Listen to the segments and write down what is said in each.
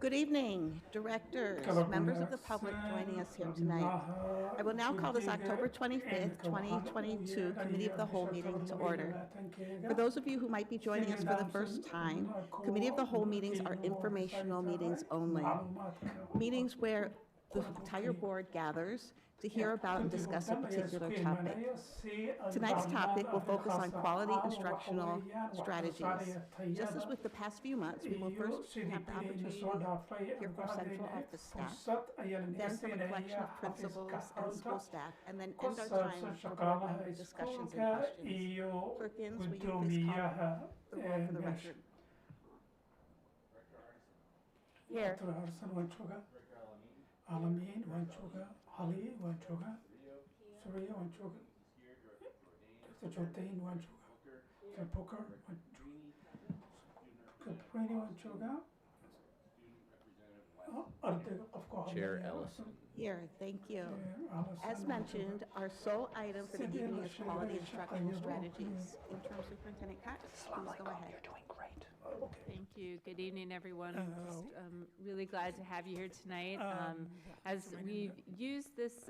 Good evening, directors, members of the public joining us here tonight. I will now call this October 25th, 2022 Committee of the Whole meeting to order. For those of you who might be joining us for the first time, Committee of the Whole meetings are informational meetings only. Meetings where the entire board gathers to hear about and discuss a particular topic. Tonight's topic will focus on quality instructional strategies. Just as with the past few months, we will first have the opportunity to hear from central office staff, then from a collection of principals and school staff, and then end our time for board member discussions and questions. Clerkins, will you please call the roll for the record? Here. Alamin waan joogaa, Ali waan joogaa, Surya waan joogaa, Dr. Jordan waan joogaa, Dr. Booker waan joogaa, Katrina waan joogaa, ardayga qofka Chair Ellison. Here, thank you. As mentioned, our sole item for the evening is quality instructional strategies. Interim Superintendent Cox, please go ahead. You're doing great. Thank you. Good evening, everyone. Just really glad to have you here tonight. As we've used this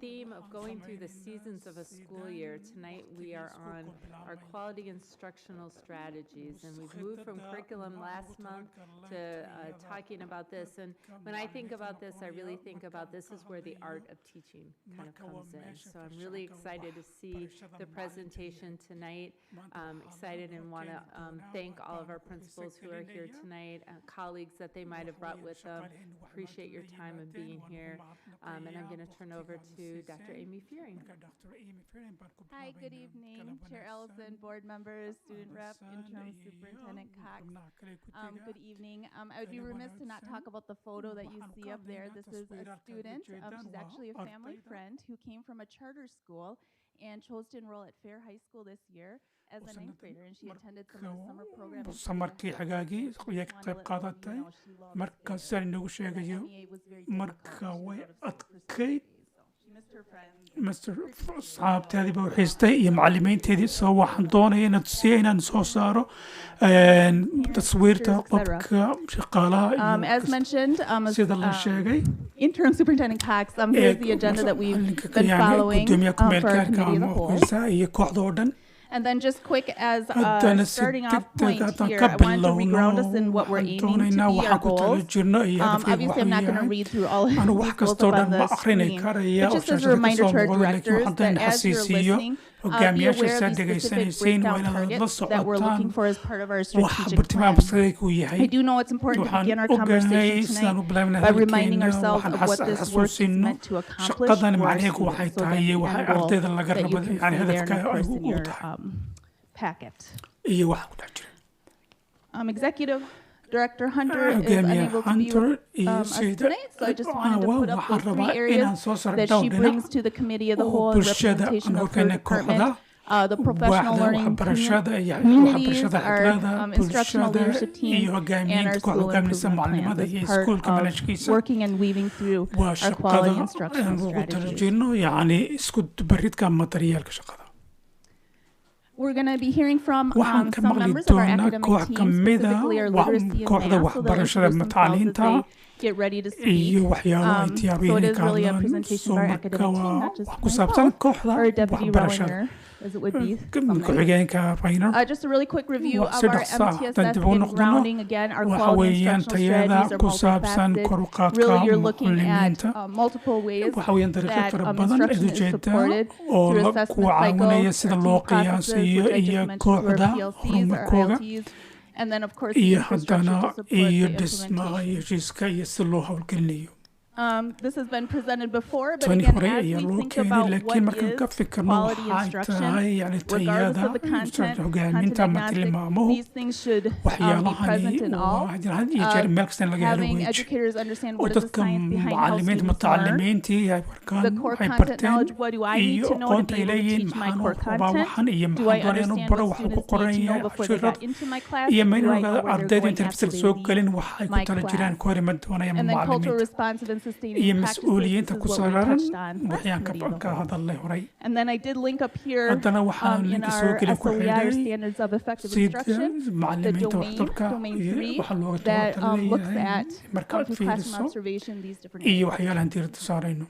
theme of going through the seasons of a school year, tonight we are on our quality instructional strategies, and we've moved from curriculum last month to talking about this. And when I think about this, I really think about this is where the art of teaching kind of comes in. So I'm really excited to see the presentation tonight. Excited and want to thank all of our principals who are here tonight, colleagues that they might have brought with them. Appreciate your time and being here. And I'm going to turn over to Dr. Amy Fearing. Hi, good evening, Chair Ellison, board members, student rep, interim superintendent Cox. Good evening. I would be remiss to not talk about the photo that you see up there. This is a student. She's actually a family friend who came from a charter school and chose to enroll at Fair High School this year as a ninth grader, and she attended some of the summer programs. samarkii xagaagii way ka qayb qaadatay marka saan inoogu sheegayo marka way adkayd Mr. saxaabteedii baa u xiistay iyo macallimiinteedii soo waxaan doonaya inaan tusiyo inaan soo saaro taswiirta qofka shaqaalaha As mentioned, sida la sheegay interim superintendent Cox, here's the agenda that we've been following for our committee of the whole. iyo kooxda oo dhan And then just quick as a starting off point here, I wanted to reground us in what we're aiming to be our goals. Obviously, I'm not going to read through all of these goals up on the screen, but just as a reminder to our directors that as you're listening, be aware of the specific breakdown targets that we're looking for as part of our strategic plan. I do know it's important to begin our conversation tonight by reminding ourselves of what this work is meant to accomplish for our students, so that the end goal that you can see there, and of course in your packet. Executive Director Hunter is unable to be with us tonight, so I just wanted to put up the three areas that she brings to the committee of the whole and representation of her department. The professional learning communities, our instructional leadership team, and our school improvement plan as part of working and weaving through our quality instructional strategies. We're going to be hearing from some members of our academic team, specifically our literacy and math, so they'll introduce themselves as they get ready to speak. So it is really a presentation of our academic team, not just myself or Deputy Rowinger, as it would be someday. Just a really quick review of our MTSS in grounding. Again, our quality instructional strategies are multifaceted. Really, you're looking at multiple ways that instruction is supported through assessment cycle, processes, which I just mentioned, through our PLCs, our ILTs, and then, of course, the infrastructure to support the implementation. This has been presented before, but again, as we think about what is quality instruction, regardless of the content agnostic, these things should be present in all. Having educators understand what is the science behind how students learn, the core content knowledge, what do I need to know to be able to teach my core content? Do I understand what students need to know before they got into my class? Do I know where they're going after they leave my class? And then cultural responsive and sustaining practices. This مسؤوليinta is ku what we saaran touched on last waxaan committee of the ka whole. hadalnay horay And then I did link up here haddana waxaan in linka soo our geli ku SOEI, or xidhay Standards of Effective sida Instruction, the macallimiinta domain, waxtarka domain iyo 3, waxa looga that looks leeyahay at markaad through classroom fiiriso observation, these different iyo areas. waxyaalahan diiradda saarayno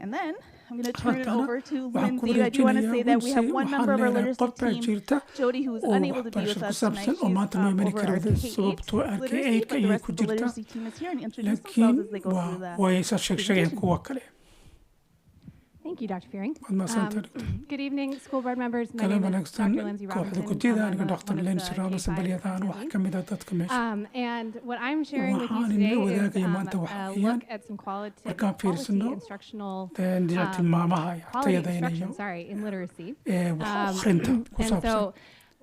And then I'm going to turn it haddana over to waxaan ku Lindsay. I do want to wareejinayaa say that we have Lindsay one waxaan member of our leenahay literacy qof baa team, jirta Jody, who is oo unable to be with waxbarasho ku us tonight. saabsan oo She's maanta noo imani over our karin K8 sababtoo ah literacy, K8 but the ayay rest ku of the jirta literacy team is here and introduce laakiin themselves as they go waa through the way isa sheegshegeen kuwa kale Thank you, Dr. Fearing. waad mahadsantahay Good evening, school board members. My kala name is wanaagsan Dr. Lindsay kooxda Robinson. guddida aniga I'm Dr. one of Lindsay the Robinson K5 balyadaan waxaa ka mid ah dadka meesha And what I'm sharing with you waxaan today inoo is wadaagaya maanta waxa a weeyaan look at some quality markaan fiirsano instructional dhinaca tilmaamaha quality tayadaynayo instruction, sorry, in literacy. wax akhrinta ku And saabsan so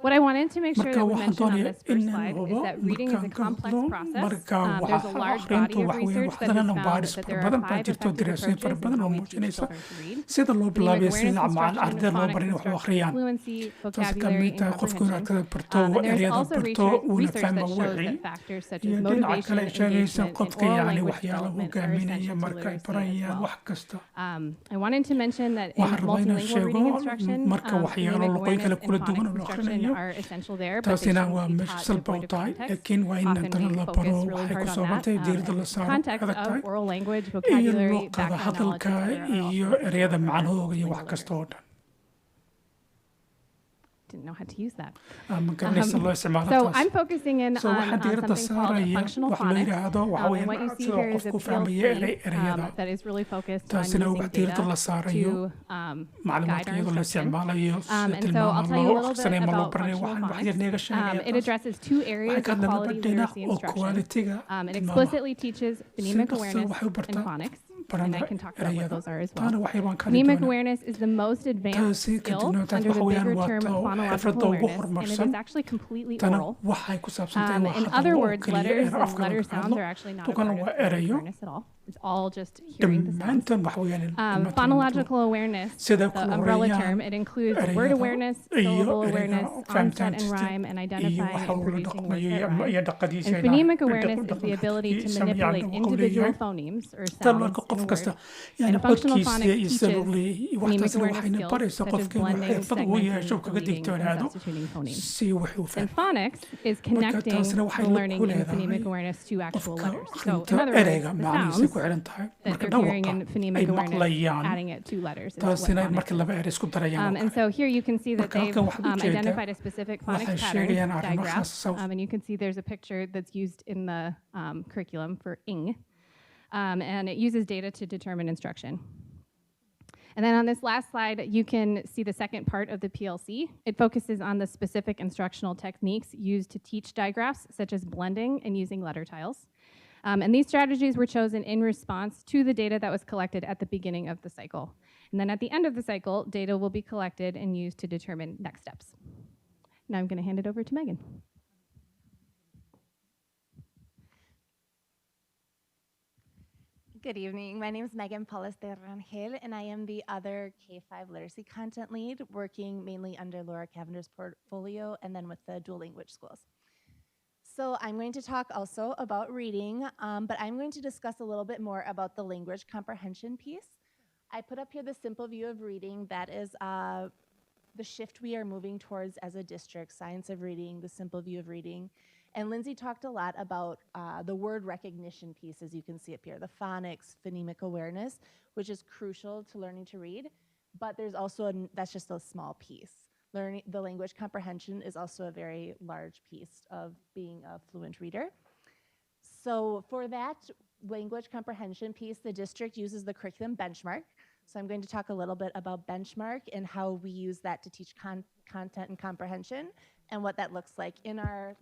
what I wanted to make sure marka that we waxaan mention on doonayaa this first inaan slide is hubo that reading is a markaan ka complex hadlo process. marka There's a waxa large akhrintu body of waxa weeyaan research that has waxdana found baadhis that fara there are badan baa 5 jirto effective daraasooyin approaches fara in badan how oo we teach muujinaysa children to read. sida loo Phonemic bilaabiyo awareness sida instruction, ardayda loo phonics barin wax u instruction, akhriyaan fluency, taasi ka vocabulary, mid and tahay qofku inuu comprehension. arkada barto And there's ereyada also barto uuna research fahmo that shows wixii that factors such iyo as dhinaca motivation, kale sheegaysa engagement, and qofka oral yacni language waxyaala development are hogaaminaya essential to marka ay literacy as barayaan well. wax kasta I wanted to mention that in waxaan rabaa inaan multilingual reading sheego instruction, marka waxyaalo phonemic luqooyin kale awareness kula and duwan oo phonics la instruction akhrinayo are essential there, but they taasina shouldn't waa be meesha taught salba u devoid of tahay context. laakiin waa in Often haddana we la focus baro really waxay ku hard on saaban that. tahay diiradda la And saaro context adag of tahay oral language, iyo vocabulary, luqada background knowledge, hadalka et cetera, are iyo also ereyada essential for macnahooga iyo wax bilingual kasta oo dhan didn't know how to use that. ma garanaysa loo isticmaalo So taas I'm focusing in so on waxaan diiradda something called a saaraya functional wax la phonics. yidhaahdo waxa And what you weeyaan see sida here is a qofku fahmaya PLC ereyada that is really focused on taasina using wax diiradda la data saarayo to guide macluumaadka our iyadoo la instruction. isticmaalayo And sida so I'll tilmaama tell you a loo little bit akhrisanaya ma loo about baranayo functional waxaan wax yar neega phonics. sheegaya It taas addresses two areas waxay ka of hadla laba quality dhinac literacy oo instruction. qualitiga It tilmaamaha explicitly teaches phonemic si dhaqso awareness waxay u and bartaa phonics, and I barana can talk about what ereyada those are as well. taana wax yar baan ka hadli Phonemic doonaa awareness is the most advanced taasi ka skill dignoontaas under the waxa weeyaan bigger waa term of to phonological xirfadda ugu awareness, and it horumarsan is actually completely tana oral. waxay ku saabsan tahay waa In hadal other oo words, keliya letters eer and afka letter laga sounds hadlo are actually not a tukan part waa of phonemic erayo awareness at all. It's all just hearing the sounds. dhammaantan wax weeyaan ilma Phonological awareness, sida the ku umbrella horeeyaan term, it includes word ereyada awareness, iyo syllable ereyga awareness, onset and fahamtaantiisa rhyme, and iyo identifying waxa and uu la producing words dhaqmayo that rhyme. iyo dhaqadiisa And phonemic awareness is the ability to manipulate individual phonemes or sounds marka in qof a kasta word. yani And functional codkiisa phonics iyo teaches sida uu leeyahay phonemic waxtaasina awareness waxayna skills baraysaa such as qofka inuu blending, xirfad uu yeesho segmenting, kaga deleting, and digtoonaado substituting phonemes. si wuxuu And fahmo phonics is marka connecting taasina waxay the la learning ku in leedahay phonemic awareness to actual qofka letters. So in akhrinta other words, ereyga the macnihiisa ku sounds xiran tahay that marka they're hearing dhawaqa in phonemic ay awareness, maqlayaan adding it to letters is what taasina phonics marka is. laba eray isku darayaan oo And kale so here you can see that Marka they've halkan waxaad u jeedaa identified a specific phonics waxay pattern sheegayaan arrimo diagram. khaas ah. And you can see there's a picture that's used in the curriculum for ing. And it uses data to determine instruction. And then on this last slide, you can see the second part of the PLC. It focuses on the specific instructional techniques used to teach digraphs, such as blending and using letter tiles. And these strategies were chosen in response to the data that was collected at the beginning of the cycle. And then at the end of the cycle, data will be collected and used to determine next steps. Now I'm going to hand it over to Megan. Good evening. My name is Megan Paulus de Rangel, and I am the other K5 literacy content lead, working mainly under Laura Cavender's portfolio and then with the dual language schools. So I'm going to talk also about reading, but I'm going to discuss a little bit more about the language comprehension piece. I put up here the simple view of reading. That is the shift we are moving towards as a district, science of reading, the simple view of reading. And Lindsay talked a lot about the word recognition piece, as you can see up here, the phonics, phonemic awareness, which is crucial to learning to read. But there's also, that's just a small piece. Learning the language comprehension is also a very large piece of being a fluent reader. So for that language comprehension piece, the district uses the curriculum benchmark. So I'm going to talk a little bit about benchmark and how we use that to teach content and comprehension and what that looks like in our,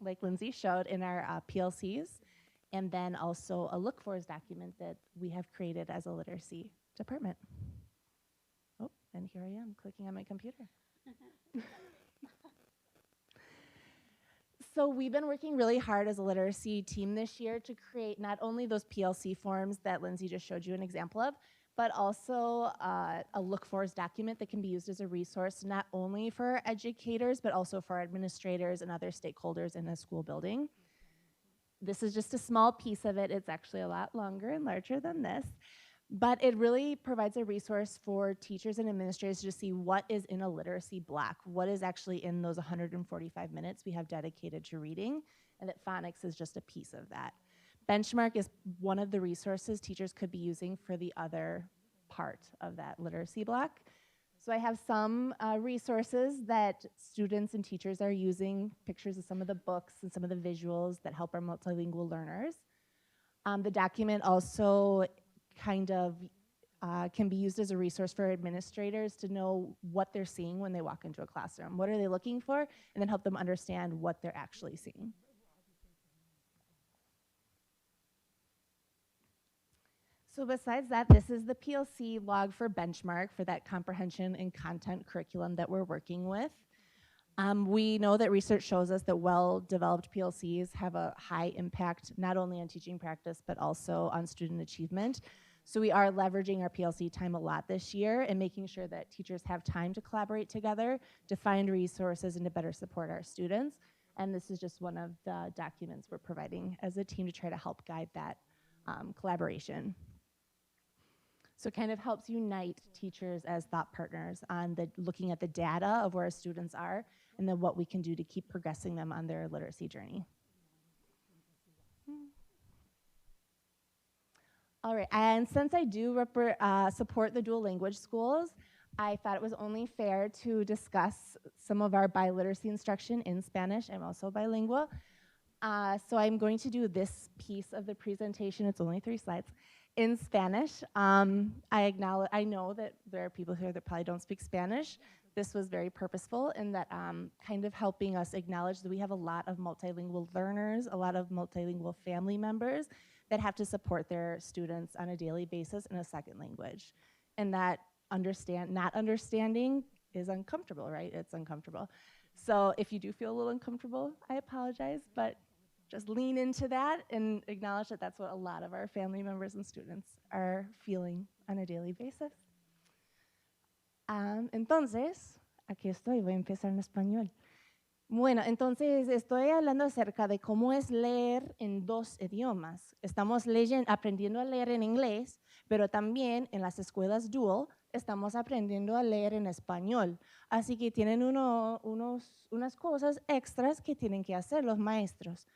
like Lindsay showed, in our PLCs, and then also a look fors document that we have created as a literacy department. Oh, and here I am clicking on my computer. So we've been working really hard as a literacy team this year to create not only those PLC forms that Lindsay just showed you an example of, but also a look fors document that can be used as a resource not only for educators, but also for administrators and other stakeholders in a school building. This is just a small piece of it. It's actually a lot longer and larger than this. But it really provides a resource for teachers and administrators to see what is in a literacy block, what is actually in those 145 minutes we have dedicated to reading, and that phonics is just a piece of that. Benchmark is one of the resources teachers could be using for the other part of that literacy block. So I have some resources that students and teachers are using, pictures of some of the books and some of the visuals that help our multilingual learners. The document also kind of can be used as a resource for administrators to know what they're seeing when they walk into a classroom. What are they looking for? And then help them understand what they're actually seeing. So besides that, this is the PLC log for benchmark for that comprehension and content curriculum that we're working with. We know that research shows us that well-developed PLCs have a high impact, not only on teaching practice, but also on student achievement. So we are leveraging our PLC time a lot this year and making sure that teachers have time to collaborate together, to find resources, and to better support our students. And this is just one of the documents we're providing as a team to try to help guide that collaboration. So it kind of helps unite teachers as thought partners on looking at the data of where our students are and then what we can do to keep progressing them on their literacy journey. All right, and since I do support the dual language schools, I thought it was only fair to discuss some of our biliteracy instruction in Spanish. I'm also bilingual. So I'm going to do this piece of the presentation. It's only 3 slides. In Spanish. I know that there are people here that probably don't speak Spanish. This was very purposeful in that kind of helping us acknowledge that we have a lot of multilingual learners, a lot of multilingual family members that have to support their students on a daily basis in a second language. And that not understanding is uncomfortable, right? It's uncomfortable. So if you do feel a little uncomfortable, I apologize, but just lean into that and acknowledge that that's what a lot of our family members and students are feeling on a daily basis. Entonces, aquí estoy, voy a empezar en español. Bueno, entonces estoy hablando acerca de cómo es leer en 2 idiomas. Estamos aprendiendo a leer en inglés, pero también en las escuelas dual estamos aprendiendo a leer en español. Así que tienen unas cosas extras que tienen que hacer los maestros.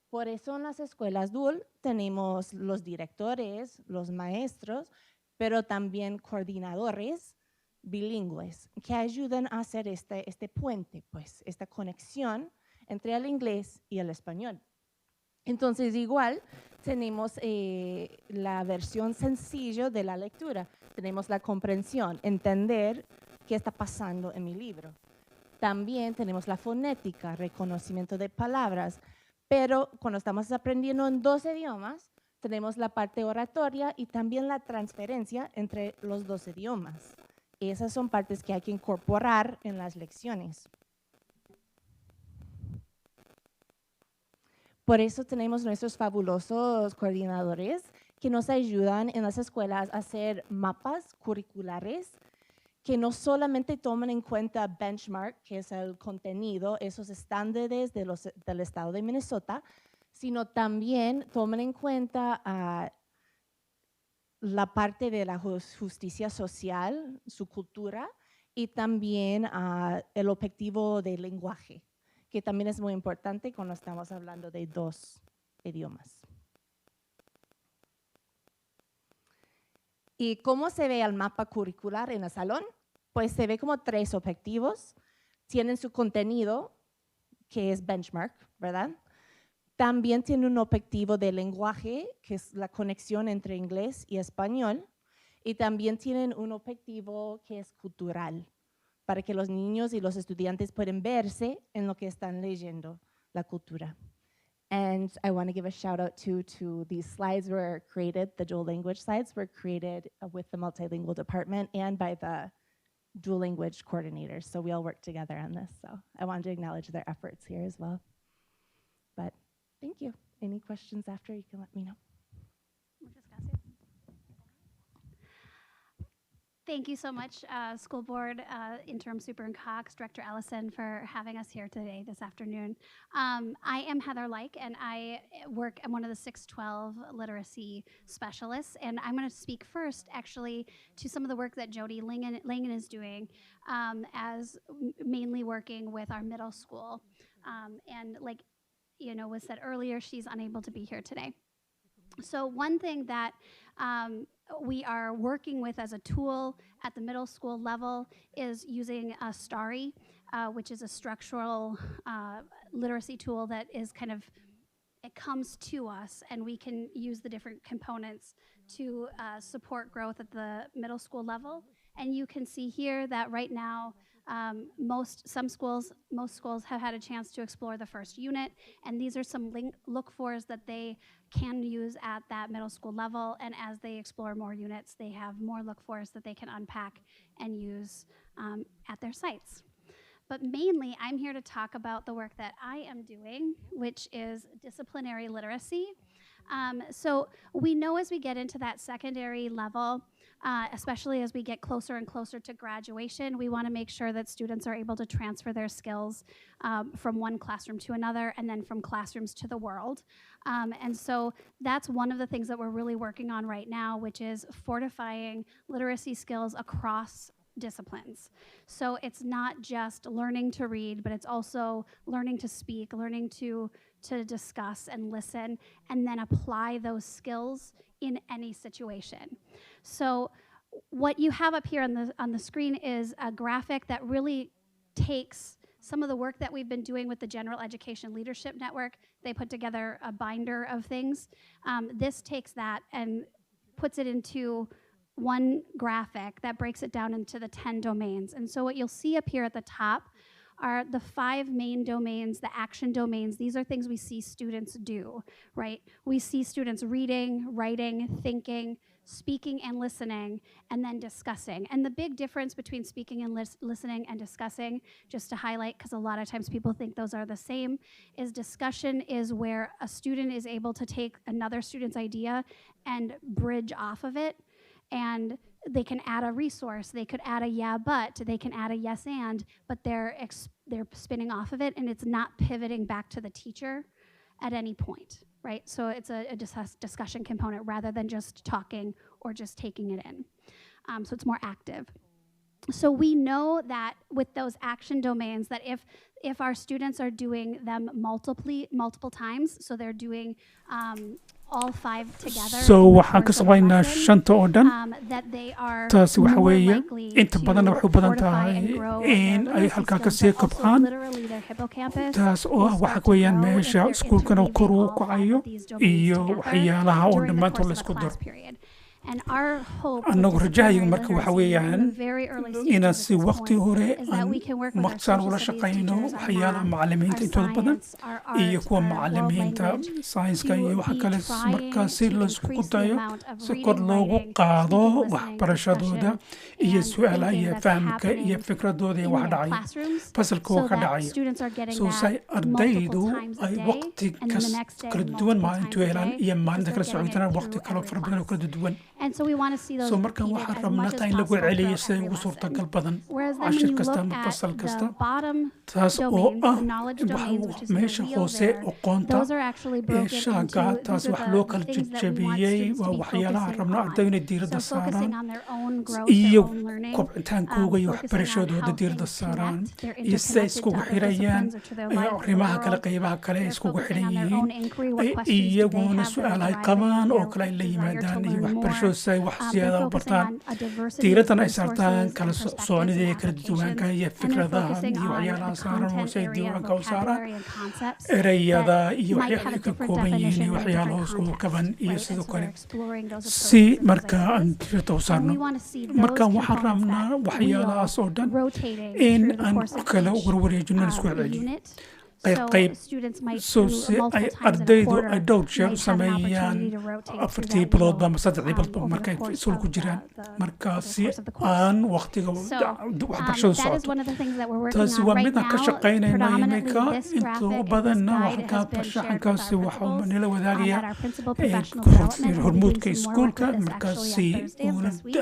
Por eso en las escuelas dual tenemos los directores, los maestros, pero también coordinadores bilingües que ayudan a hacer este puente, pues, esta conexión entre el inglés y el español. Entonces, igual, tenemos la versión sencilla de la lectura. Tenemos la comprensión, entender qué está pasando en mi libro. También tenemos la fonética, reconocimiento de palabras. Pero cuando estamos aprendiendo en 2 idiomas, tenemos la parte oratoria y también la transferencia entre los 2 idiomas. Esas son partes que hay que incorporar en las lecciones. Por eso tenemos nuestros fabulosos coordinadores que nos ayudan en las escuelas a hacer mapas curriculares que no solamente toman en cuenta benchmark, que es el contenido, esos estándares del estado de Minnesota, sino también toman en cuenta la parte de la justicia social, su cultura, y también el objetivo del lenguaje, que también es muy importante cuando estamos hablando de 2 idiomas. ¿Y cómo se ve el mapa curricular en el salón? Pues se ve como 3 objetivos. Tienen su contenido, que es benchmark, ¿verdad? También tiene un objetivo de lenguaje, que es la conexión entre inglés y español. Y también tienen un objetivo que es cultural, para que los niños y los estudiantes puedan verse en lo que están leyendo, la cultura. And I want to give a shout out to these slides were created, the dual language slides were created with the multilingual department and by the dual language coordinators. So we all work together on this. So I wanted to acknowledge their efforts here as well. But thank you. Any questions after, you can let me know. Muchas gracias. Thank you so much, School Board, Interim Superintendent Cox, Director Ellison, for having us here today, this afternoon. I am Heather Like, and I am one of the 612 literacy specialists, and I'm going to speak first, actually, to some of the work that Jody Langen is doing, as mainly working with our middle school. And like, was said earlier, she's unable to be here today. So one thing that we are working with as a tool at the middle school level is using STARI, which is a structural literacy tool that is it comes to us, and we can use the different components to support growth at the middle school level. And you can see here that right now, most schools have had a chance to explore the first unit, and these are some look-fors that they can use at that middle school level, and as they explore more units, they have more look-fors that they can unpack and use at their sites. But mainly, I'm here to talk about the work that I am doing, which is disciplinary literacy. So we know as we get into that secondary level, especially as we get closer and closer to graduation, we want to make sure that students are able to transfer their skills from one classroom to another, and then from classrooms to the world. And so that's one of the things that we're really working on right now, which is fortifying literacy skills across disciplines. So it's not just learning to read, but it's also learning to speak, learning to discuss and listen, and then apply those skills in any situation. So what you have up here on the screen is a graphic that really takes some of the work that we've been doing with the General Education Leadership Network. They put together a binder of things. This takes that and puts it into one graphic that breaks it down into the 10 domains. And so what you'll see up here at the top are the 5 main domains, the action domains. These are things we see students do, right? We see students reading, writing, thinking, speaking and listening, and then discussing. And the big difference between speaking and listening and discussing, just to highlight, because a lot of times people think those are the same, is discussion is where a student is able to take another student's idea and bridge off of it. And they can add a resource, they could add a yeah, but, they can add a yes and, but they're spinning off of it, and it's not pivoting back to the teacher at any point, right? So it's a discussion component rather than just talking or just taking it in. So it's more active. So we know that with those action domains, that if our students are doing them multiple times, so they're doing all 5 together, so waxaan ka sameynaa shanta oo dhan. that they are taasi waxa more weeye likely inta badanna waxay u badan fortify and tahay grow in their ay literacy halkaa ka skills, sii but also kobcaan. literally their hippocampus taas oo will ah waxa start to weeyaan grow if meesha they're iskuulkana uu kor u interweaving all 5 kacayo of these domains iyo together waxyaalaha oo during the dhammaantood course la of a isku class daro. period. And our hope with annagu rajahaygu disciplinary marka waxa literacy weeyaan from the very early stages inaan at si this waqti point hore is that we can work with our maqsaan social ula studies shaqayno teachers, our waxyaalaha math, macallimiinta our intooda badan science, our iyo art, kuwa our world macallimiinta language, sayniska to iyo waxa be kale trying markaa si to la isku increase the dayo amount of si reading, kor loogu writing, qaado speaking, listening, waxbarashadooda discussion, iyo and su'aalaha thinking iyo that's fahamka iyo happening fikradooda iyo in waxa their dhacaya classrooms, fasalka so waa ka that dhacaya students are getting soo say that ardaydu multiple times a ay day, waqti and then the next day kala duwan multiple maalintu times a helaan day, iyo because maalinta they're kala getting socotaan it waqti through kale every fara badan oo class. kala duwan. And so we want to see those So markan repeated waxaan as rabnaa much as taa in lagu possible celiyo throughout si ay every ugu lesson. suurtagal badan Whereas then when cashir you kasta look ama at fasal kasta the bottom taas oo domains, ah the knowledge domains, which is in the meesha wheel hoose there, aqoonta those are actually ee broken shaaga into, taas these wax are loo the kala things that we want jajabiyey students to waa be waxyaalaha focusing rabna on. ardaydu inay So diiradda focusing saaraan on their own growth, their iyo own learning, kobcitaankooga iyo focusing on waxbarashadooda how diiradda things saaraan connect, they're iyo siday interconnected to iskugu other xirayaan disciplines or to their life or the arrimaha kale world. qaybaha kale ay They're iskugu focusing xiran on their yihiin own inquiry, what questions do they iyaguna have that su'aal are ay driving qabaan oo their kale ay la desire to yimaadaan iyo learn more. waxbarashadu si ay wax They're siyaada u focusing bartaan on a diversity of diiraddan ay resources saartaan and kala perspectives soconida and iyo kala duwanka applications, iyo and they're fikradaha focusing iyo on waxyaalaha the saaran oo content si ay area, diiwaanka u saaraan vocabulary and concepts erayada that iyo might waxyaalaha have a ay ka different kooban yihiin definition iyo in a waxyaalaha different iskugu kaban context, iyo right? sidoo And so kale they're exploring those si approaches and those marka aan ideas. diiradda u And saarno we want to see those markaan waxaan components rabnaa that waxyaalahaas oo wheel dhan rotating in through the aan course of kala each warwareejino la isku celceliyo unit. qayb students might so do si ay multiple times in a ardaydu quarter ay dhowr jeer u might have an sameeyaan opportunity to rotate through afartii that biloodba wheel, ama saddexdii biloodba over markay the course iskuul ku of jiraan the markaasi course of the course. aan waqtiga So, waxbarashadu that is socoto one of the things that we're working taasi on waa right midaan ka now. shaqaynayno Predominantly iminka this inta graphic u and this badanna guide waxaa has been shared with farshaxankaasi our waxaa principals nila wadaagaya at our principal professional development. We'll be hormuudka doing some more work iskuulka with this actually markaasi on Thursday of uuna this week.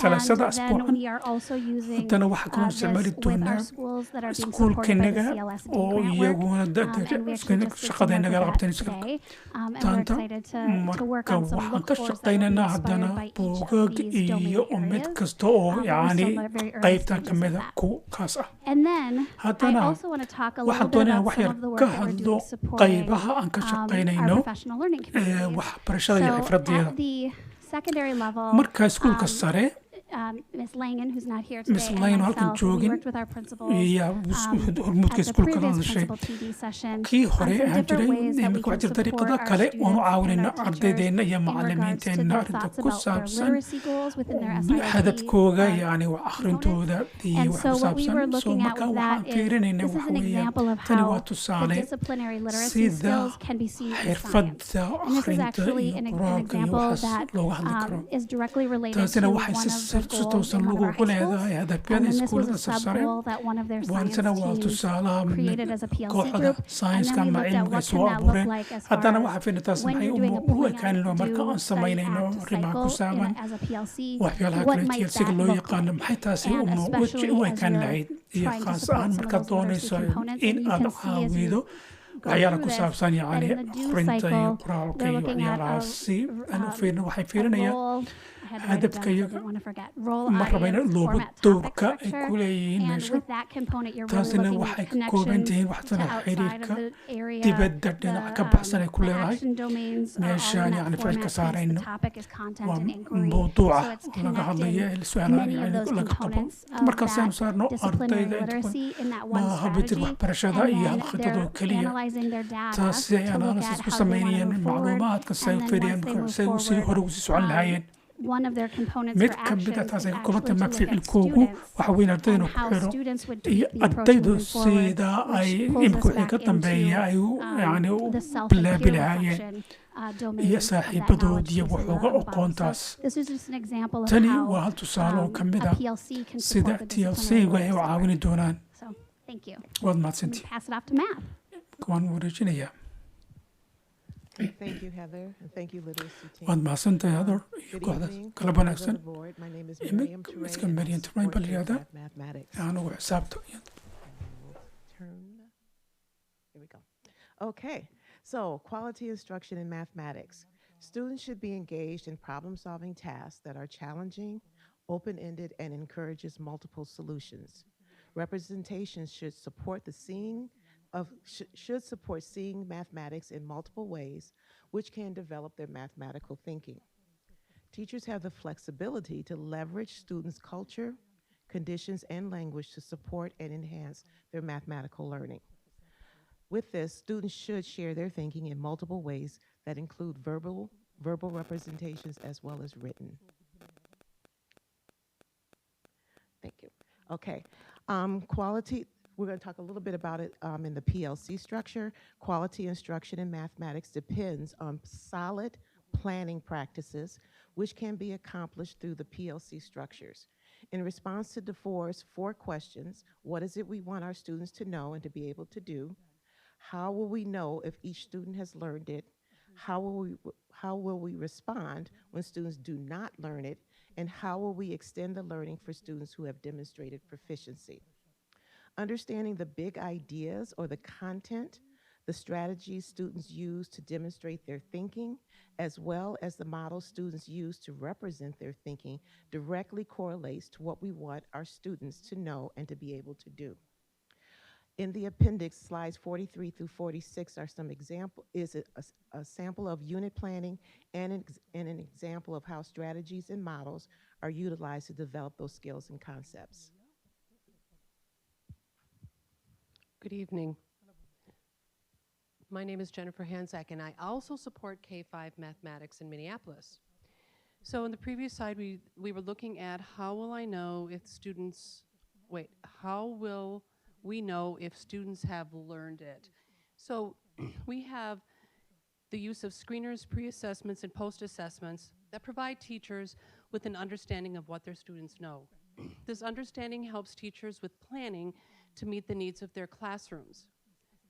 salaasada And then asbuucan we are also using haddana waxaa kaloo isticmaali this with doonaa our schools that are being supported by the iskuulkanaga CLSD oo grant work. iyaguna And we actually just did some shaqada work nagala with qabteen that iskuulka today. And we're taanta excited to work marka on some waxaan ka look-fors that will be shaqaynaynaa haddana inspired by each of buugaag these domain iyo mid areas. kasta oo But we're yacni still at very early qaybta stages ka of mida that. ku kaas ah And then I haddana also want to talk a little waxaan bit doonayaa about wax some yar of the work ka that we're hadlo doing supporting qaybaha aan ka our shaqaynayno professional learning communities. waxbarashada iyo So xifradeeda at the secondary level, marka iskuulka sare Ms. Langen, who's not here today, Miss and Langen halkan myself, we joogin worked with our principals iyo hormuudka at the iskuulka la previous hadashay principal TD session kii on hore some ahaan different jiray ways that we imika can waxaa jira support dariiqada our kale students oonu and caawinayno our teachers ardaydeena iyo in regards to macalimiinteenna their arrinta thoughts ku about their saabsan literacy goals within their SILP hadafkooga yacni wax akhrintooda iyo And wax so ku what we were saabsan so looking at marka with waxaan that is, fiirinayna this is waxa an weeyaan example of tani waa how the tusaale disciplinary literacy sida skills can be seen in science. xirfadda And this is akhrinta actually iyo an qoraalka iyo example waxaas that looga hadli karo is directly related to taasina one waxay of the si goals toosan in one of lagu our high schools. leedahay And hadafyada then this was iskuulada a sarsare sub-goal that one of their science waansana waa teams tusaalaha created as a PLC kooxda group. And sayniska then we ama looked at cilmiga what soo can that look abuureen like as far haddana as waxaa fiinataas when maxay you're doing a u plan, ekaanino marka do aan study samaynayno act arrimaha ku cycle saaban as a PLC, waxyaalaha what kale might TLC-ga that loo look yaqaano like? maxay taasi And u especially u as ekaan you're lahayd iyo trying to khaas support ahaan some of markaad those literacy doonayso components. in And you aad can see as you caawido go waxyaalaha through ku this, saabsan that yacni in the due akhrinta iyo cycle, qoraalka they're iyo looking at waxyaalahaasi aan u fiirin waxay a fiirinayaan role. I had to write it down hadafka 'cause I iyaga didn't want to forget. Role, ma raba in audience, loogu format, topic, dowrka ay structure. ku leeyihiin And meesha with that component, you're really taasina looking waxay at ka kooban connections tihiin to waxtana outside of xiriirka the area. dibadda dhinaca ka baxsan ay ku The leedahay action domains are all in meeshaan that yacni ficil ka format piece. saarayno The topic is content waa and inquiry. mawduuca So it's laga hadlaya connecting su-aalaha many of yacni those laga qabo components of markaas aynu that saarno disciplinary ardayda inta badan literacy in that one maaha bedel strategy. waxbarashada And iyo then hal khidad oo they're keliya analyzing their data taasi ay to look analysis at ku how they want to sameynayeen move forward. macluumaadka say And u then fiiriyeen once they move say usii hore forward, usi socon lahaayeen one of their components mid for ka mid a actions taas is ay ka actually kobantay to ma look at ficilkoogu students waxa weyn ardayda and inuu ku how xiro students would iyo tweak the approach ardaydu moving forward, sida ay which pulls imika us wixii back ka dambeeya into ay u yacni u the self and bilaabi peer lahaayeen reflection domain iyo of that saaxiibadood knowledge iyo piece in waxooga the bottom. aqoontaas So this is just an example of tani how waa hal tusaale oo ka mid a ah PLC can sida support the TLC-ga disciplinary ay u literacy caawini work. doonaan So thank you. waad I'm going mahadsantihi to pass it off to Matt. waan wareejinayaa Thank you, Heather, and thank you, literacy team. waad mahadsantahay ador iyo Good kooxda evening, kala members of wanaagsan the board. My name is Imi- Miriam Touré, iska and I Miriam Touré support bal yihahdaa. K-5 mathematics. anigu xisaabta iyo Here we go. Okay, so quality instruction in mathematics. Students should be engaged in problem-solving tasks that are challenging, open-ended, and encourages multiple solutions. Representations should support the should support seeing mathematics in multiple ways, which can develop their mathematical thinking. Teachers have the flexibility to leverage students' culture, conditions, and language to support and enhance their mathematical learning. With this, students should share their thinking in multiple ways that include verbal representations as well as written. Thank you. Okay. Quality, we're going to talk a little bit about it in the PLC structure. Quality instruction in mathematics depends on solid planning practices, which can be accomplished through the PLC structures. In response to DeForest's 4 questions, what is it we want our students to know and to be able to do? How will we know if each student has learned it? How will we respond when students do not learn it? And how will we extend the learning for students who have demonstrated proficiency? Understanding the big ideas or the content, the strategies students use to demonstrate their thinking, as well as the models students use to represent their thinking, directly correlates to what we want our students to know and to be able to do. In the appendix, slides 43 through 46 are some a sample of unit planning and an example of how strategies and models are utilized to develop those skills and concepts. Good evening. My name is Jennifer Hanzak, and I also support K-5 mathematics in Minneapolis. So in the previous slide, we were looking at how will I know if students, how will we know if students have learned it. So we have the use of screeners, pre-assessments, and post-assessments that provide teachers with an understanding of what their students know. This understanding helps teachers with planning to meet the needs of their classrooms.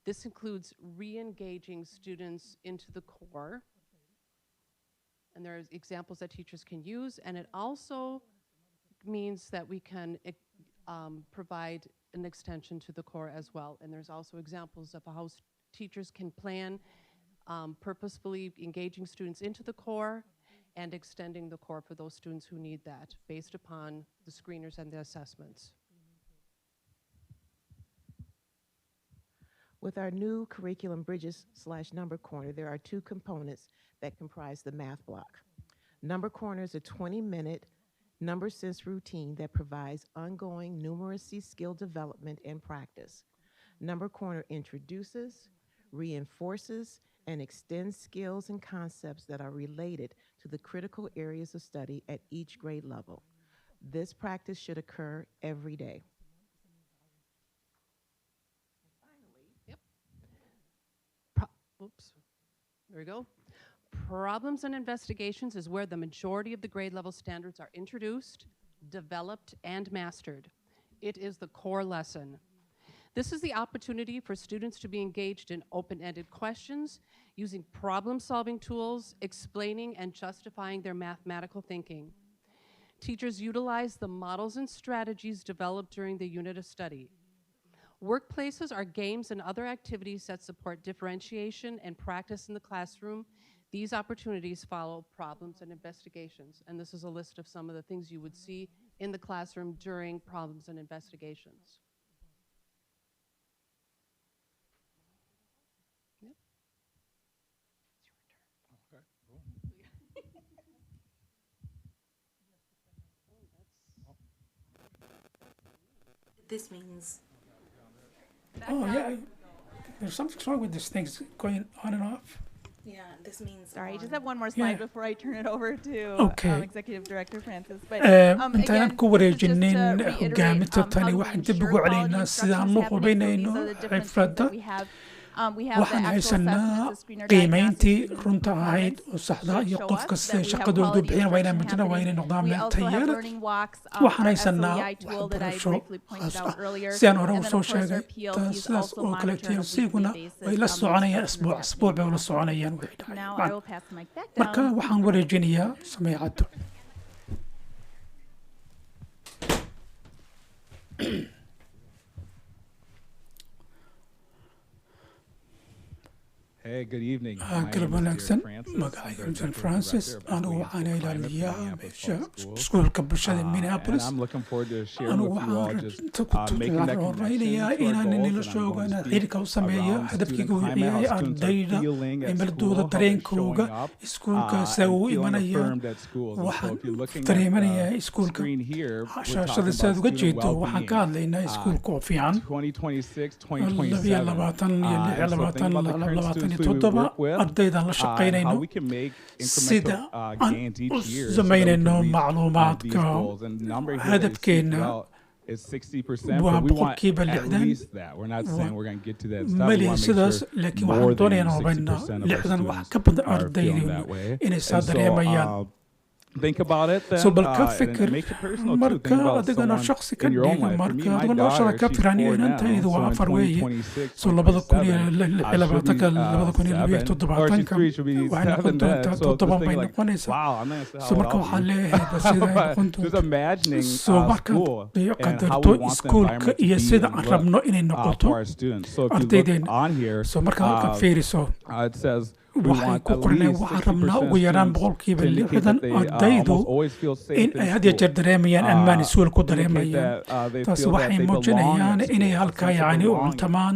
This includes re-engaging students into the core, and there are examples that teachers can use, and it also means that we can provide an extension to the core as well. And there's also examples of how teachers can plan purposefully engaging students into the core and extending the core for those students who need that based upon the screeners and the assessments. With our new curriculum bridges/number corner, there are two components that comprise the math block. Number corner is a 20-minute number sense routine that provides ongoing numeracy skill development and practice. Number corner introduces, reinforces, and extends skills and concepts that are related to the critical areas of study at each grade level. This practice should occur every day. Oops, there we go. Problems and investigations is where the majority of the grade level standards are introduced, developed, and mastered. It is the core lesson. This is the opportunity for students to be engaged in open-ended questions, using problem-solving tools, explaining and justifying their mathematical thinking. Teachers utilize the models and strategies developed during the unit of study. Workplaces are games and other activities that support differentiation and practice in the classroom. These opportunities follow problems and investigations. And this is a list of some of the things you would see in the classroom during problems and investigations. Yep. This means. Oh, yeah. There's something wrong with this thing going on and off. Yeah, this means. Sorry, I just have one more slide before I turn it over to Executive Director Francis. But intaan ku wareejinin hogaaminta tani waxaan dib ugu celaynaa sidaan loo hubaynayno xirfadda waxaan haysanaa qiimayntii runta ahayd oo saxda iyo qofka sida shaqadoodu bixiyaan waa inaan mijna waa inay noqdaan meel tayada waxaan haysanaa waxbarasho khaas ah sidaan hore usoo sheegay sidaas oo kale TLC-guna way la soconayaan asbuuc bay ula soconayaan wixii dhacay marka waxaan wareejinayaa sameecadda Hey, good evening. Good wanaagsan magacayga John Francis anigu waxaan ilaaliyaa meesha iskuulka bulshada Minneapolis anigu waxaan horeynayaa inaan nila shoogo inaan xiriirka u sameeyo hadafkayga uu yahay ardayda cimiladooda dareenkooga iskuulka sida uu imanaya waxaan dareemanayaa iskuulka shaashada sidaad uga jeedo waxaan ka hadlaynaa iskuulka oo fiican 2026 toddoba ardaydan la shaqaynayno sida aan u samaynayno macluumaadka hadafkeena waa boqolkiiba 60 malihin sidaas laakiin waxaan doonayaa hubaynaa 60 wax ka badan ardaydeenu inay saa dareemayaan Think about it. So balka fikir marka adigana shakhsi ka dhiga marka adigana noloshada ka firan inantaydu waa afar weeye so 2027 waxay noqon doontaa 7 bay noqonaysaa so marka waxaan leeyahay sida ay noqon doonto so marka qadarto iskuulka iyo sida aan rabno inay noqoto ardaydeena so marka halka fiiriso waxay ku qornay waxaan rabnaa ugu yaraan boqolkiiba 60 ardaydu in ay had iyo jeer dareemayaan ammaan iskuul ku dareemayaan taasi waxay muujinayaan inay halkaa yacni u cuntamaan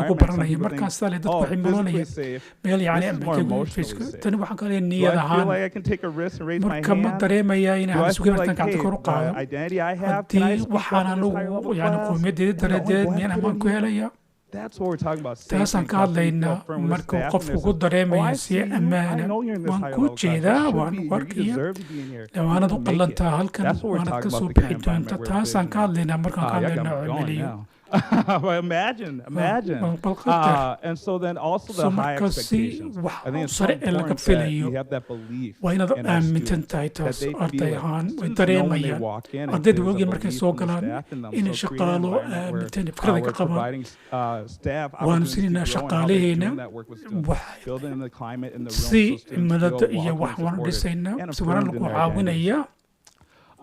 lagu environment, some baranayo people markaasaa le think, dadku oh, waxay physically moodayaan safe. meel yacni This is more emotionally safe. tani waxaa kale Do niyad I feel ahaan like I can take a risk and raise my marka ma hand? dareemayaa inaan Do I halis feel uga like, gacanta hey, kor u the qaado identity I have, can I haddii speak waxaan up in this higher anugu level yani class? qowmiyadeeda Is the only daradeed black miyaan kid ammaan in ku here? helaya That's what we're talking about. taasaan Safety ka and trust. You feel hadlaynaa affirmed with the markuu staff and qofku there's ku some, oh, dareemaya I si see you. I ammaana know you're in this waan higher ku level class. jeedaa You should waan be ku here. You arkaya deserve to be in here. waanad u You're gonna make it. qallantaa halkan That's what we're waanad talking ka about, soo the bixi kind of environment doonta we're taasaan ka envisioning. hadlaynaa markaan ka Y'all got hadlaynaa me going cimiliyo now. Well, imagine. And so then also the high expectations. I think it's so important that you have that belief waa inaad in our aaminsan students, tahay that taas they arday feel it. ahaan way Students know when they dareemayaan walk in, if ardayda there's a waagii markay belief soo from the galaan staff in them. inay So create an shaqaalo environment where, aamintaan fikrada ka we're qabaan providing staff waanu opportunities to siinaynaa grow and how they're shaqaalaheena doing that work with students, waxay building the climate in the room si so students cimilada feel iyo welcome wax and waanu supported dhisaynaa and si waana affirmed in lagu their identities. caawinayaa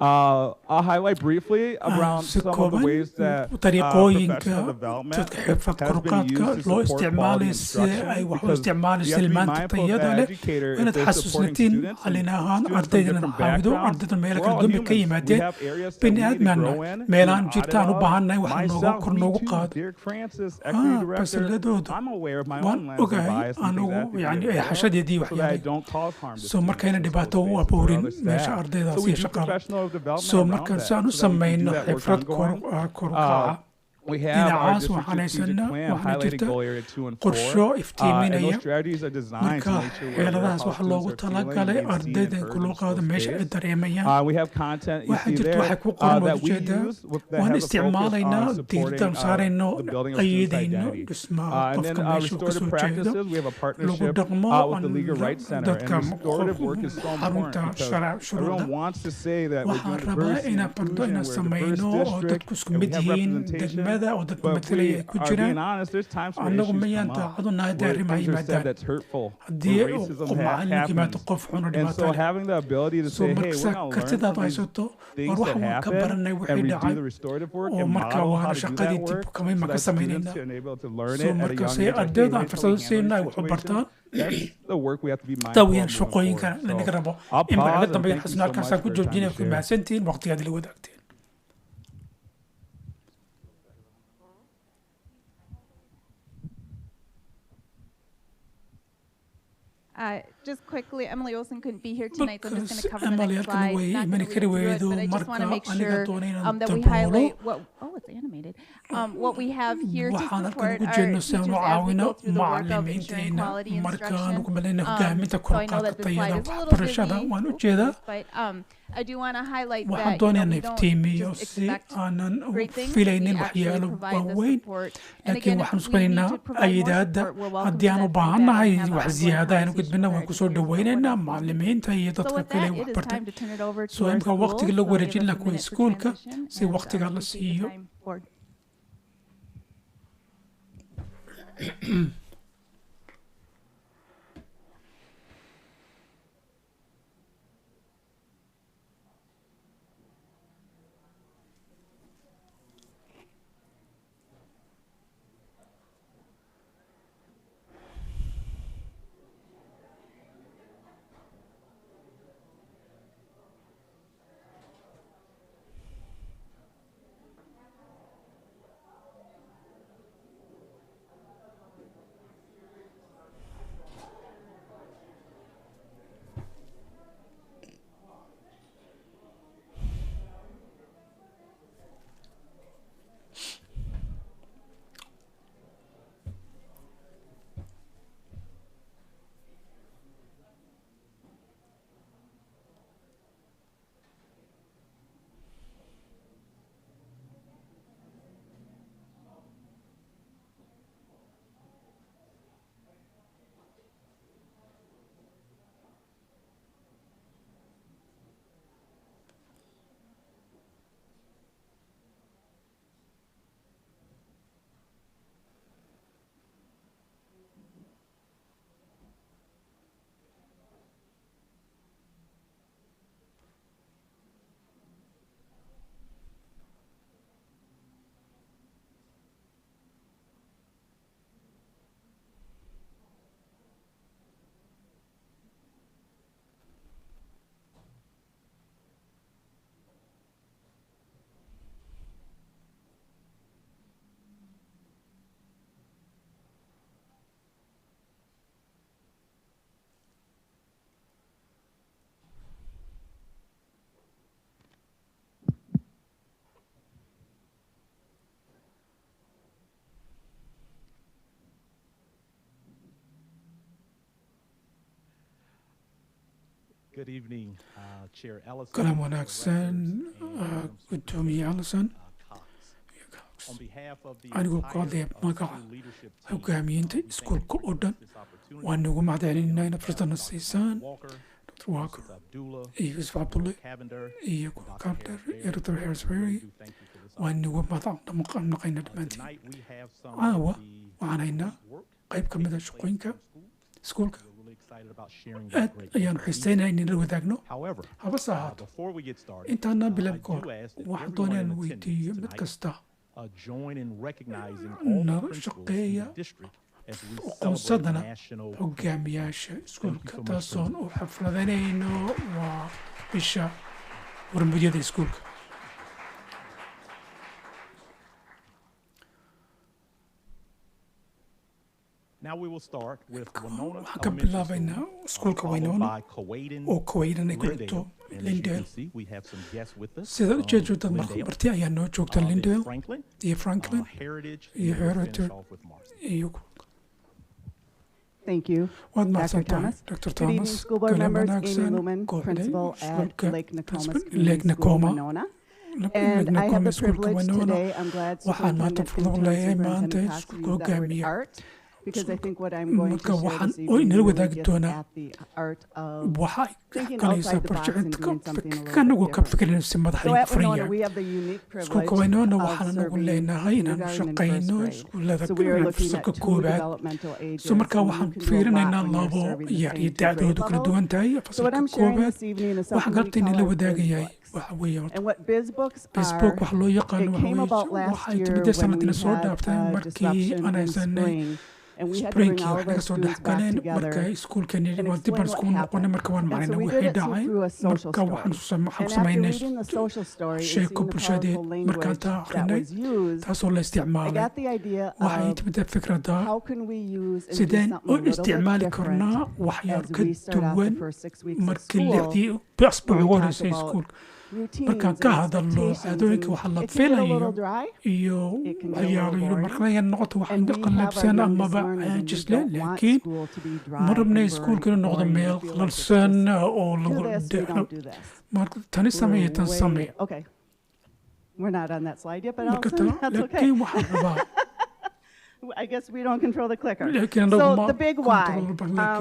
I'll highlight briefly around si some of the kooban ways that dariiqooyinka professional development dadka xirfad has been koruqaadka used to loo support isticmaalay quality si ay instruction, wax u because isticmaalayso you have to be tilmaanta mindful of tayada that leh educator if inaad they're supporting xasuusnatiin students and calin ahaan students from ardaydan different caawido backgrounds. ardaydan meelo We're kala all duwan bay ka humans. We yimaadeen have areas that bini we need to aadmaana grow in, meelaan being jirtaan u audited baahannahay of. wax Myself, kor me noogu too. qaado Derek Francis, equity director. fasaladooda I'm aware of my waan own lens of ogahay bias and things anugu that have to be yani aware of, xashadeedii so that I waxyaalay don't cause harm to so students markayna in dhibaato school u spaces or aboorin other meesha staff. ardaydaas So we iyo do shaqaale professional development so around markaan that, si aan u so that we can do samayno that work xirfad ongoing. kor u kaca We have our dhinacaas district waxaan strategic haysanaa plan waxaana highlighting jirta goal area 2 and 4. qorsho And iftiiminaya those strategies are designed to marka make sure we're aware of xeeladahaas how waxa loogu students are feeling, talagalay being seen and ardayda in heard kuloo in qaado school meesha ay space. dareemayaan We have content you waxaa see jirta there waxay ku qoran that waad we ujeedaa use that waan has a focus isticmaalaynaa on supporting diiradaan saarayno the building of students' ayadayno identity. dhismaha And then qofka meesha ka restorative soo jeedo practices, we have a lagu partnership dhaqmo with the Legal Rights Center. And dadka restorative work is so important xarunta because shuruucda everyone wants to say that we're waxaan doing rabaa diversity inaan bardo inclusion, inaan we're a diverse samayno oo district, dadku isku and we mid have yihiin representation. degmada oo dadka But if matalaya we ay ku are jiraan being honest, there's times where annagu issues mayaan come up, daacado nahay where arrimaha things are said yimaadaan that's hurtful, haddii where racism qof macallinka yimaado happens. qof xun oo And dhibaato so leh having the ability to so say, hey, marka we're going to learn kartidaad from these haysato war things wax that waan ka happen baranay and wixii redo dhacay the restorative work oo and marka model waana how to do shaqadii that dib work kamay so ma ka that students samaynayna are able to learn so it at a marka young say age. Like, hey, ardayda aan here's how we fursado handle siinay these wax u situations. bartaan That's the work we have to be mindful taa of weyaan moving shaqooyinkana forward. lanaga So rabo I'll in pause macla and dambe thank you xasna so halkaasaan much ku for your time joojinaya to ku share. mahadsantihiin waqtigaad ila wadaagteen Just quickly, Emily Olson couldn't be here tonight, so I'm just going to because cover the Emily next halkan slide. way Not imani gonna kari read through weydo it, but I just want marka to make aniga sure doona inaan that we daboolo highlight what. Oh, it's animated. What we have here to waxaan halkan support ugu our jeedno teachers si aan u as we caawino go through the work of ensuring macalimiinteena quality markaan instruction. ugu malayna hogaaminta So I know koruqaadka that this slide tayada is a little waxbarashada busy, waan u jeedaa but I do want to highlight waxaan that doonayaa we na don't iftiimiyo just si expect aanan u great things. filaynin We actually waxyaalo provide the waaweyn support. And laakiin again, waxaan if we need usbanaynaa to provide more ayidaadda support, we're welcome haddii to aan u that feedback baahannahay and have wax ongoing ziyaada aynu conversations gudbina with waan our kusoo teachers about what dhawaynaynaa else we need. macalimiinta iyo So dadka with kale that, wax it is bartay time to turn it over to so our imka schools. waqtiga la So we have wareejin a lahaa few kuwa minutes for iskuulka transition, si and waqtiga la we take the siiyo time forward. Good evening, Chair Ellison. kalam wanaagsan gudoomiye allison Stokes anigoo ku hadlaya magaca hogaamiyiinta iskuulka oo dhan waan ugu mahadcelinayna inaad fursadna siisaan Dr. Walker iyo Yusuf Abdulle iyo Captain iyo Dr. Harrisberry waan ugu mahadnaqaynaa dhammaantiin caawa waxaan haynaa qayb ka mid ah shaqooyinka iskuulka aad ayaanu xiiseynaa inayna wadaagno habase ahaato intaana bilaab ka hor waxaan doonaa inaan weydiiyo mid kasta nala shaqeeya aqoonsadana hogaamiyaasha iskuulka taasoon u xafladanayno waa bisha warmudyada iskuulka waxaan ka bilaabaynaa iskuulka Winona oo Kuwaitan ay ku xigto Lindale sida ujeedo dad marti ayaa noo joogta Lindale iyo Franklin iyo Heritage iyo Thank you, Dr. Thomas. Dr. Good evening, school board members. Amy Lumen, principal at Lake Nokoma's Community School, Winona. And I have the privilege today, I'm glad, Superintendent Superintendent Haskell, that with art, because I think what I'm going to share this evening really gets at the art of thinking outside the box and doing something a little bit different. So at Winona, we have the unique privilege of serving children in the first grade. So we are looking at 2 developmental ages. So marka waxaan fiirinaynaa labo yar iyo da'doodu kala duwan tahay fasalka koobaad waxaan galtay in la wadaagayay waxa weeye and what BizBooks Facebook wax loo yaqaan it came about last year when we had disruption in spring. And we had to bring all of our students back together and explain what happened. And so we did it through a social story. And after reading the social story and seeing the powerful language that was used, I got the idea of how can we use and do something a little bit different as we start out the first 6 weeks of school. When we talk about markaan ka hadalno caadooyinka waxa la filayo iyo waxyaabo markay noqoto waxaan ka qalabsan amaba caajisle laakiin ma rabnay iskuulka inuu noqdo meel qalalsan oo lagu dhexlo marka tani sameeyo tan sameeyo okay we're not on that slide yet but that's okay I guess we don't control the clicker. So the big why.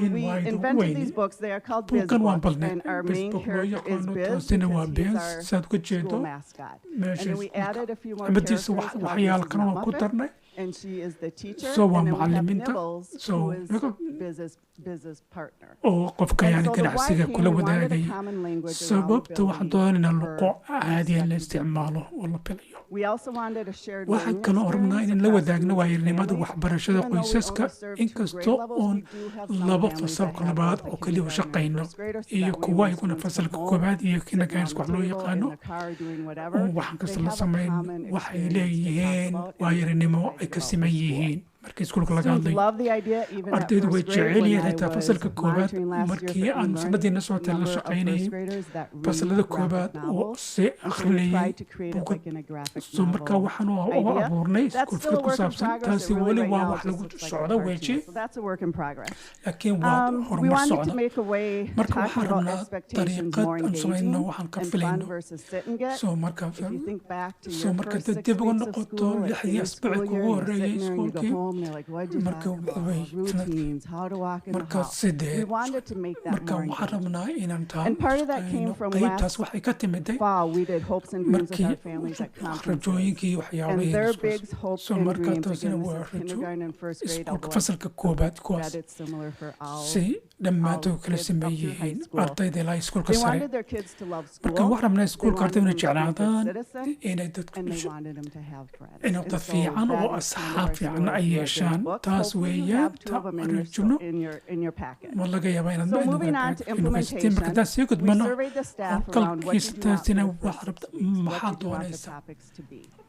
We invented these books. They are called Biz books, and our main character is Biz because he's our school mascot. And then we added a few more characters called and she is the teacher, and then we have Nibbles, who is Biz's partner. oo qofka yani ganacsiga kula wadaagaya sababta waxaan doonayna luqo caadi la isticmaalo oo la bilayo waxaan kaloo rabnaa in la wadaagno waayarnimada waxbarashada qoysaska inkastoo oon laba fasalka labaad oo kaliya u shaqayno iyo kuwa iyaguna fasalka koobaad iyo kindergarten wax loo yaqaano waxaan kasta la samayn waxay leeyihiin waayarnimo ay ka siman yihiin markii iskuulka laga hadlay ardaydu way jecel yihiin xitaa fasalka koobaad markii aan sanadiina soo tala shaqaynayay fasalada koobaad oo si akhrinayay so marka waxaan u abuurnay iskuulka ku saabsan taasi weli waa wax lagu socdo weji laakiin waa horumar socda marka waxaan rabnaa dariiqad aan samayno waxaan ka filayno so marka dib ugu noqoto lixdii asbuuci kugu horreeyay iskuulkii marka sidee marka waxaan rabnaa inaan qaybtaas waxay ka timiday markii rajooyinkii waxyaabahii soo markaa taasina waa rajo iskuulka fasalka koobaad kuwaas si dhammaantood kala sameey yihiin ardayda ilaa iskuulka sare marka waxaan rabnaa iskuulka ardayda inay jeclaadaan inay dadku inay dad fiican oo asxaab fiican ay yeeshaan taas weeyaan ta arjubno ma laga yaabaa inaad marka sii gudbano qalkiisa taasina waxaa rabta maxaa doonaysa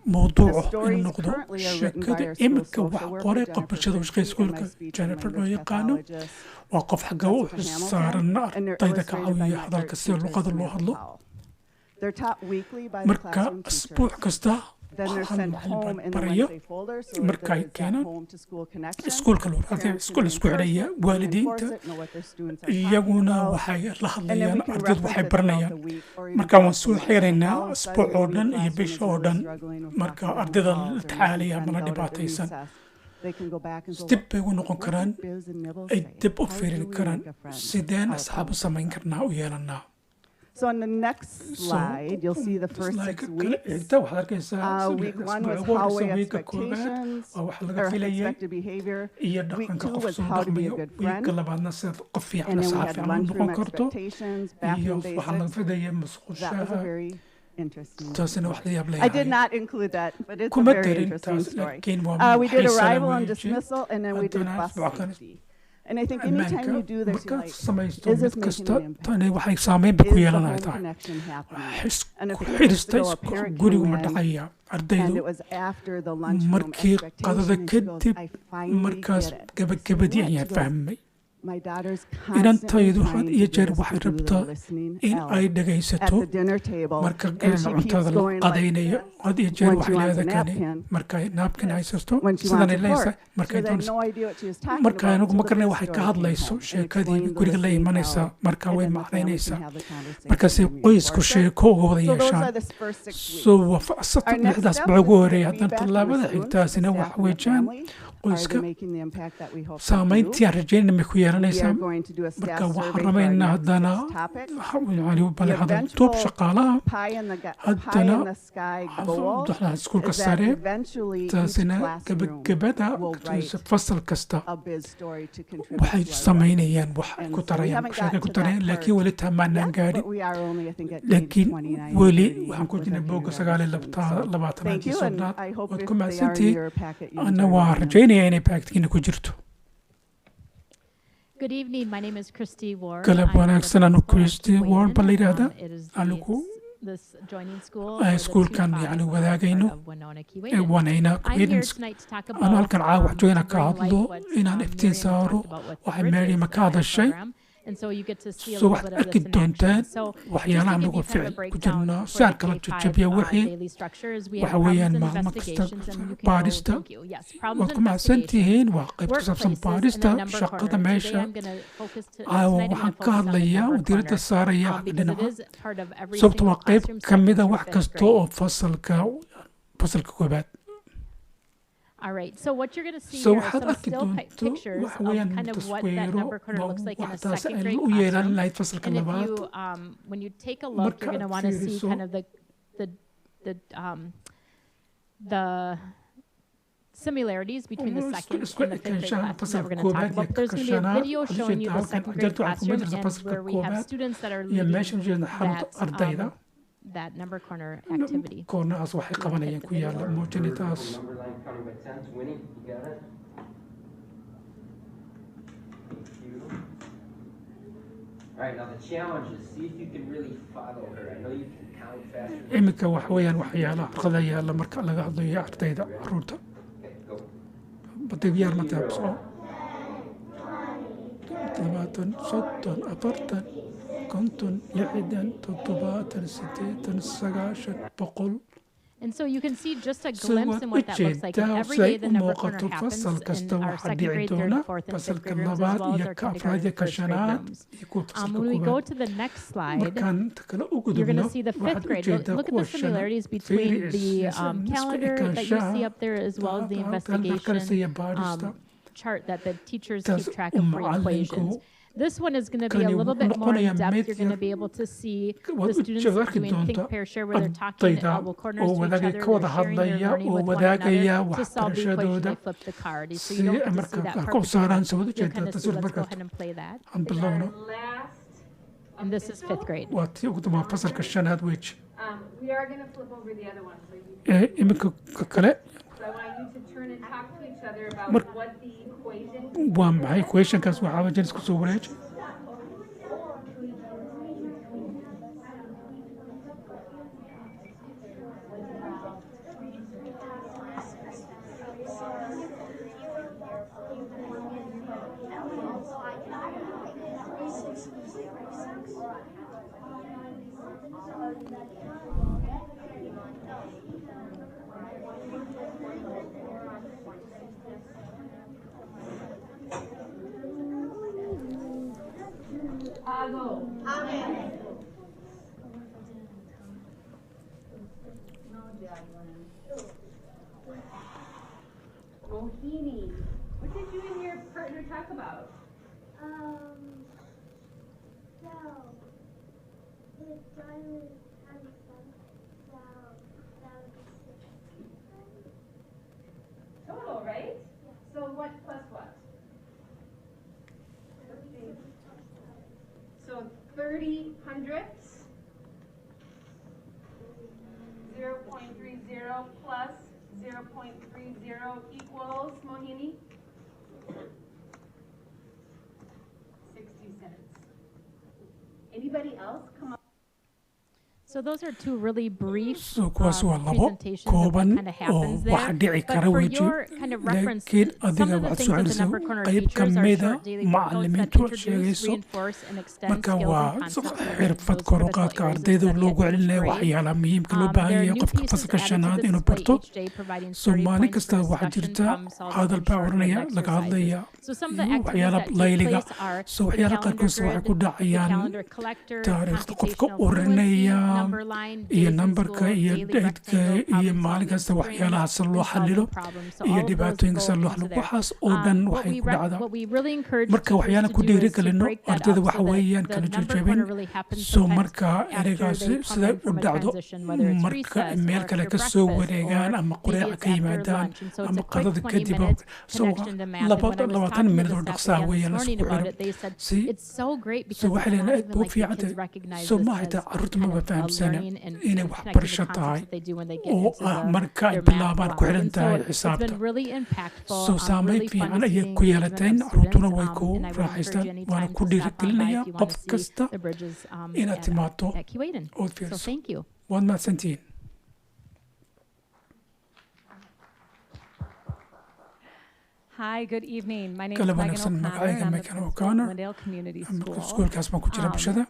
موضوعه إنه نقدر شكل إمك وحقوري قبل شذا وش قيس كلك جانفر لو يقانو وقف حقه وحصار النار طيدا كعوية هذا الكسير لقد الله هذا مركا أسبوع كستا Then they're hal sent macallin home baan in the barayo Wednesday folder, so marka ay that keenaan home to school connection. iskuulka lagu arday Parents iskuul can isku xidhaya reinforce waalidiinta it, know what their students are talking iyaguna about. waxay la And then hadlayaan we can ardaydu reference waxay it throughout baranayaan the week or even marka waan throughout soo the week. xiraynaa All of a isbuuc sudden, oo maybe dhan a iyo classroom bisha is oo really dhan struggling with marka talking to ardayda calls la or tacaalaya maybe ama la friends out at the dhibaataysan recess. They can go back and go, dib bay u noqon what karaan did Biz and Nibbles ay say? dib u How fiirin do we karaan make a friend? sideen Our asxaab u samayn karnaa u yeelanaa So on the next slide, you'll see the first 6 weeks. Week 1 was hallway expectations or expected behavior. Week 2 was how to be a good friend. And then we had lunchroom expectations, bathroom basics. That was a very interesting. I did not include that, but it's a very interesting story. We did arrival and dismissal, and then we did bus safety. And I think anytime you do this, you're like, is this making an impact? Is the home connection happening? And if it is still a parent came in, and it was after the lunchroom expectation, and she goes, I finally get it. My daughter's constantly inantaydu had trying iyo to jeer get us waxay to do the rabtaa listening in L ay at dhegaysato the dinner table, marka and geela she keeps cuntada la going like qadaynayo this had iyo jeer when waxay she wants a leedahay kani napkin. markay naabkin haysato When she sidan wants ay a leedahay fork, markay because I had doonayso no idea what she was talking marka about anigu until ma the garanay biz waxay ka story came hadlayso home and sheekadii explained the guriga la listening imanaysa L, marka and way then the family can macdaynaysaa have the conversation markaasay and qoysku reinforce it. sheeko uga wada So those are yeeshaan the first 6 weeks. so waa Our next lixdaas step baa is ugu to horeeya get haddana feedback from the tallaabada students, the xigtaasina staff, waxa and the weejaan family. Are they qoyska making the impact that we hope to do? saamayntii aan rajaynayna ma ku We yeelanaysaa are going to do a marka staff waxaan survey for our rabaynaa next haddana 6 topics. yani The bale hadal eventual duub shaqaalaha pie in the haddana sky goal waxaa iskuulka is that sare eventually each taasina classroom gebagabada will write fasal kasta a biz story to contribute waxay to our samaynayaan wax ay And ku so we darayaan haven't sheekay gotten ku to that darayaan part laakiin weli taamaanaan yet, gaadhin but we are only, I think, at laakiin page 29 weli and 30 waxaan ku with jirnay our boogga kindergarten sagaal iyo students. So labaatanaad thank iyo you, and soddonaad I hope waad if ku they are in mahadsantihiin your packet, you ana enjoy waa reading them. rajaynayaa inay baagtigiina ku jirto Good evening. My name is Christy Ward. galab I'm the wanaagsan anu principal at Christy Ward baa la yidhaahdaa It is anigu this joining school iskuulkan yani wadaagayno ee wanayna I'm here Queens tonight to talk anu about halkan caawa wax joogana to ka bring hadlo light what inaan iftiin Miriam saaro talked about what waxay the Mary bridges ma ka of our hadashay program. And so you get to see a so little waxaad bit of arki this in action. doontaan So waxyaalaha just to anagu give you kind of a ficil ku breakdown jirno for si aan the kala K5 jajabiya wixii daily structures, we have waxa problems weeyaan and maalmo kasta investigations, and you can go, baadhista thank you. Yes, problems waad and ku mahadsan investigations, tihiin waa qayb ku saabsan workplaces, and baadhista then number shaqada corner. Today meesha I'm going to focus caawa tonight I'm waxaan going to ka focus on the hadlayaa number oo diiradda corner saaraya because it dhinaca is part of every sababta single waa qayb classroom ka setting mida through wax fifth kasta grade. oo fasalka koobaad All right, so what you're going to see so here are waxaad some arki still doonto pictures waxa of weeyaan kind of what that taswiiro number corner looks like in a waxtaas second ay grade u yeelan classroom. lahayd fasalka And if labaad you, when you take a look, marka you're going to aad want to see fiiriso kind of the similarities between the second and the fifth grade classroom that we're going to talk about. There's going to be a video showing you the second grade classroom and where we have students that are iyo leading meesha jeedna xarunta ardayda that number corner activity. koornahaas waxay qabanayaan ku yaala muujinitaas Number line counting by tens. Winnie, you got it? Thank you. All right, now the challenge is see if you can really follow her. I know you can count faster. iminka wax weeyaan waxyaalaha arqada yaala marka laga hadlayo ardayda caruurta Okay, go. badiyaar ma taabso 20 soddon afartan konton lixdan toddobaatan siddeetan sagaashan boqol And so you can see just a so glimpse waad in u what that looks like. And jeedaa every say day u the number corner muuqato happens fasal kasta in our waxaa second dhici grade, third, doona fourth, and fifth fasalka grade rooms, as labaad well as iyo our ka afraad kindergarten, iyo ka first grade shanaad rooms. iyo kuwa fasalka When we go koowaad to the next slide, markaan ta kale u you're going gudubno to see the waxaad fifth u grade. jeedaa Look at kuwa the shanaad similarities between the isku calendar that you see ekaanshaha up there as well as the halkan halkanisa iyo investigation baadhista chart that the teachers taas keep track uu of for equations. macallinku This one is going to be a kani little wuxuu bit more in noqonayaa depth. mid You're going to yar be able to see the waad u students jeed arki doing think, doonta pair, share, where they're talking at ardayda elbow corners oo to each wadaagay other. ka wada They're sharing their hadlaya learning oo with one wadaagaya another. To solve the equation, waxbarashadooda they flip the card. So si you don't get to marka see that qaarka u part saaraan before. soo wada You'll jeedaa kind of see. taswiir Let's go markaad ahead and play that. aan bilowno And this is fifth grade. waa tii ugu dambe fasalka shanaad weji We are going to flip over the other one. So you iminka ka kale So I want you to turn and talk to each other about Mar- what the equation waa maxay questionkaas waxaa wajan isku soo wareeji Amen. Mohini, what did you and your partner talk about? If diamond has some, that would be 6. Total, right? Yeah. So what plus what? So 30 hundredths. 0.30 plus 0.30 equals, Mohini? 60 cents. Anybody else come up? So those are two really brief kuwaas waa labo presentations of what kooban kind of oo happens wax there. dhici But kara for weji your kind of reference, laakiin some adiga of the waxaad things that the socodaysa number corner qayb ka teachers are mida short daily workouts that macalimiintu introduce, sheegayso reinforce, and extend marka skills waa and concepts learning in xirfad those kor u critical qaadka areas of ardayda study loogu at each celinaya grade. waxyaalaha muhiimka loo baahan There are yahay new qofka pieces fasalka added to shanaad the inuu display barto each day, providing so study maalin points kasta for waxaa discussion, jirta problem solving, hadal and baa short oranaya written laga exercises. hadlaya So some of the iyo activities waxyaala that take layliga place are so the waxyaala calendar qaarkood waxay grid, ku the dhacayaan calendar collector, taariikhda qofka computational fluency, oranaya number line, iyo days in nambarka school, iyo daily daydka rectangle, iyo problem maalin solving, kasta strings, waxyaalahaas loo and xalilo solving problems. So iyo all of those dhibaatooyinka go sida loo into xalilo there. waxaas oo dhan waxay ku dhacdaa What we really encourage marka teachers waxyaala to ku do is to dhiirigelino break that ardayda up waxa so that weeyaan the kala number jajabin corner really happens so sometimes marka after ereygaasi they come sida in u from a dhacdo transition, whether it's marka recess meel or kale after ka soo breakfast wareegaan or ama maybe qureeca it's ka after yimaadaan lunch. And so it's ama a quick qadada 20 kadib minute so connection to math. And when I was labaatan talking to minute oo the dhaqsaa staff again weeyaan this la morning isku about xidho it, they said si it's so great so because it's waxay not leedahay even buu like the fiicantay kids recognize so this ma as haytaa carruurta kind maba of fahamsana learning and inay connecting waxbarasho the tahay concepts that they do when they get oo into ah marka ay their math bilaabaan ku block. xidhan And so tahay it's xisaabta been really impactful, so saameyn really fun fiican to see ayay the ku engagement yeelateen of carruurtuna students. way ku And I would encourage raaxaystaan you waana anytime ku to stop on by dhiirigelinayaa if you want qof to see kasta the bridges inaad timaado at Kuwaitan. ood So fiirso thank you. waad mahadsantihiin Hi, good evening. My name kala is Megan wanaagsan O'Connor, and magacayga I'm the Megan principal of O'Connor Glendale Community School. iskuulkaas baan ku jira bulshada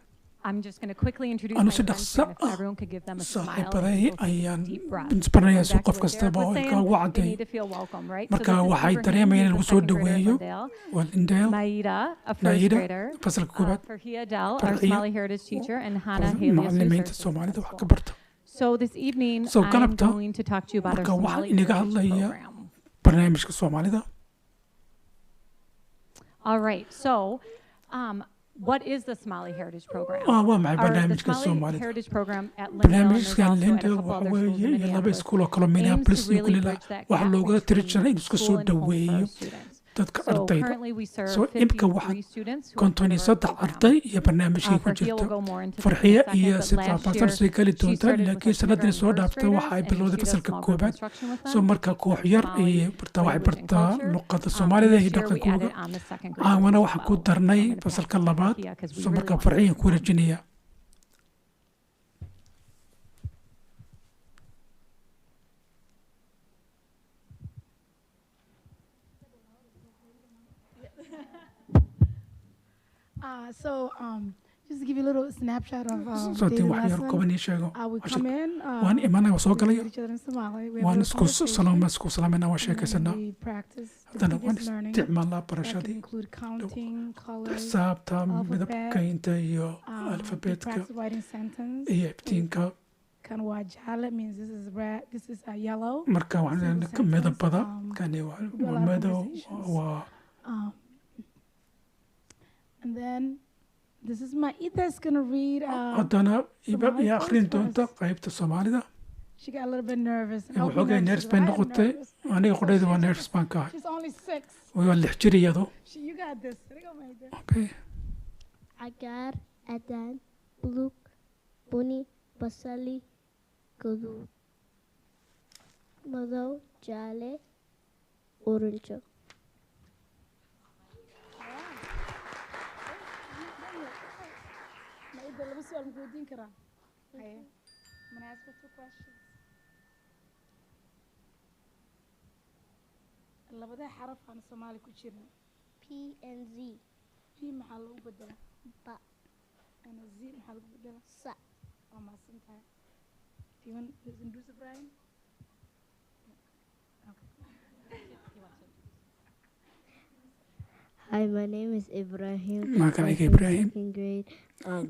I'm just going to quickly introduce anu my si friends dhaqso and if ah everyone could give them a smile and saaxiibaday we'll take a ayaan deep breath. isbaranayaa si Going back qof to what kastaba Derek oo was ilkaa saying, ugu they cadday need to feel welcome, right? So marka this is waxay Ibrahim, dareemayaan in he's lagu a soo second grader at dhaweeyo Glendale. waa Lindale Maida, a first Naida grader. fasalka koobaad Farhia Dell, our Farhiya Somali Heritage teacher, and Hannah Haley, a macalimiinta research Soomaalida wax ka school. barta So this evening, so I'm galabta going to talk to you about our marka waxaan Somali inaga Heritage hadlaya program. barnaamijka Soomaalida All right, so what is the Somali Heritage Program? waa maxay The barnaamijka Somali Soomaalida Heritage Program at Lindale, and there's barnaamijkan also at a Lindale couple waxa other schools weeye in iyo laba Minneapolis, iskuul oo kale aims Minneapolis to iyo really kulila bridge that waxa gap looga tiri between jiray in isku soo school and home for our dhaweeyo students. dadka So ardayda currently we serve so imka 53 waxaa students who are part konton iyo of our saddex program. arday iyo barnaamijkii ku Farhiya will jirta go more into this in a farxiya second, iyo but si last faahfaahsan year sii kali she doonta started with laakiin our sanadii soo kindergarten dhaaftay first waxa ay graders, and bilowday she does fasalka small group koobaad instruction with so them marka to teach koox them yar Somali iyo bartaa waxay language and bartaa culture. luqada And Soomaalida this iyo year we dhaqankooda added on the second aan graders wana as waxaan ku well. darnay I'm gonna pass fasalka it to labaad Farhiya 'cause we so really marka want farxiyan ku wareejinaya Just to give you a little snapshot of so daily tii wax yar lessons. kooban ii sheego We come in, waan imanaya soo we galaya greet each other in Somali. We have a waan little conversation, isku salaamayna waan and then sheekaysanaa we practice the haddana waan previous learning. isticmaalnaa That can barashadii include counting, colors, xisaabta alphabet, midabkaynta iyo we alfabeetka practice writing sentence. iyo iftiinka Kan waa jale means this is red, this is yellow. marka waxaan Simple sentence, midabada kani we do a waa lot of madow conversations. waa And then this is my Ita is gonna read. haddana iba Somali iyo first akhrin for doonta us. qaybta Soomaalida She got a little bit nervous. And waxoogay neers bay noqotay aniga qudhayda waa neers baan ka ahay She's only 6. waa 6 jir iyadu You got this. okay Agar, adan, buluk, buni, basali, gaduud, madow, jale, orange. labada xaraf aan Soomaali ku jirno P and Z. P maxaa lagu bedelaa Ba. ana Z maxaa lagu bedelaa Sa. waa maasan tahay do you want to introduce Ibrahim Hi, my name is Ibrahim. magacayga I'm from Ibrahim second grade.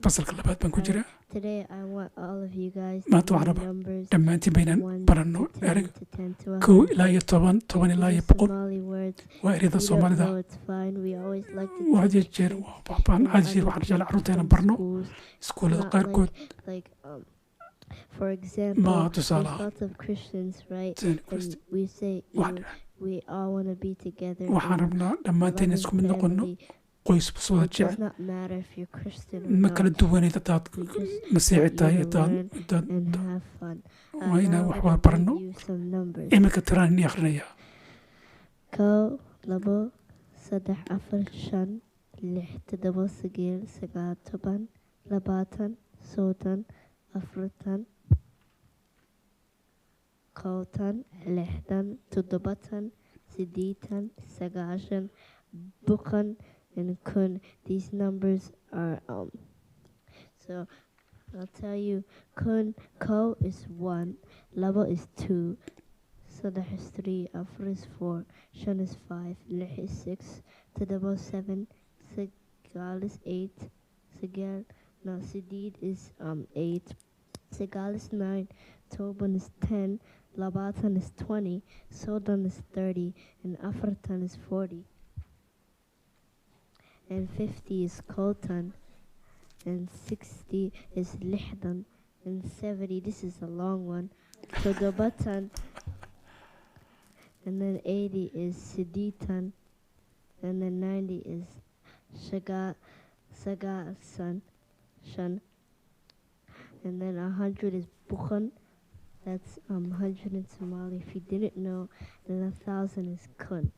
fasalka labaad baan ku jiraa Today, I want all of you guys to maanta waxaan learn rabaa numbers dhammaantiin baynaan 1 baranno to 10 ereg to 10 to kow 100. ilaa iyo toban toban ilaa iyo These are boqol Somali words. waa If ereyada you don't soomaalida know, it's fine. We always like to had teach jeer kids waxbaan in had jeer other waxaan jeclaa carruurteena different barno schools. iskuullada Not qaarkood like for example, ma there's tusaale ahaan lots of Christians, right? Then And we say we all want to be together. waxaan in rabnaa dhammaanteen loving isku mid noqono family. qoys bas wada It does jecel not matter if you're Christian or ma not. kala duwaneyd hadaad We just masiixi want tahay you to hadaad learn hadaad and have fun. waa inaan Now wax I'm wada gonna baranno give you some numbers. iminka tiraan ini akhrinayaa kow labo saddex afar shan lix toddoba sagaal sagaal toban labaatan soddon afartan konton lixdan toddobatan siddeetan sagaashan boqol and kun. These numbers are so I'll tell you kun ko is 1, labo is 2, saddex is 3, afar is 4, shan is 5, lix is 6, toddoba 7, sagaal is 8, sagaal no sideed is 8, sagaal is 9, toban is 10, labaatan is 20, soddon is 30, and afartan is 40, and 50 is konton, and 60 is lixdan, and 70, this is a long one, toddobatan, and then 80 is siddeetan, and then 90 is sagaasan, shan, and then 100 is bukan, that's 100 in Somali if you didn't know, and 1,000 is kun.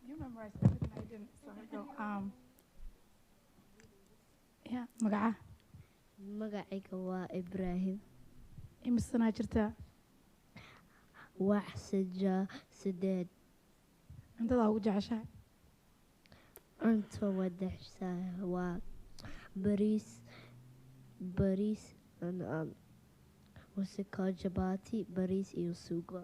You memorized everything I didn't, so I go. Yeah, magaca. Magacayga waa Ibrahim. Imisana jirtaa? Wax sideed. Cuntada ugu jeceshahay? Cunto wadaxsaa waa bariis and what's it called, jabati, bariis iyo sugo.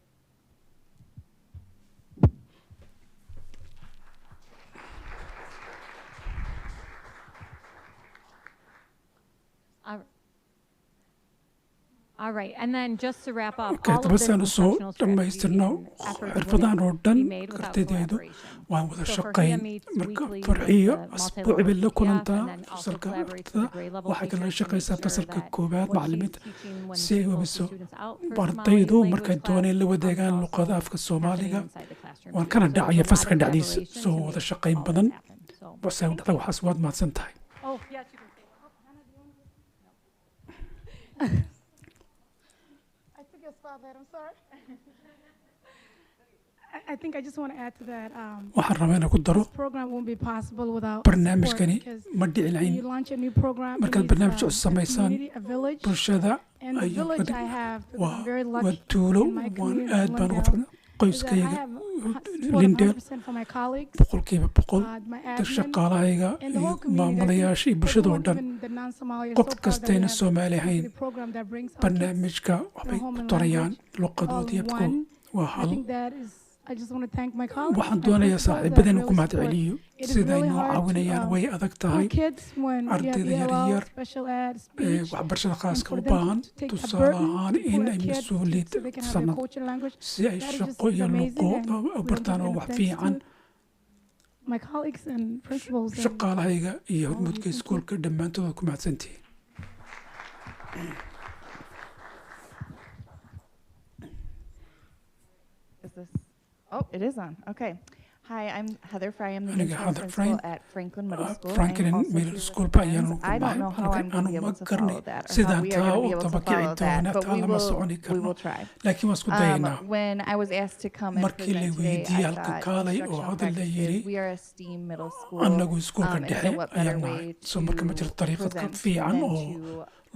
All right, and then just to wrap up, okay, all of this dabasaan usoo instructional strategy dhammaystirno and effort xirfadahan oo dhan be made without kartideedu collaboration. waan wada So for shaqayn him, meets marka weekly farxiyo with the asbuuci bay la multilevel kulantaa staff and then also fasalka collaborates with ardada the grade level waxay kala teachers to make shaqaysaa sure fasalka that koowaad what macallimiinta she's teaching when si ay she pulls hubiso the students out for Somali ardaydu language markay class, dooneen la but wadaagaan also luqada afka happening soomaaliga inside the classroom waan too. kana So there's dhacaya a lot fasalka of dhexdiisa collaboration soo to wada make shaqayn all this badan happen. So basay dhacda waxaas waad mahadsan tahay oh, yes, you can say I took your spot there, I'm sorry. I think I just want to add to that. waxaan rabaa inaan ku daro This program won't be possible without barnaamijkani support, because ma dhici when lahayn you launch a new program, it markaad needs, barnaamij cusub a samaysaan community, a village, bulshada and the ayuu village I have, because waa I'm very waa lucky tuulo in my waan community aad in baan uga Lindale, fadna is that I qoyskayga have support lindeel 100% from my colleagues, boqolkiiba boqol my dad admin, shaqaalahayga and the iyo whole community. I maamulayaasha iyo think bulshada oo everyone, dhan even the non-Somali, are qof so proud that we kastayna have soomaali a ahayn program that brings our kids barnaamijka waxbay home ku and darayaan language luqadoodii of afkooda one. waa I hal think that is, I just want to thank my colleagues. waxaan my doonayaa principals that saaxiibadeen ku really mahad support. celiyo It is sida ay really noo hard to, caawinayaan way adag tahay for kids when you have ardayda ELL, yaryar special ed, ee speech, waxbarashada and khaaska for u them baahan to take a tusaale burden ahaan to in put a ay kid mas-uuliyad so they can have their sanad culture language. si ay That is just shaqo iyo amazing, luqo and u we bartaan don't oo give wax thanks fiican to my colleagues and principals and shaqaalahayga iyo all of you. hormuudka Thank you. iskuulka dhammaantood ku mahadsantihiin Is this? Oh, it is on. Okay. Hi, I'm Heather Fry. I'm the Aniga interim Heather Fry, principal at Franklin Middle School. Franklin I'm also Middle here with School the ba friends. ayaanu ku I don't know how I'm going to be able to follow that or how sidaan we are taa going to be u able to dabakici follow that, doona but taa lama soconi we karno will try. laakiin waan isku dayaynaa When I was asked to come and markii la present today, weydiiyey I halka thought kaalay oo instructional hadal la practices, yidhi we are a STEAM middle school. annagu iskuulka And dhexe so what better ayaan nahay way soo marka ma to jirto dariiqad ka present fiican than oo to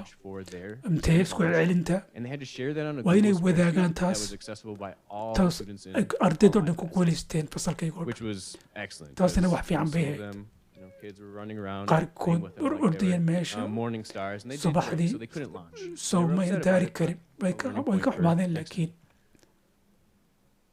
search for their imtixaanka ku celcelinta and they had to share that on a waa inay Google wadaagaan spreadsheet that taas was accessible by all taas students in ay ardaydo all dhan ku MPS, guulaysteen fasalkayga oo which dhan was excellent. taasina 'cause wax fiican bay some of ahayd them, kids were running around qaarkood playing with them like they ordayeen were meesha morning stars and they did great, subaxdii so they couldn't launch. soo They were ma upset about daari it, karin but way we're in a ka point where xumaadeen next laakiin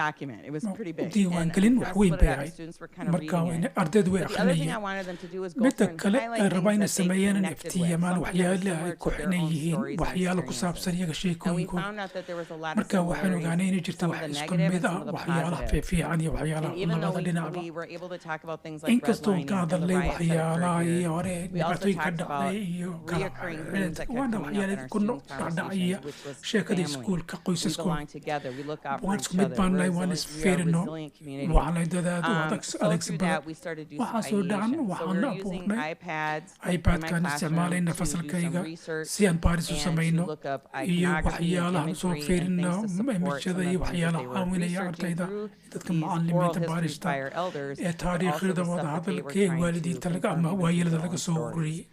document. It was pretty big. diiwaangelin wax weyn bay ahayd Students were kind of marka reading it. ardaydu way But the other thing I akhrinayeen wanted them to do was go midda through and kale highlight ay rabaa things inay that they sameeyaan connected with, iftiimaan something that was waxyaalaha ay similar ku to their xiran own yihiin stories and waxyaalo ku experiences. saabsan iyaga And we sheekooyinkooda found out that there was a lot of marka waxaan similarities, ogaanay inay jirto some of wax the isku negative mid and ah some of the waxyaalaha positive. fiican iyo And waxyaalaha even though labada dhinacba we were able to talk about things like inkastoo redlining ka and the hadalnay riots that occurred waxyaalaha here, iyo hore we also dhibaatooyin ka talked about dhacday iyo kala reoccurring themes that kept waana coming up in waxyaalaha our ku student dhacdhacaya conversations, which was sheekada family. iskuulka We qoysaskooda belong together. We look out for waan each isku mid other. baan We're nahay waan resilient- we are a isfiirino resilient community. waxaan la dadaado So through that, we started to do some waxaan soo dhacan ideation. So waxaan we're using abuurnay iPads in my iPad-kaan classroom isticmaalayna to do some fasalkayga research si aan baaris u and to samayno look up iyo iconography and waxyaalahan soo imagery and fiirino things to support imajada some iyo of the things that waxyaalaha they were caawinaya researching ardayda through dadka these oral macalimiinta histories baarista by our elders, ee but also taariikhda the wada stuff that they were hadalka ee trying to waalidiinta laga confirm ama even through waayelada their laga own soo stories. ururiyey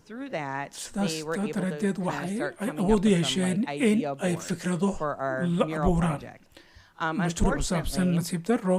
Through that, sidaas they were able to daraaddeed kind of waxay start coming awood up u with some yeesheen like in idea ay boards fikrado for our la mural abuuraan project. mashruuc ku saabsan Unfortunately, nasiib darro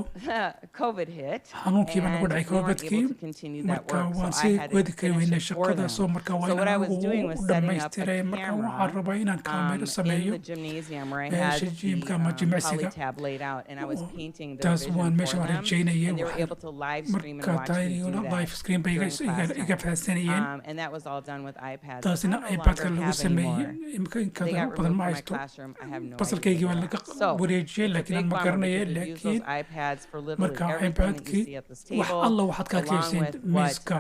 COVID hit, xanuunkii baa nagu and dhacay we weren't koobadkii able to continue that marka work, waan so I sii had to wadi kari finish weynay it for them. shaqadaasoo marka waa So what I inaan was doing was u setting up a dhammaystiray marka waxaan camera rabaa inaan kaamero in sameeyo the gymnasium where I meesha had jiimka the ama jimicsiga polytab laid out, and I was painting their taas vision waan for meesha waan them, rajaynayay and they were able to live stream and marka watch me do taayiguna that live screen bay during class iga time. fahansanayeen And that was all done with iPads. taasina I no iPad-ka longer lagu have sameeyey anymore. imika They inkaada got u badan removed ma from my haysto classroom. I have no fasalkaygii idea waa where laga they're at. So wareejiyey it's a laakiin big aan ma bummer garanaya because we use laakiin those iPads for literally marka everything that you iPad-kii see at this wax table, alla waxaad ka along arkaysiin with what miiska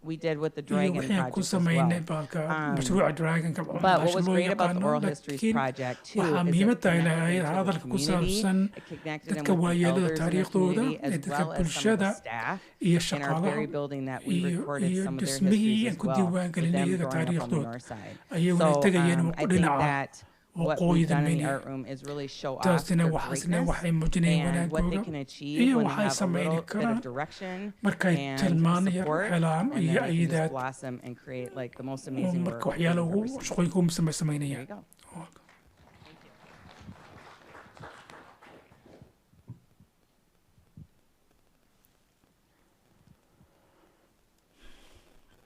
we did with the iyo Dragon wixii aan ku project as samaynay well. baalka mashruuca dragonka But what meesha was loo great about the yaqaano Oral Histories laakiin project too waxaa is it muhiimadda ay connected lahayd them to the hadalka ku community, saabsan it connected them dadka with the waayeelada elders in the taariikhdooda community, ee as dadka well as some of the bulshada staff iyo in our shaqaalaha very building that we iyo recorded iyo some of their dhismihii histories aan as ku well, diiwaan with gelinay them iyaga growing up on the taariikhdooda north side. ayaguna ay So tegayeen I think dhinaca that what we've waqooyida done in the meni art room is really show off taasina their waxaasna greatness waxay muujinayeen and what they wanaagooda can achieve iyo when they waxay have a samayni little bit karaan of direction markay and tilmaan yar support, helaan and iyo then they can just ayidaad blossom and create like the most oo amazing marka work waxyaala you've ugu ever seen. shaqooyinka ugu There samaynayaan you go.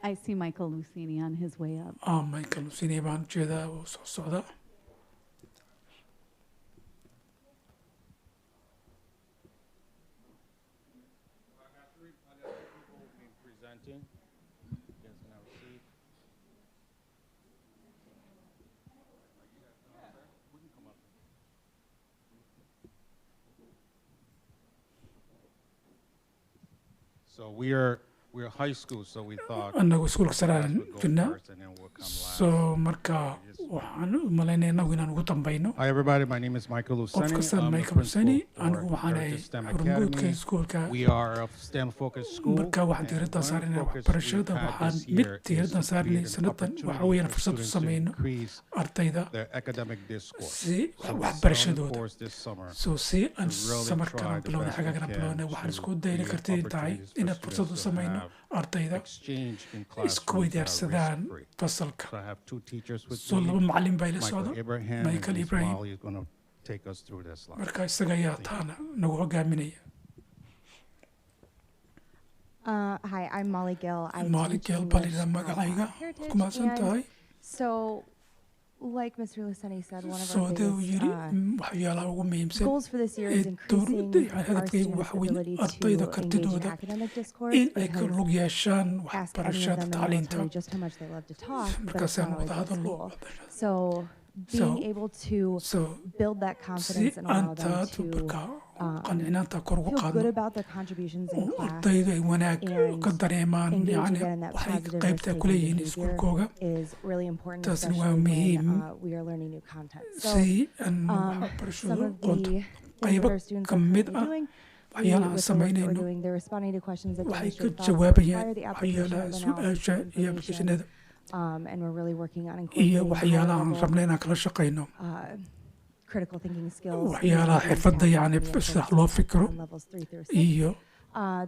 I see Michael Lucini on his way up. Michael Lucini baan jeedaa oo soo socda So we're high school, so we thought annagu iskuulka saraan would go jirna first and then we'll come last. so marka waxaan u malaynaya inagu inaan ugu dambayno Hi everybody, my name is Michael qof Luceni. kastaan I'm the Michael Luceni principal anigu for waxaan ahay Heritage STEM hormuudka Academy. iskuulka We are a STEM focused school. marka waxaan and diiradda one saarnay focus waxbarashada we've had waxaan this mid year is diiradda to saarnay create an sanadan waxa opportunity weeyaan for fursad u students to samayno increase ardayda their academic discourse. si So we set on the waxbarashadooda course this summer so si aan to really samarkana try the bilowna best we xagaagana can bilowna waxaan to isku dayna create kartid tahay opportunities for inaan fursad u students to samayno have ardayda exchange in isku classrooms that are weydaarsadaan risk-free. fasalka So I have two teachers with so me, laba macalin baa ila Michael socda Abraham Michael and Ms. Ibrahim Molly is going to take us through this slide. marka isaga ayaa taana nagu hogaaminaya Hi, I'm Molly Gill. I Molly teach Gill English baa lidhaa at magacayga Heritage, ku mahadsan and tahay So, like Mr. Luceni said, one of so our dee uu biggest yidhi waxyaalaha ugu muhiimsan goals for this year ee is increasing dowladda our hadafkaygu students' waxa weeye ability ardayda to engage in kartidooda academic discourse. in ay ka because lug yeeshaan ask any of waxbarashada them and they'll tell tacliinta you just how much they love to talk, but it's markaasaan not always wada at hadallo school. So being able to build that si confidence and aan allow them taad to marka qancinaanta kor ugu feel good qaadno about their contributions in oo class ardaydu ay wanaag and ka dareemaan engage yacni again in that waxay positive qaybta ku risk-taking leeyihiin behavior iskuulkooga is really important, taasina waa especially muhiim when we are learning new content. So, si aan some waxbarashadu of qoonto the things qaybo that our students ka are mid currently ah doing, waxyaalaha aan with the work that we're samaynayno doing, they're responding to questions that waxay ka demonstrate thoughts that jawaabayaan require the application waxyaalaha of analysis su-aasha of iyo information. applicationada And we're really working on iyo incorporating waxyaalaha aan higher rabna level, inaan kala shaqayno critical thinking skills. waxyaalaha xirfadda yacni sida loo fikiro on levels 3 through 6. iyo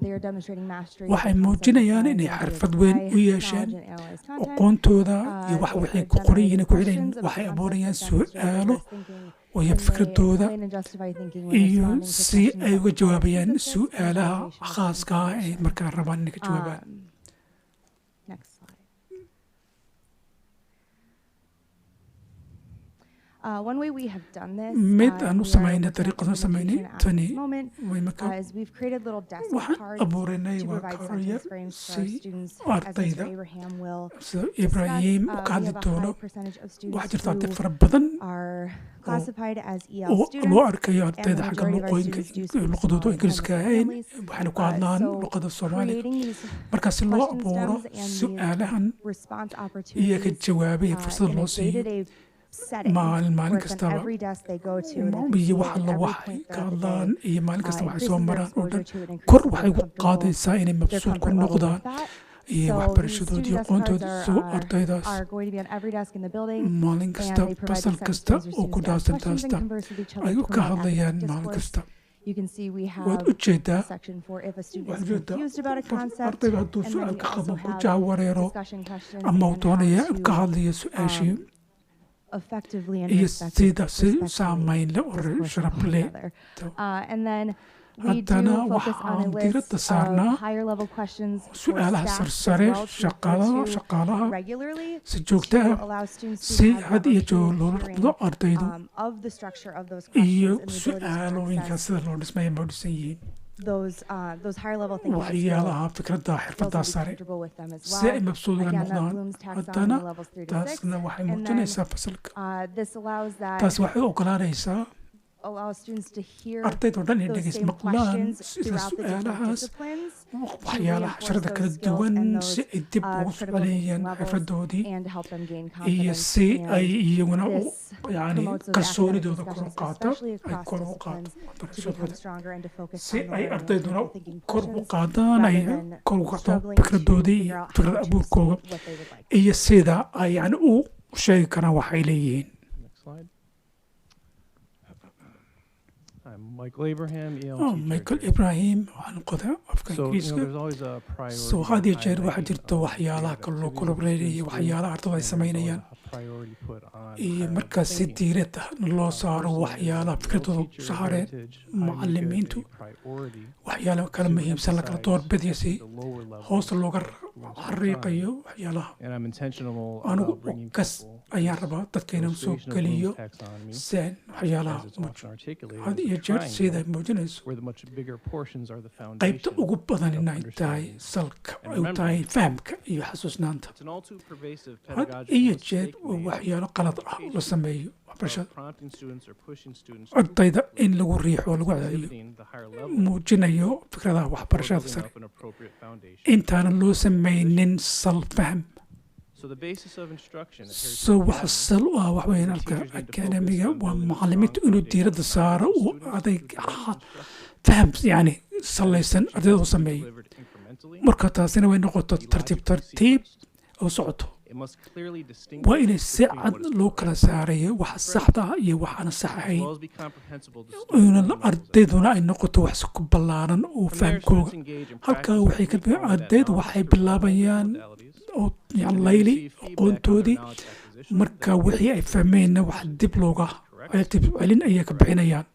They are demonstrating mastery. waxay muujinayaan inay xirfad weyn u yeesheen aqoontooda iyo wax waxay ku qoran yihiin ku xidhan waxay abuurayaan su'aalo iyo fikradooda iyo si ay uga jawaabayaan su'aalaha khaaska ah ay markaa rabaan inay ka jawaabaan Next slide. One way we have done this mid aan u we are samaynay working on dariiqadan u samaynay implementation at tani this moment, way marka is we've created little desk waxaan cards abuuranay to waa provide karaya sentence frames for our si students as ardayda Mr. Abraham will sida discuss. Ibrahim u ka We hadli have a doono high percentage of waxaa students jirta arday who fara badan are classified as EL oo students, loo arkayo and the ardayda xagga majority of our luqooyinka students do speak luqadooda Somali ingiriiska homeless ahayn families. waxayna ku hadlaan So luqada soomaaliga creating these marka si loo question abuuro stems and these su'aalahan response iyo ka opportunities jawaabaya fursad in a loo siiyo day-to-day setting maalin where it's on kastaba every desk they go to and they can see iyo it wax in alla every waxay point ka throughout the hadlaan day. iyo maalin kasta waxay soo Increases their maraan oo dhan exposure to it, kor increases waxay their ku qaadaysaa inay their mabsuud ku comfort level with noqdaan that. iyo So these waxbarashadooda student iyo desk cards aqoontooda soo ardaydaas are going to be on every desk in the building, maalin and kasta they provide fasal these sessions kasta for oo ku students to ask dhaafsan questions and taasta converse with each other ay to ka promote hadlayaan academic maalin discourse. kasta You can see we waad have u jeedaa a section for if a student waxaad is jeedaa confused about a concept, ardayga hadduu and then su-aal we ka qabo also ku have jaawareero discussion questions ama uu and doonaya how ka to hadlaya su-aashii effectively and iyo respectfully sida si saameyn leh oo discourse sharaf with one leh another. And then we do haddana focus on a waxaan diiradda list saarnaa of higher level questions for su-aalaha staff as sarsare well to refer to shaqaalaha regularly si joogto to ah allow students to si have had the iyo jeer opportunity loola of dhaqdo ardaydu hearing, of the structure of those iyo questions and the ability to su-aalooyinka access sida loo dhismaya ma u dhisan yihiin those higher level thinking waxyaalaha fikradda skills xirfadda will be sare comfortable with them as si ay well. mabsuud uga Again, that noqdaan Bloom's haddana taxonomy levels 3 to 6. taasna waxay And then muujinaysaa fasalka this allows that taas waxay u ogolaanaysaa allow students to hear ardayda oo dhan inay those dhegeys same maqlaan questions sida throughout the different su-aalahaas disciplines to waxyaalaha reinforce casharada kala those skills duwan and si those ay dib ugu critical thinking socleeyaan levels xirfadoodii and to help them gain iyo confidence. si ay And iyaguna u this yani promotes those academic kalsoonidooda kor u discussions, qaata especially ay across kor u qaata disciplines, to become waxbarashadooda stronger and to focus si on the ay learning and ardayduna critical thinking kor u questions qaadaan ay rather than kor u qato struggling to fikradoodii figure iyo out how fikrad to abuurkooga state what they would like. iyo sida ay yani u sheegi karaan waxay leeyihiin Next slide. I'm Michael Abraham, EL Oh, teacher Michael here. Ibrahim waxaan qodaa afka So, ingiriiska there's always a priority soo on had iyo jeer waxaa highlighting, jirta waxyaalaha creative kaloo activities kolobreyda that iyo students waxyaalaha ardada ay do, and samaynayaan there's always a priority put on iyo higher markaas si thinking. diirad ah loo saaro Personally, waxyaalaha as a fikradooda teacher saareen heritage, I make it macalimiintu a priority waxyaalaha kala to muhiimsan la kala emphasize doorbidaya si the lower levels hoosta looga most of the xariiqayo time. waxyaalaha And I'm intentional anigu about bringing kas people ayaan rabaa dadka inaan soo illustration of geliyo Bloom's taxonomy, seen waxyaalaha as it's muuj often articulated had as a iyo jeer triangle, sida ay muujinayso where the much bigger portions are the qaybta foundation ugu badan of inay tahay understanding salka and ay u tahay remembering. fahamka iyo xasuusnaanta It's an all too pervasive had pedagogical iyo jeer mistake waa made waxyaalo qalad ah la sameeyo of waxbarashada prompting students or pushing students ardayda in lagu riixo oo lagu cadaadiyo exhibiting the higher level muujinayo fikradaha or waxbarashada building sare up an appropriate foundation. intaanan loo sameynin sal faham So the basis of instruction at Heritage so waxa Academy sal u ah wax weeyaan is halka teachers need to focus akademiga on waa building a macalimiintu strong inuu foundation diiradda of saaro knowledge uu students adeeg through direct instruction. faham yani salaysan ardayda u sameeyo Delivered incrementally, marka taasina way noqoto tartiib tartiib oo socoto it must clearly waa distinguish inay si between cad what is loo kala saarayo waxa saxda ah iyo waxaana sax as ahayn well as be comprehensible to una students. ardayduna ay noqoto wax ku ballaaran oo From there, fahamkooga students engage in halkaa practice waxay ka reforming that ardaydu knowledge waxay through all bilaabayaan modalities. oo They yani may layli receive feedback on their aqoontoodii knowledge acquisition, marka then wixii ay fahmeenna wax dib looga dib celin ayay ka bixinayaan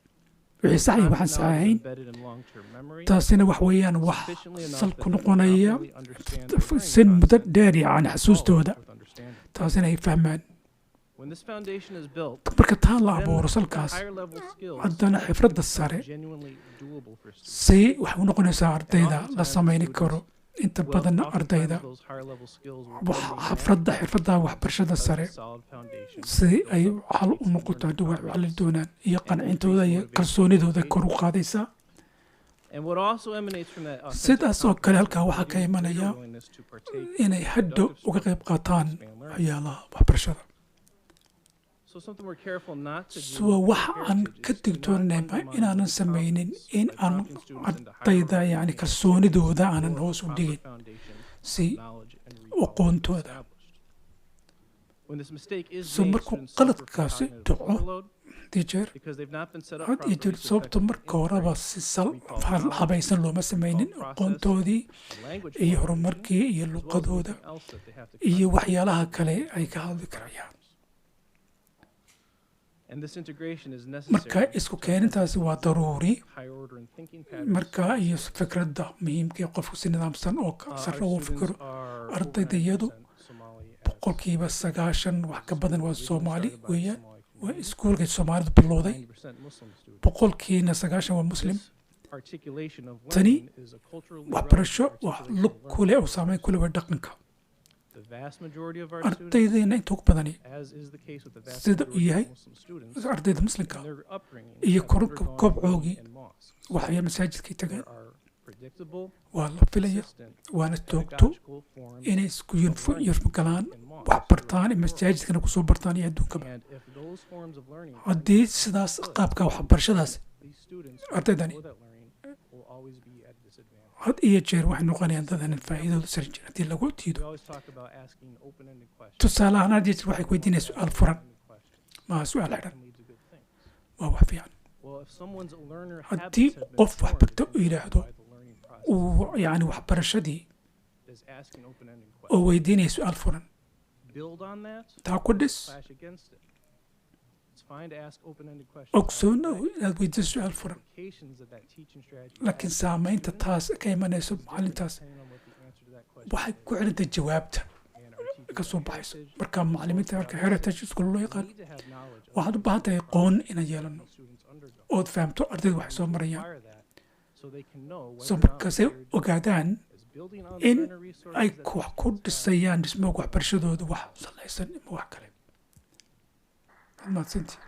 wixii sax iyo waxaan sax knowledge ahayn embedded in long-term memory, taasina wax weeyaan wax sufficiently enough sal that ku they noqonaya properly understand the learning sin muddo content dheer yani xasuustooda with understanding. taasina ay fahmaan When this foundation is built, marka taa la then abuuro the salkaas higher level skills haddana xifradda become sare genuinely doable for students. si waxay u noqonaysaa ardayda la oftentimes samayni students karo inta will- badanna oftentimes ardayda those higher level skills will wax only xafradda manifest xirfadda waxbarashada as a sare solid foundation si built ay up xal u repeats noqoto learning haddii wax progress. xali doonaan iyo and qancintooda iyo increased kalsoonidooda motivation kor u qaadaysaa And what also emanates from that authentic sidaas oo kale halkaa waxaa ka confidence is imanaya greater willingness to partake inay haddo productive uga qayb qaataan expand learning. waxyaalaha waxbarashada So something we're careful not to do so with wax aan heritage ka is to not digtoonayba undermine inaanan the samaynin confidence in by aan prompting students into higher ardayda learning yani and kalsoonidooda aanan before hoos u proper dhigin foundation si of knowledge and recall is aqoontooda established. When this mistake is so made, markuu students suffer from qaladkaasi cognitive dhaco overload hadii jeer because they've not been set up had iyo properly jeer to sababta effectively marka horeba integrate si sal recall knowledge, habaysan looma samaynin recall process, aqoontoodii language iyo formation, horumarkii iyo as well as luqadooda anything else that they have to iyo contemplate waxyaalaha kale ay ka hadli karayaan And this integration is marka necessary isku to keenintaasi waa daruuri higher order and thinking patterns. marka iyo fikradda muhiimka ee qofku si nidaamsan oo sare ugu fikiro ardaydayadu boqolkiiba 9 wax ka badan waa Soomaali weeyaan waa iskuulka Soomaalidu bilowday boqolkiina 9 waa Muslim Articulation of tani learning is a culturally waxbarasho relevant wax articulation lug of ku leh oo learning. saameyn ku leh waa dhaqanka The vast majority of our ardaydeena inta ugu badani students, as is the case with the vast sida uu majority yahay of Muslim students, ardayda muslimka in their upbringing iyo have kororka undergone kobcoogii learning in mosques. waxay masaajidkii tageen There are predictable, waa la filaya consistent, waana joogto pedagogical forms inay isku of learning yurfo galaan in mosques. wax bartaan masaajidkana kusoo bartaan iyo adduunkaba And if those forms of learning haddii sidaas qaabka waxbarashadaas these students ardaydani for that learning will always be at a disadvantage. had iyo jeer waxay noqonayaan dad aan faa'iidoodu sar jirin haddii lagu diido We always talk about asking open-ended questions. tusaale ahaan had iyo jeer waxay ku weydiinayaan su-aal furan maaha su-aal xidhan waa wax fiican Well, if someone's learner haddii habits have been qof wax formed barto uu yidhaahdo uu yacni waxbarashadii is asking open-ended oo questions. weydiinaya su-aal furan Build on that. taa ku dhis Clash against it. It's fine to ask open-ended questions. ogsoonow inaad weydiiso su-aal furan Implications that that teaching strategy laakiin saamaynta taas ka imanayso macallintaas waxay ku xidhantay jawaabta ka soo baxayso marka macallimiinta marka heritage school loo yaqaan waxaad u baahan tahay aqoon inaan yeelano ood fahamto ardaydu waxay soo marayaan so markaasay ogaadaan in ay wax ku dhisayaan dhismooga waxbarashadooda wax salaysan ama wax kale mahadsantii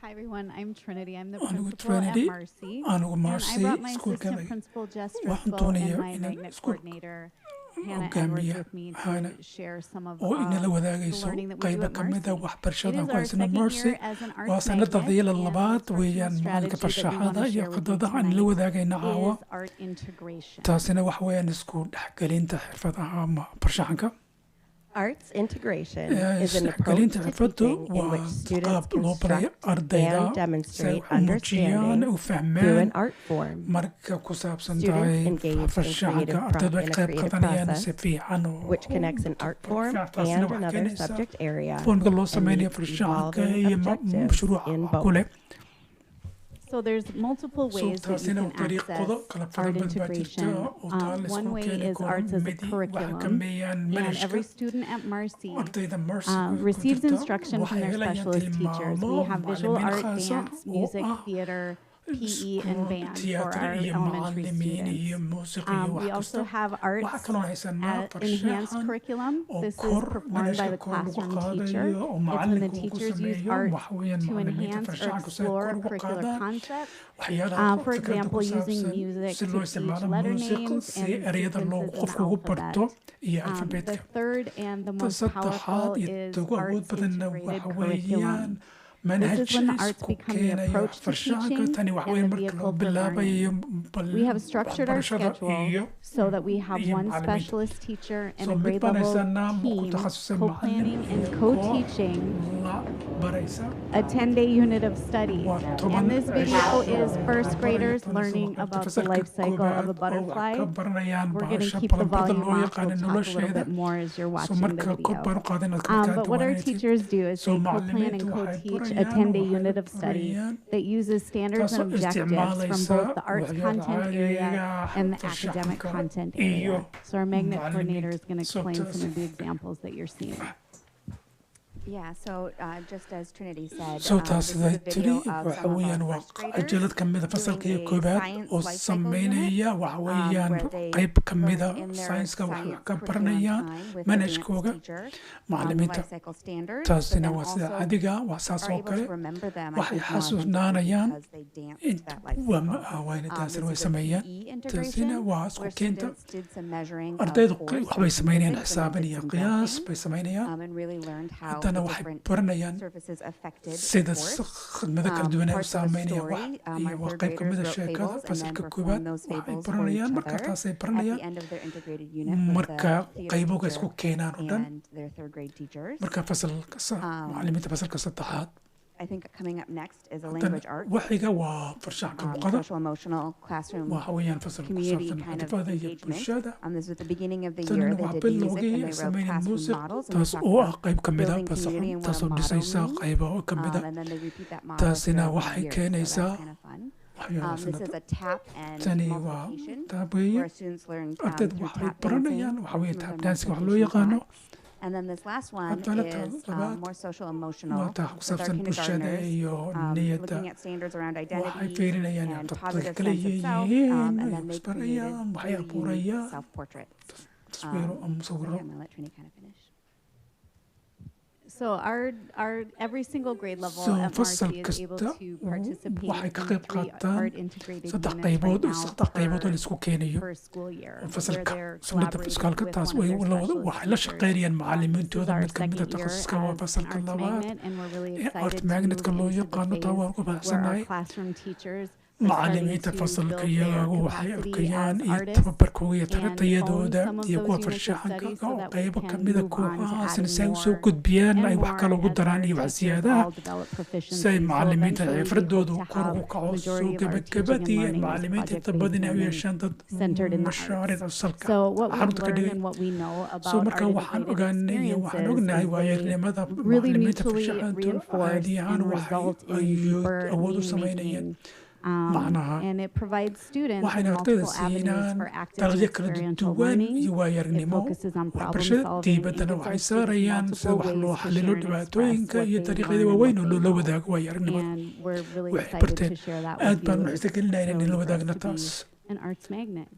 Hi everyone, I'm Trinity. I'm the Anigu principal at Trinity, Marcy. anigu And I Marcy brought my schoolka assistant principal Jess waxaan Driscoll and doonayaa my inaan magnet iskuul coordinator Hannah Edwards hogaamiya with me Hannah to share some of oo inala the wadaagayso learning that we do qaybo at ka mid a Marcy. It waxbarashada is ku our haysana second Marcy year as an waa arts sanadada magnet, ila and the labaad instructional weeyaan maalinka strategy that we want farshaxada to iyo share with you khidada aan la tonight wadaagayna caawa is art integration. taasina wax weeyaan isku dhexgelinta xirfadaha ama farshaxanka Arts integration is an approach isdhexgelinta to xirfadu teaching in waa which students qaab loo barayo construct ardayda and si ay demonstrate u muujiyaan understanding u through fahmaan an art form. marka ku saabsan Students tahay engage in farshaxanka creative ardaydu ay in a qayb creative qaadanayaan si process, fiican oo which connects an art form taasina and wax another keenaysa subject area foomka loo and sameynayo meets farshaxanka evolving iyo objectives mashruuca in wax ku leh both. So there's multiple So ways that you taasina can dariiqado access kala art fara badan baa integration. jirta oo taa la One isku way keeni is karo arts as a midi waxa curriculum, kameeyaan and manhajka every student at Marcy ardayda Marcy receives ku jirta instruction from waxay their helayaan specialist teachers. tilmaamo We have visual macallimiin art, khaasa dance, oo music, ah theater, PE, and band for tiyaatar our iyo elementary macallimiin students. iyo muusiq iyo We wax also kasta have arts waxaa kaloo haysanaa enhanced farshaxan curriculum. oo This is kor performed by manhajka the kor lagu classroom teacher. qaadayo oo It's when the macallinku uu ku teachers use sameeyo art waxa weeyaan to macallimiinta enhance or farshaxanku si ay explore kor ugu curricular qaadaan concepts. waxyaalaha For fikradda example, ku using saabsan music si to loo teach isticmaalo letter muusiq names si and ereyada loo sequences in qofku ugu barto alphabet. iyo The alfabeetka third and the ta most saddexaad powerful iyo is ugu awood arts badanna integrated waxa weeyaan curriculum. manhaj This is when the arts isku become the keenaya approach to farshaxanka teaching tani waxa and weeye the marka vehicle loo for bilaabayo learning. We have structured our waxbarashada schedule iyo so that we have iyo one macallimiinta specialist teacher and so a mid grade baan level haysanaa ku team takhasusay co-planning macallin and iyo co-teaching la baraysa a 10-day unit of study. toban And this video cisho is first la barayo graders tan learning isagoo about the fasalka life cycle of a koobaad oo wax butterfly. ka baranayaan We're going to bahasha keep the balanbarada volume loo off. yaqaano We'll talk a little nolosheeda bit more as you're so watching the marka kor video. baan u qaada inaad kala But what our duwanaatid teachers do is so they co-plan and macallimiintu waxay co-teach a barayaan 10-day waxay unit of study barayaan that uses standards and taasoo objectives from isticmaalaysa both the arts waxyaalaha content area caadiga and the academic farshaxanka content iyo area. So our magnet coordinator is going to so explain taas some of the examples that you're seeing. Yeah, so just as Trinity said, so this taas is siday a tiri video of waxa some of weeyaan our waa first graders ajalad ka mida fasalka iyo doing a koobaad science oo life cycle sameynaya waxa weeyaan where they qayb ka mida learn in their sayniska wax science ka curriculum baranayaan time with manhajkooga advanced teacher, macallimiinta life cycle standards, but taasina then waa sida also caadiga waa saas are oo able kale to remember them, I waxay think, more xasuusnaanayaan because they danced that life cycle. wayna taasina way This is a sameeyaan PE taasina integration waa isku where keenta students did some measuring of ardaydu force waxbay and sameynayaan resistance, xisaabin and iyo did some qiyaas jumping, bay sameynayaan and really learned how haddana the waxay different baranayaan surfaces affected sida force. khidmada kala duwan ay u Parts of the saameynayaan story, wax iyo our waa third qayb ka graders mida wrote sheekada fables and then fasalka performed koobaad those waxay fables for baranayaan each marka other taasay at baranayaan the end of their integrated unit with marka the theater qayboga teacher isku keenaan oo dhan and their third grade teachers. marka fasalka macallimiinta fasalka saddexaad I think coming up next is a haddana language art, waxiga waa farshaxanka luqada social emotional classroom waxa weeyaan fasalka ku community saabsan kind of xirfada iyo engagement. bulshada This was at the beginning of the year. tanina They waa did music bilowgii and ay they wrote sameynayeen classroom muusiq models and taas they oo ah talked qayb ka mida building community fasaxan and what a taasoo model dhisaysa means. qaybo ka mida And then they repeat that model taasina throughout the waxay year, so that's keenaysaa kind of fun. waxyaalaha This is sanada a tap and tani waa multiplication taab weeye where students learn ardaydu through waxay tap baranayaan dancing, waxa weeye through taab the daansiga wax loo multiplication yaqaano class. And then this last one haddana is labaad more social emotional waa taa ku with our saabsan bulshada kindergartners, iyo niyadda looking at standards around waxay identity fiirinayaan and dadka positive kale sense of self, yihiin and then they created isbarayaan waxay really unique abuurayaan self-portraits. taswiiro ama So yeah, sawiro I'm gonna let Trini kind of finish. So our every single grade level So at فصل Marcy is able كستا to participate waxay ka in qayb 3 art qaataan integrated saddex units qaybood right now saddex qaybood oo la isku keenayo per school year where fasalka they're sunnada fasalka collaborating taas with way one of their waxay la specialist shaqeynayaan teachers. This is macallimiintooda our mid ka mid ah second year takhasuska waa as fasalka an arts labaad magnet, and we're really ee art excited to magnetka move loo into the yaqaano taa waan ku phase where baahsanahay our classroom teachers macallimiinta fasalka iyaga waxay arkayaan iyo tababarkooda iyo tayadooda iyo kuwa farshaxanka oo qaybo ka mida kooxahaasina si ay usoo gudbiyaan ay wax kale ugu daraan iyo wax siyaadaha si ay macallimiinta xirfadoodu kor ugu kaco soo gebagabadii ay macallimiinta inta badan ay u yeeshaan dad mashaariic asalka xarunta ka dhigay soo markaa waxaan ogaanay iyo waxaan ognahay waayagnimada macallimiinta farshaxantu caadi ahaan waxay awood u samaynayeen and it provides students with waxayna ardayda multiple avenues siinaan for active dalagyo and kala experiential duwan learning. iyo It waayagnimo focuses on problem waxbarashada solving. It diibaddana gives our waxay students saarayaan sida multiple wax loo ways to xalilo share and express dhibaatooyinka what iyo they dariiqyada learn and waaweyn oo what they loola know. wadaago waayagnimada And we're really waxay excited barteen to share that aad with baan you. xiise gelinaynaa in la wadaagna taas An arts magnet.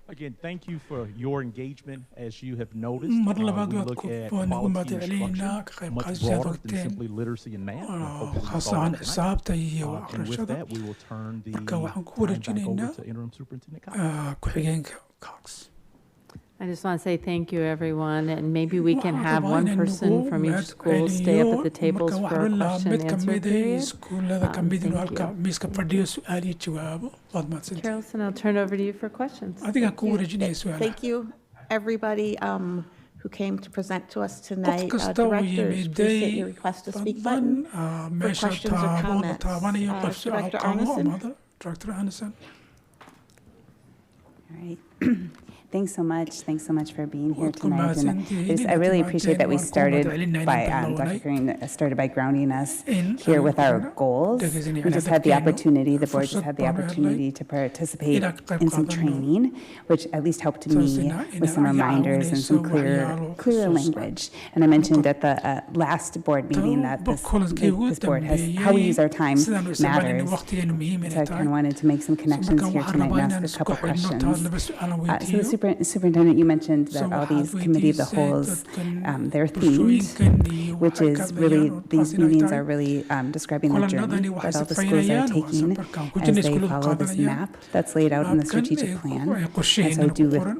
Again, thank you for your engagement. As you have noticed, mar we labaad waad look at waan ugu quality mahadcelinaynaa ka instruction qayb much qaadashada broader than ogteen simply literacy and math. and hopefully you khaas saw ahaan that tonight. xisaabta iyo And with waxbarashada that, we will turn the marka waxaan ku time back over wareejinaynaa to Interim Superintendent Cox. ku-xigeenka Cox. I just want to say thank you, everyone, and maybe we can Waxaan have rabaa one inaan person ugu from each school stay up at the mahadceliyo tables marka for a waxaan question mid and ka answer mid ah period. iskuullada ka mid inuu Thank halka you. miiska fadhiyo su-aal iyo jawaabo waad mahadsantahay Carolson, I'll turn over to you for questions. adigaan ku wareejinaya su-aalaha Thank you, everybody who came to present to us tonight. kasta oo Directors, please hit your yimiday request to speak badan button for meesha questions or taabo la comments. taabanayo qof su-aal Director qabo Arneson? ama hadal Director Arneson. All right. Thanks so much. Thanks so much for being here Welcome, tonight. And Mazen. I really appreciate that we started by Welcome, Dr. Green started by grounding us In- here with our goals. Degezini We just had the hadafkeenu, opportunity, the board just fursad had the baan u opportunity to participate inaan ka qayb in some qaadano. training, which at least helped me Taasina with some ina reminders and some caawinayso clearer waxyaalo language. And I mentioned at the last board meeting that kulankii ugu this board has how we use our time sidaan u isticmaalina matters. waqtigeenu muhiim So inay I kind tahay of wanted to make some connections marka here waxaan tonight rabaa and inaan ask a couple isku xidhno taas laba questions. su-aal aan So the weydiiyo superintendent, you mentioned that So all waxaad these committee of the weydiisay wholes, dadkan they're themed, bulshooyinkan iyo which waxay is ka really, hadlayaan these taas inay meetings tahay are really describing the journey kulanadani that waxay all the schools are safrayayaan waa taking safarkan as kujina they iskuulada follow this qaadanayaan map that's laid out in the maapkan strategic ee plan. ee And so I qorsheheena ku qoran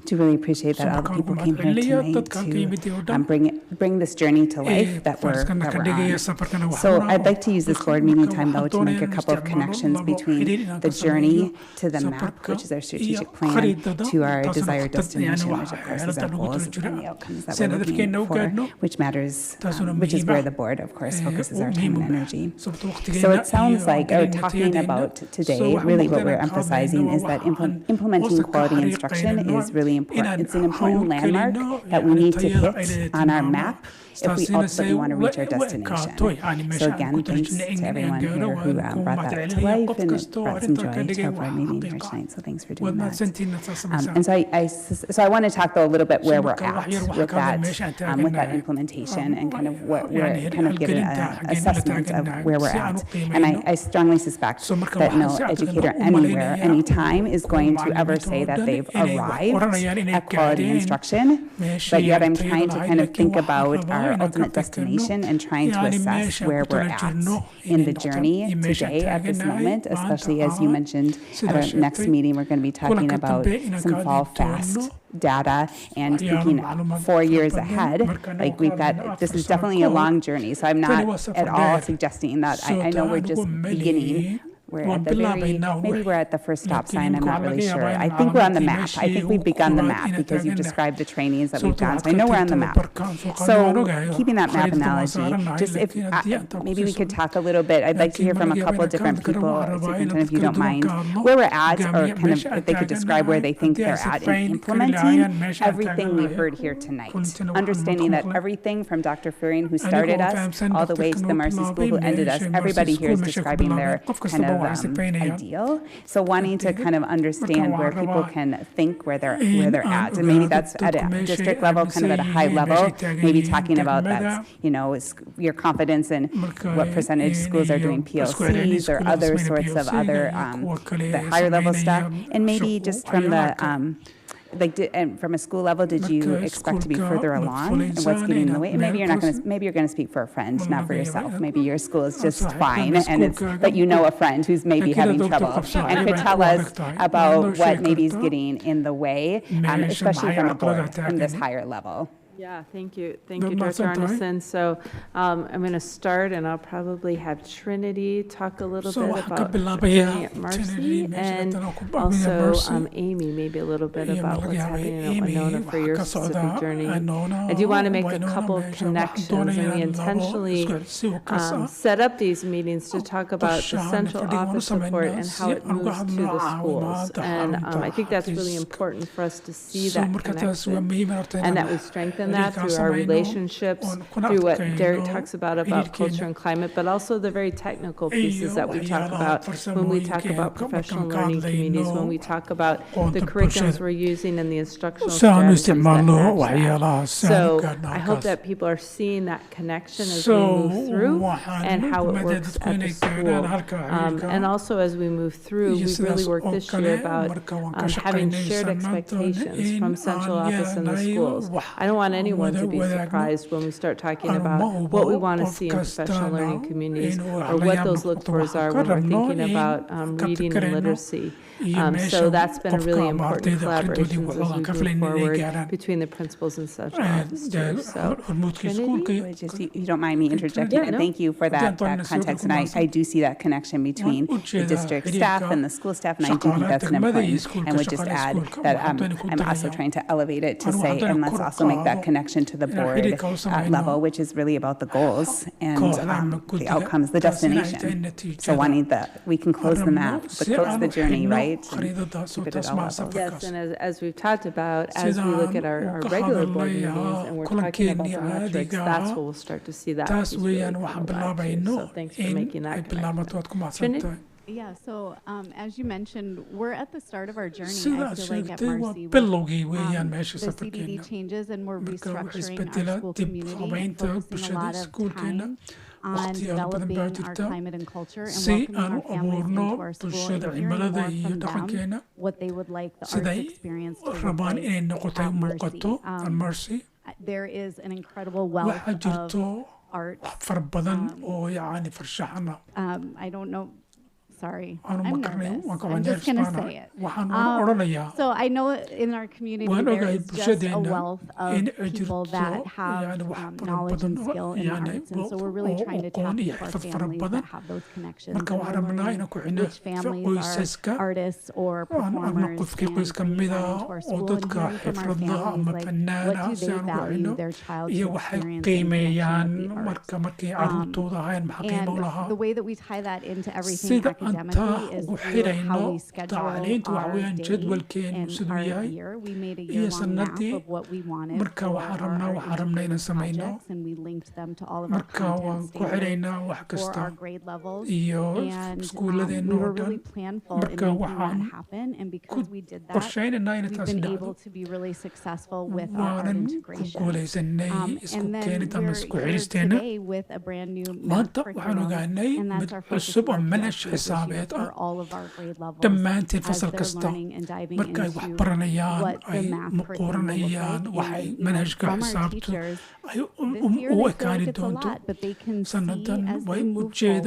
do really appreciate that all the people came here tonight to bring this journey to life that we're on. So I'd like to use this board meeting time though to make a couple of connections between the journey to the map, which is our strategic plan, to our desired destination, which of course is our goals and the outcomes that we're looking for, which matters, which is where the board, of course, focuses our time and energy. So it sounds like, or talking about today, really what we're emphasizing is that implementing quality instruction is really important. It's an important landmark that we need to hit on our map if we ultimately want to reach our destination. So again, thanks to everyone here who brought that to life and it brought some joy to our board meeting here tonight. So thanks for doing that. And so I want to talk though a little bit where we're at with that implementation and kind of what we're kind of giving an assessment of where we're at. And I strongly suspect that no educator anywhere, anytime is going to ever say that they've arrived at quality instruction, but yet I'm trying to kind of think about our ultimate destination and trying to assess where we're at in the journey today at this moment, especially as you mentioned at our next meeting, we're going to be talking about some fall fast data and thinking 4 years ahead. Like we've got, this is definitely a long journey. So I'm not at all suggesting that. I know we're just beginning. We're at the maybe we're at the first stop sign, I'm not really sure. I think we're on the map. I think we've begun the map because you've described the trainings that we've done. So I know we're on the map. So keeping that map analogy, just if maybe we could talk a little bit, I'd like to hear from a couple of different people, Superintendent, if you don't mind, where we're at, or kind of if they could describe where they think they're at in implementing everything we've heard here tonight. Understanding that everything from Dr. Furing, who started us, all the way to the Marcy School, who ended us, everybody here is describing their kind of ideal. So wanting to kind of understand where people can think where they're at, and maybe that's at a district level, kind of at a high level, maybe talking about that's, you know, your confidence in what percentage schools are doing PLCs or other sorts of other the higher level stuff, and maybe just from the and from a school level, did you expect to be further along, and what's getting in the way? And maybe you're going to speak for a friend, not for yourself. Maybe your school is just fine, and it's that you know a friend who's maybe having trouble and could tell us about what maybe is getting in the way, especially from a board from this higher level. Yeah, thank you, Dr. Arneson. So I'm going to start, and I'll probably have Trinity talk a little bit about Marcy, and also Amy, maybe a little bit about what's happening at Winona for your specific journey. I do want to make a couple of connections, and we intentionally set up these meetings to talk about the central office support and how it moves to the schools. And I think that's really important for us to see that connection, and that we strengthen that through our relationships, through what Derek talks about culture and climate, but also the very technical pieces that we talk about when we talk about professional learning communities, when we talk about the curriculums we're using and the instructional strategies that match that. So I hope that people are seeing that connection as we move through and how it works at the school. And also as we move through, we've really worked this year about having shared expectations from central office and the schools. I don't want anyone to be surprised when we start talking about what we want to see in professional learning communities or what those look-fors are when we're thinking about reading and literacy. So that's been a really important collaboration as we move forward between the principals and central office too. So, Trinity? You don't mind me interjecting, and thank you for that context. And I do see that connection between the district staff and the school staff, and I do think that's an important. And would just add that I'm also trying to elevate it to say, and let's also make that connection to the board level, which is really about the goals and the outcomes, the destination. So wanting we can close the map, close the journey, right? Keep it at all levels. Yes, and as we've talked about, as we look at our regular board meetings and we're talking about the metrics, that's where we'll start to see that piece really come alive too. So thanks for making that connection. Trinity? Yeah, so as you mentioned, we're at the start of our journey. I feel like at Marcy, the CBD changes and we're restructuring our school community and focusing a lot of time on developing our climate and culture and welcoming our families into our school and hearing more from them what they would like the arts experience to look like at Marcy. There is an incredible wealth of art. I don't know. Sorry, I'm nervous. I'm just going to say it. So I know in our community there is just a wealth of people that have knowledge and skill in the arts, and so we're really trying to tap into our families that have those connections. And we're learning which families are artists or performers, and into our school and hearing from our families, like what do they value their child's experience in the arts. And the way that we tie that into everything academically is through how we schedule our day in our year. We made a year-long map of what we wanted for our projects, and we linked them to all of our content standards for our grade levels. And we were really planful in making that happen. And because we did that, we've been able to be really successful with our art integration. And then we're here today with a brand new math curriculum, and that's our focus for all of our grade levels as they're learning and diving into what the math curriculum will look like. And from our teachers, this year they feel like it's a lot, but they can see as they move forward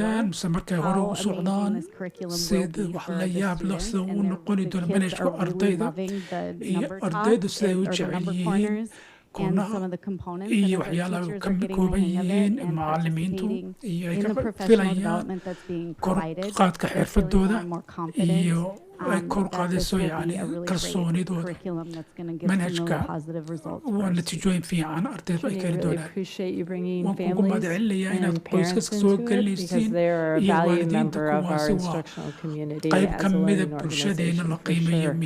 how amazing this curriculum will be for the students, and the kids are really loving the number talks or the number corners and some of the components, and as our teachers are getting the hang of it and participating in the professional development that's being provided, they're feeling more confident. That this will be a really great curriculum that's going to give some really positive results for our students. I really appreciate you bringing families and parents into it, because they're a valued member of our instructional community as a learning organization, for sure.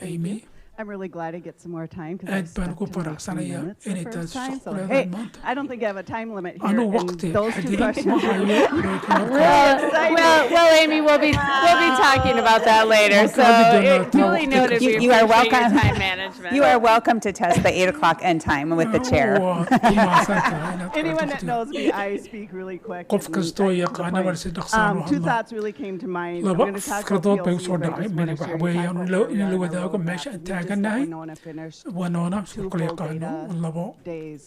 Amy? I'm really glad I get some more time because I aad baan stuck ugu to my 3 faraxsanayaa minutes the inay taas first time. shaqo So, leedahay hey, maanta I don't think I have a time limit here. anuu And waqti those 2 xadidan questions ma are hayo really Well, Amy, we'll be talking about that later. So duly noted. We You are appreciate your welcome. time management. You are welcome to test the 8 o'clock end time with the chair. Anyone that knows me, I speak really quick. qof kastoo yaqaana war si dhaqsaan u 2 hadla thoughts really came to mind. I'm laba going to talk fikradood bay about usoo PLCs. I dhacay just mid want to waxa share and weeyaan talk about in la where we are wadaago on our meesha aan roadmap. We just got taagannahay Winona finished wanoona 2 isku kala full yaqaano data labo days.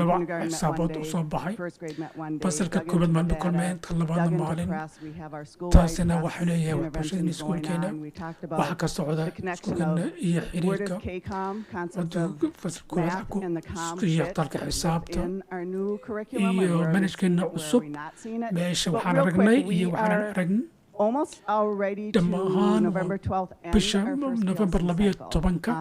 laba Kindergarten met 1 xisaabood day, u soo baxay first grade met 1 day, fasalka dug koobaad into maalin the kulmeen data, tan labaadna dug into maalin press. We have our school-wide taasina press waxuu leeyahay waxbarashada interventions going iskuulkeena on. We talked waxa about ka socda the connection iskuulkeena of iyo where does xiriirka KCOM, concepts of fasalka koobaad math and the COM iyo fit dalka xisaabta in our new curriculum, and iyo where are we seeing manhajkeena it, where are cusub we not seeing it? meesha But waxaan real aragnay quick, iyo we waxaan are aragn almost already to dhammaan November 12th end bisha our first November PLC 12 cycle.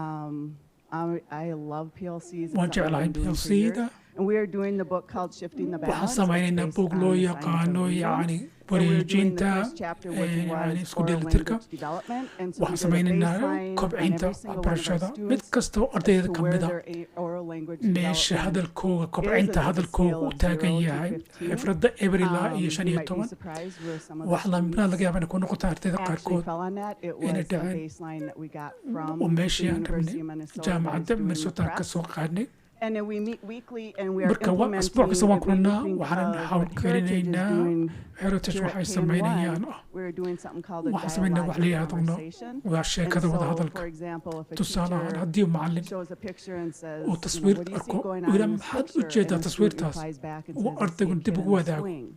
I love PLCs. It's waan something I've jeclahay been doing for PLC-da years. And we are doing the book called Shifting the waxaan Balance. samaynaynaa It's buug based loo on the yaqaano science of yacni reading. And we're doing the wareejinta first chapter, which yani was isku oral dheelitirka language development. And so we waxaan did a samaynaynaa baseline on kobcinta every single one of our waxbarashada mid students kasta oo as ardayda to ka where mid a their oral language meesha development hadalkooga is, kobcinta and hadalkooga it's a u scale taagan of 0 to yahay 15. xifradda eber ilaa iyo You 15 might be surprised where some of the wax lamina laga yaaba inay ku noqoto ardayda actually qaarkood fell on that. It inay was the dhaceen baseline that we got from oo the meeshii aan University of rabnay Minnesota that is jaamacadda doing the minnesota ka press. soo qaadnay And then we meet weekly and we are marka asbuuc kasta waan implementing, kulannaa if you think waxaan of hawl what Heritage is gelinaynaa doing heritage here at waxay Can samaynayaan One, we're doing something called a waxaan samaynaa wax la dialogic yidhaahdo conversation. waa And sheekada wada so, hadalka for example, if a tusaale ahaan teacher haddii macallin shows a picture and says, uu you know, taswiir what do you see arko going uu on yidhaa in this maxaad u picture? jeedaa And the student taswiirtaas replies back and uu says, I see a ardaygu kid dib in ugu a wadaago swing.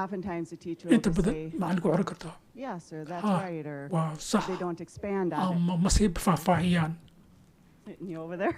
Oftentimes the teacher will inta just badan say, macallinku oran kartaa yes, sir, that's ha right, or waa sax they don't expand on it. ama ma sii faahfaahiyaan Hitting you over there.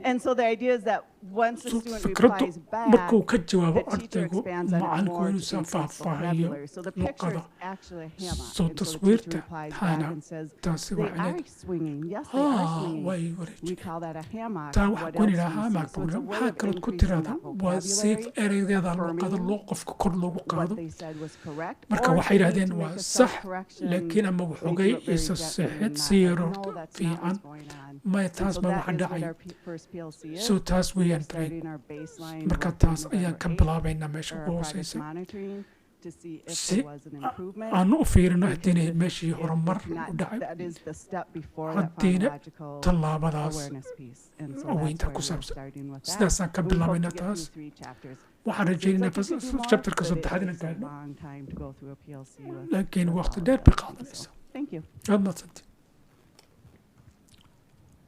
And so the idea is that once the student fikraddu replies back, markuu ka jawaabo the teacher ardaygu expands on it macallinku more to inuusan increase faahfaahiyo vocabulary. So the picture is luqada actually a hammock. soo And so the teacher taswiirta replies back hana and says, taasi they waxay are leedahay swinging. Yes, they are ha swinging. way We wareejin call that a hammock. taa What waxaa ku else yidhaha do you see? hamaag So it's a buuran way maxaa of kalood ku increasing tiraahda that waa siif vocabulary, ereyada luqada affirming loo qofka kor loogu what qaado they said was correct, marka or waxay if they need yidhahdeen to waa make a sax self-correction, laakiin ama they waxoogay do it very isa gently seexid and not si like, yaro no, that's not fiican what's going on. maya And taas so baa that waxa is what dhacay our first PLC is. so taas We are weeyaan train starting our baseline marka work taas on ayaan ka November 8th bilaabaynaa meesha for ugu our progress hooseysa monitoring to see if si there was an improvement. aanu u fiirino Because haddii if- meeshii if horumar not, u dhacay that is the step before that haddiina phonological tallaabadaas awareness piece. And so aweynta that's ku where we're saabsan starting with that. sidaasaan ka And we hope to bilaabaynaa get taas through 3 chapters. waxaan Seems rajaynaynaa like we could do more, chapterka but it saddexaad inaan takes a gaadhno long time to go through a PLC with laakiin with waqti all dheer of bay that. qaadanaysaa So, thank you. aad madsantid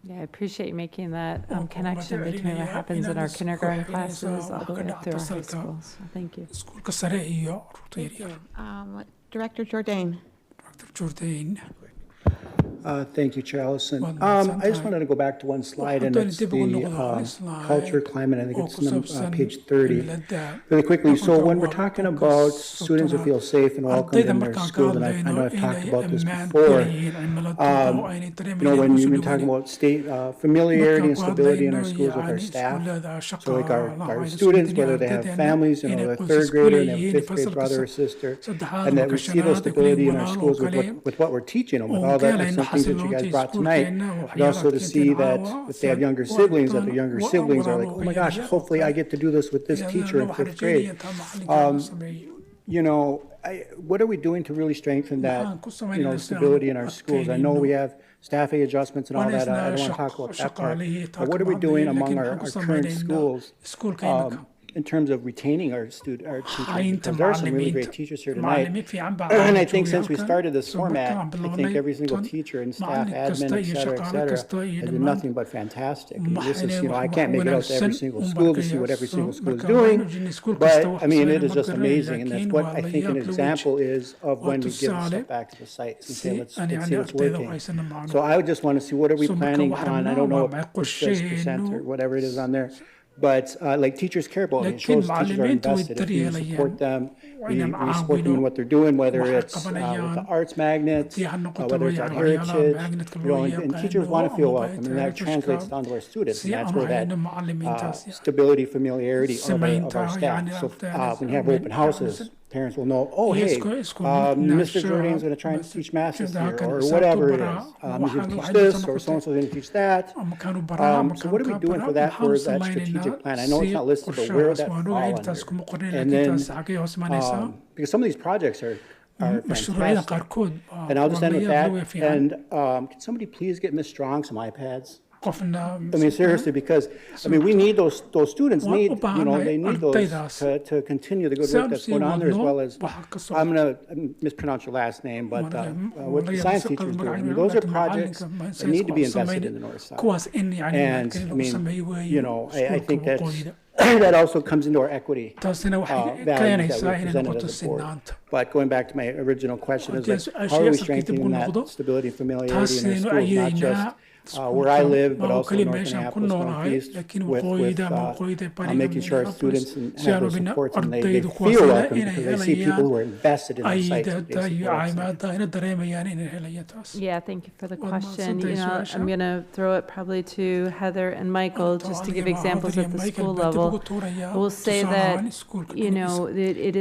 Yeah, I appreciate making that Waan ku connection between what mahadcelinayaa happens in inaad our isku kindergarten xidhinaysaa classes all wax the ka way up dhacda through our high salka schools. So thank you. iskuulka sare iyo carruurta yaryar Director Jordan. dr jordan Thank you, Chair Allison. Well, I just wanted to go back to one slide, and it's the culture, climate. I think it's page 30. Really quickly, so when we're talking about students who feel safe and welcome in their schools, and I know I've talked about this before, when you've been talking about familiarity and stability in our schools with our staff, so like our students, whether they have families, they're third grader and they have fifth grade brother or sister, and that we see those stability in our schools with what we're teaching them, with all that, like some things that you guys brought tonight, but also to see that if they have younger siblings, that their younger siblings are like, oh my gosh, hopefully I get to do this with this teacher in fifth grade. What are we doing to really strengthen that, stability in our schools? I know we have staffing adjustments and all that. I don't want to talk about that part. But what are we doing among our current schools in terms of retaining our teachers? Because there are some really great teachers here tonight. And I think since we started this format, I think every single teacher and staff, admin, et cetera, has been nothing but fantastic. And this is, I can't make it out to every single school to see what every single school is doing, but I mean, it is just amazing. And that's what I think an example is of when we give a step back to the sites and say, let's see what's working. So I would just want to see, what are we planning on? I don't know if it says percent or whatever it is on there. But like teachers care about it. It shows teachers are invested. If we support them, we support them in what they're doing, whether it's with the arts magnet, whether it's at Heritage, and teachers want to feel welcome, and that translates down to our students, and that's where that stability, familiarity of our staff. So when you have open houses, parents will know, oh, hey, Mr. Jordan's going to try and teach math this year, or whatever it is. He's going to teach this, or so-and-so's going to teach that. So what are we doing for that strategic plan? I know it's not listed, but where would that fall under? And then, because some of these projects are fantastic. And I'll just end with that. And can somebody please get Ms. Strong some iPads? I mean, seriously, because, I mean, we need those students need, you know, they need those to continue the good work that's going on there, as well as, I'm going to mispronounce your last name, but what the science teachers do. I mean, those are projects that need to be invested in the north side. And, I mean, you know, I think that also comes into our equity values that we presented as a board. But going back to my original question is, like, how are we strengthening that stability and familiarity in our schools, not just where I live, but also North Minneapolis, Northeast, with making sure our students have those supports and they feel welcome because they see people who are invested in the sites. Yeah, thank you for the question. You know, I'm going to throw it probably to Heather and Michael just to give examples at the school level. I will say that, you know, it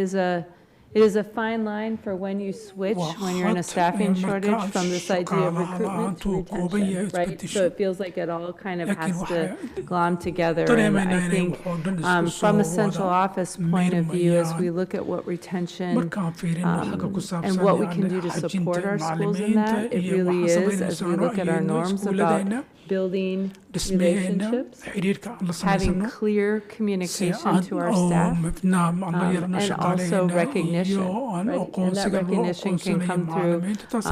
is a fine line for when you switch, when you're in a staffing shortage, from this idea of recruitment to retention, right? So it feels like it all kind of has to glom together. And I think from a central office point of view, as we look at what retention and what we can do to support our schools in that, it really is, as we look at our norms about building relationships, having clear communication to our staff, and also recognition, right? And that recognition can come through teachers'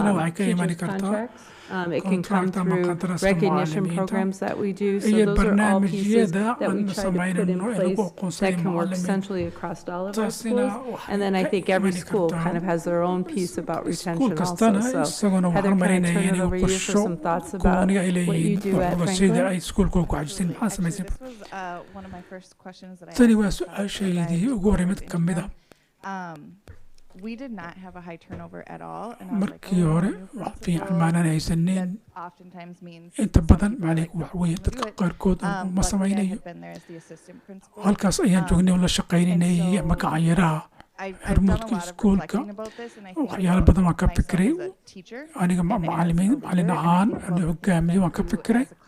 contracts. It can come through recognition programs that we do. So those are all pieces that we try to put in place that can work centrally across all of our schools. And then I think every school kind of has their own piece about retention also. So Heather, can I turn it over to you for some thoughts about what you do at Franklin? This was one of my first questions that I asked. We did not have a high turnover at all, and I was like, that oftentimes means but I had been there as the assistant principal. I've done a lot of reflecting about this, and I think myself as a teacher and as a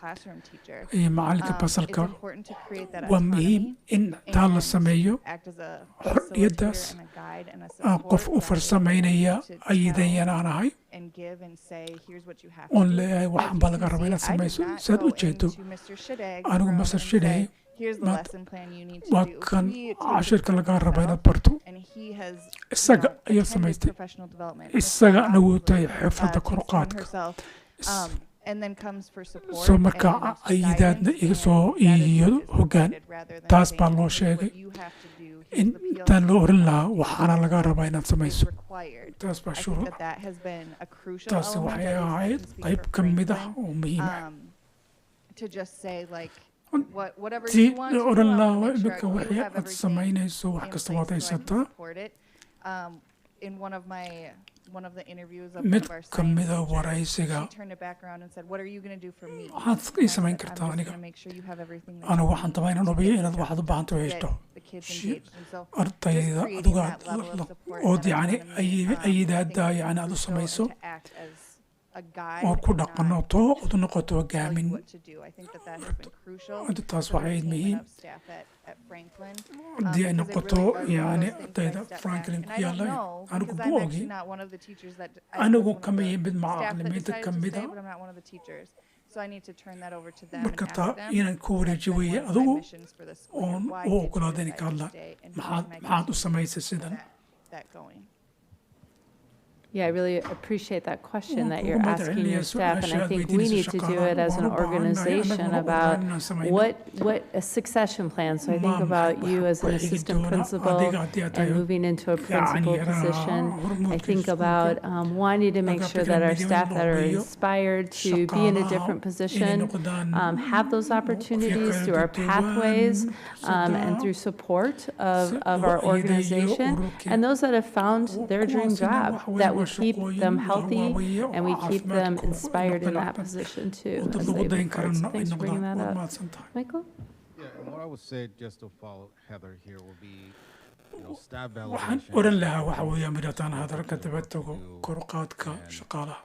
classroom teacher, it's important to create that autonomy and act as a facilitator and a guide and a support and give and say, here's what you have to do. I did not go into Mr. Shideg's here's the lesson plan you need to do. And he has attended professional development. Herself, and then comes for support. So marka ayidadna iga soo iyo hoggaan taas baa loo sheegay intaan loo oran lahaa waxaana laga rabaa inaad samayso taas baa shuruuc taasi waxay ahayd qayb ka mid ah oo muhiim ah tii la oran lahaa imika wixii aad samaynayso wax kasta waad haysataa mid ka mida waraysiga waxaad ii samayn kartaa aniga anigu waxaan tabaa inaan hubiyo inaad waxaad u baahanto heshto ardayda adugaad ood yani ayidaada yani aad u samayso ood ku dhaqanoto ood u noqoto hogaamin taas waxay muhiim haddii ay noqoto yani ardayda Franklin ku yaalla anigu ma ogi anigu kama yimid macallimiinta ka mida marka taa inaan ku wareeji weeye adigu oon u ogolaada inay ka hadlaan maxaad u samaysay sidan Yeah, I really appreciate that question that you're asking your staff, and I think we need to do it as an organization about what a succession plan. So I think about you as an assistant principal and moving into a principal position. I think about wanting to make sure that our staff that are inspired to be in a different position have those opportunities through our pathways and through support of our organization, and those that have found their dream job that we keep them healthy and we keep them inspired in that position too. As they report. So thanks for bringing that up. Michael? Yeah, and what I would say just to follow Heather here will be staff waxaan validation oran lahaa waxa weeyaan midhataan hadalka daba tago kor u qaadka shaqaalaha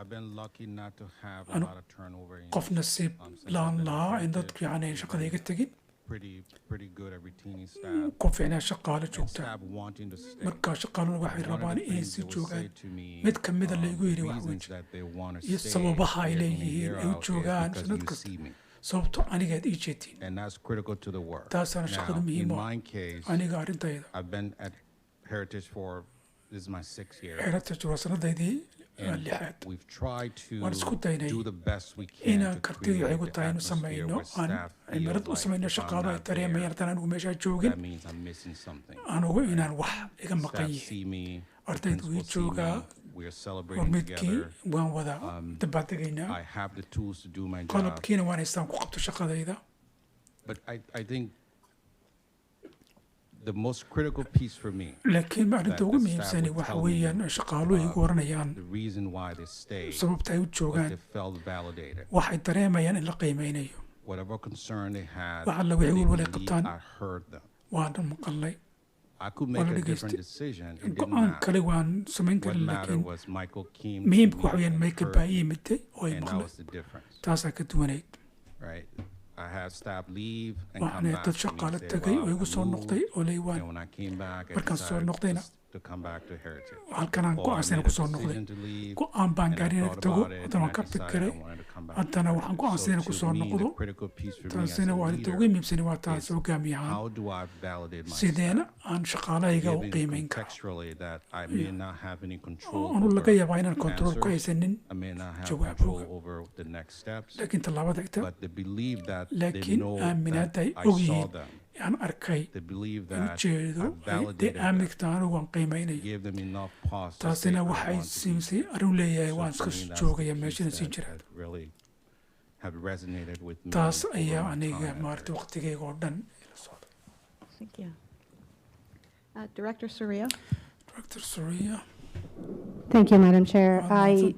I've been lucky not to have a Anu lot of turnover in qof nasiib laan lahaa in dad fiican ay shaqada iga tegin pretty good at retaining staff ku fiicnaa shaqaale joogta staff wanting to stay markaa shaqaaluhu waxay rabaan inay si joogaan mid ka mida laygu yidhi wax weji iyo sababaha ay leeyihiin ay u joogaan sanad kasta sababto anigaad ii jeedtiin and that's critical to the work taasaana shaqada muhiim u ah aniga arrintayda I've been at Heritage for this is my 6th year Heritage waa sanadaydii and lixaad we've tried to waan isku daynay do the best we can inaan to kartidii create waxay ku the tahay inu atmosphere samayno where aan staff cimilad u samayno shaqaalo ay dareemayaan haddaan anigu meeshaa joogin that means I'm missing something anugu inaan wax iga maqan staff yihiin see me ardaydu wii joogaa we're celebrating hormidkii together waan wada dabaaldegaynaa I have the tools to do my job qalabkiina waan haystaan ku qabto shaqadayda but I think the most critical piece for me laakiin maalinta ugu muhiimsani waxa weeyaan shaqaaluhu igu oranayaan the reason why they stay sababta ay u joogaan they felt validated waxay dareemayaan in la qiimeynayo whatever concern they had waxa la wixii walwalay qabtaan I heard them waan maqalnay I could make a different decision it didn't go-aan matter kale waan samayn what karin mattered laakiin was Michael came muhiimka waxa weeyaan Michael baa ii yimiday oo ay and that maqlay was the difference taasaa ka duwanayd right I had staff leave and come waxaana back dad to me shaqaale and say, tagay "Wow, oo igu I soo moved." noqday oo lay waan And when I came back, I markaan soo decided noqdayna to come back to Heritage. halkanaan Or I go-aansana made a kusoo noqday decision to leave, go-aan baan and I gaarin thought tago about it, haddana waan and ka I decided fikiray I wanted to come back. haddana waxaan go-aansana So kusoo to me, noqdo the critical piece for me as taasina a waa arrinta ugu leader muhiimsani waa taas is hogaamiyahaan how do I validate my sideena aan shaqaalahayga u given qiimeyn karo contextually that I may not have any control anu laga over yaabaa inaan control ku answers, haysanin I may not have jawaabooga control over the next steps, laakiin tallaabada xigta but they believe that they laakiin know aaminaadda that ay I saw ogyihiin them. aan arkay They believe aan that ujeedo I validated dee them. aaminta anigu waan qiimeynayo Give them enough pause to say, taasina "I waxay want to be siisay arrin leeyahay waan So iska for me, that's joogaya the meeshana piece sii that- jira that really have resonated with me taas over ayaa my aniga time. maaragtay waqtigayga oo dhan ila socda Thank you. Director Soria. Director Soria Thank you, Madam Chair. I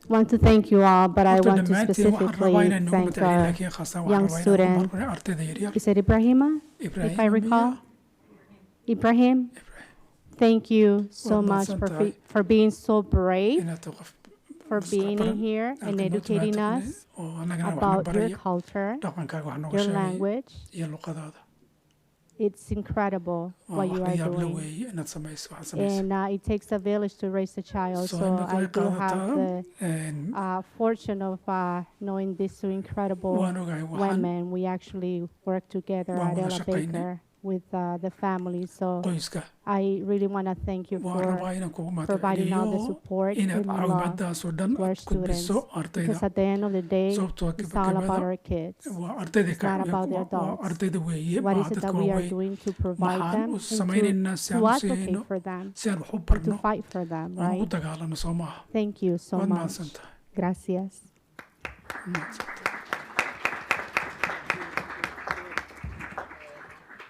want to thank you all, but I horta want to dhammaantiin waxaan rabaa specifically inaan noogu thank mataliyo our laakiin khaasan young waxaan rabaa inaan student. ugu marmaro ardayda yaryar Is it Ibrahima? If I Ibrahim recall? Ibrahim? Thank you so Waad much mahadsan tahay for being so brave, inaad tahay qof for being in here and halkan noo educating timaado us oo annagana waxna about your baraya culture, dhaqankaaga wax nooga your sheegay language. iyo luqadaada It's incredible waa what wax you la are yaab la doing. weeye inaad samayso waxaad samayso And it takes a village to raise a child. So So imika I way do have qaadataa the fortune of knowing these two incredible waan ogahay waxaan women. We actually work together waan at wada Ella shaqaynay Baker with the family. So qoyska I really want to thank you waan for rabaa inaan kugu providing all the mahadceliyo support inaad and love caawimaadaas oo dhan to our aad gudbiso students. ardayda Because at the end of the day, sababtoo ah it's all about gabagabada our kids. waa ardayda It's not about the waa adults. ardayda weeye What maaha is it dadka that we are waaweyn doing to provide maxaan them u and samaynaynaa si aan to u advocate siino for them si aan wax u and to barno fight for them, aan ugu right? dagaalano soo maaha Thank you so waad much. mahadsan tahay Gracias.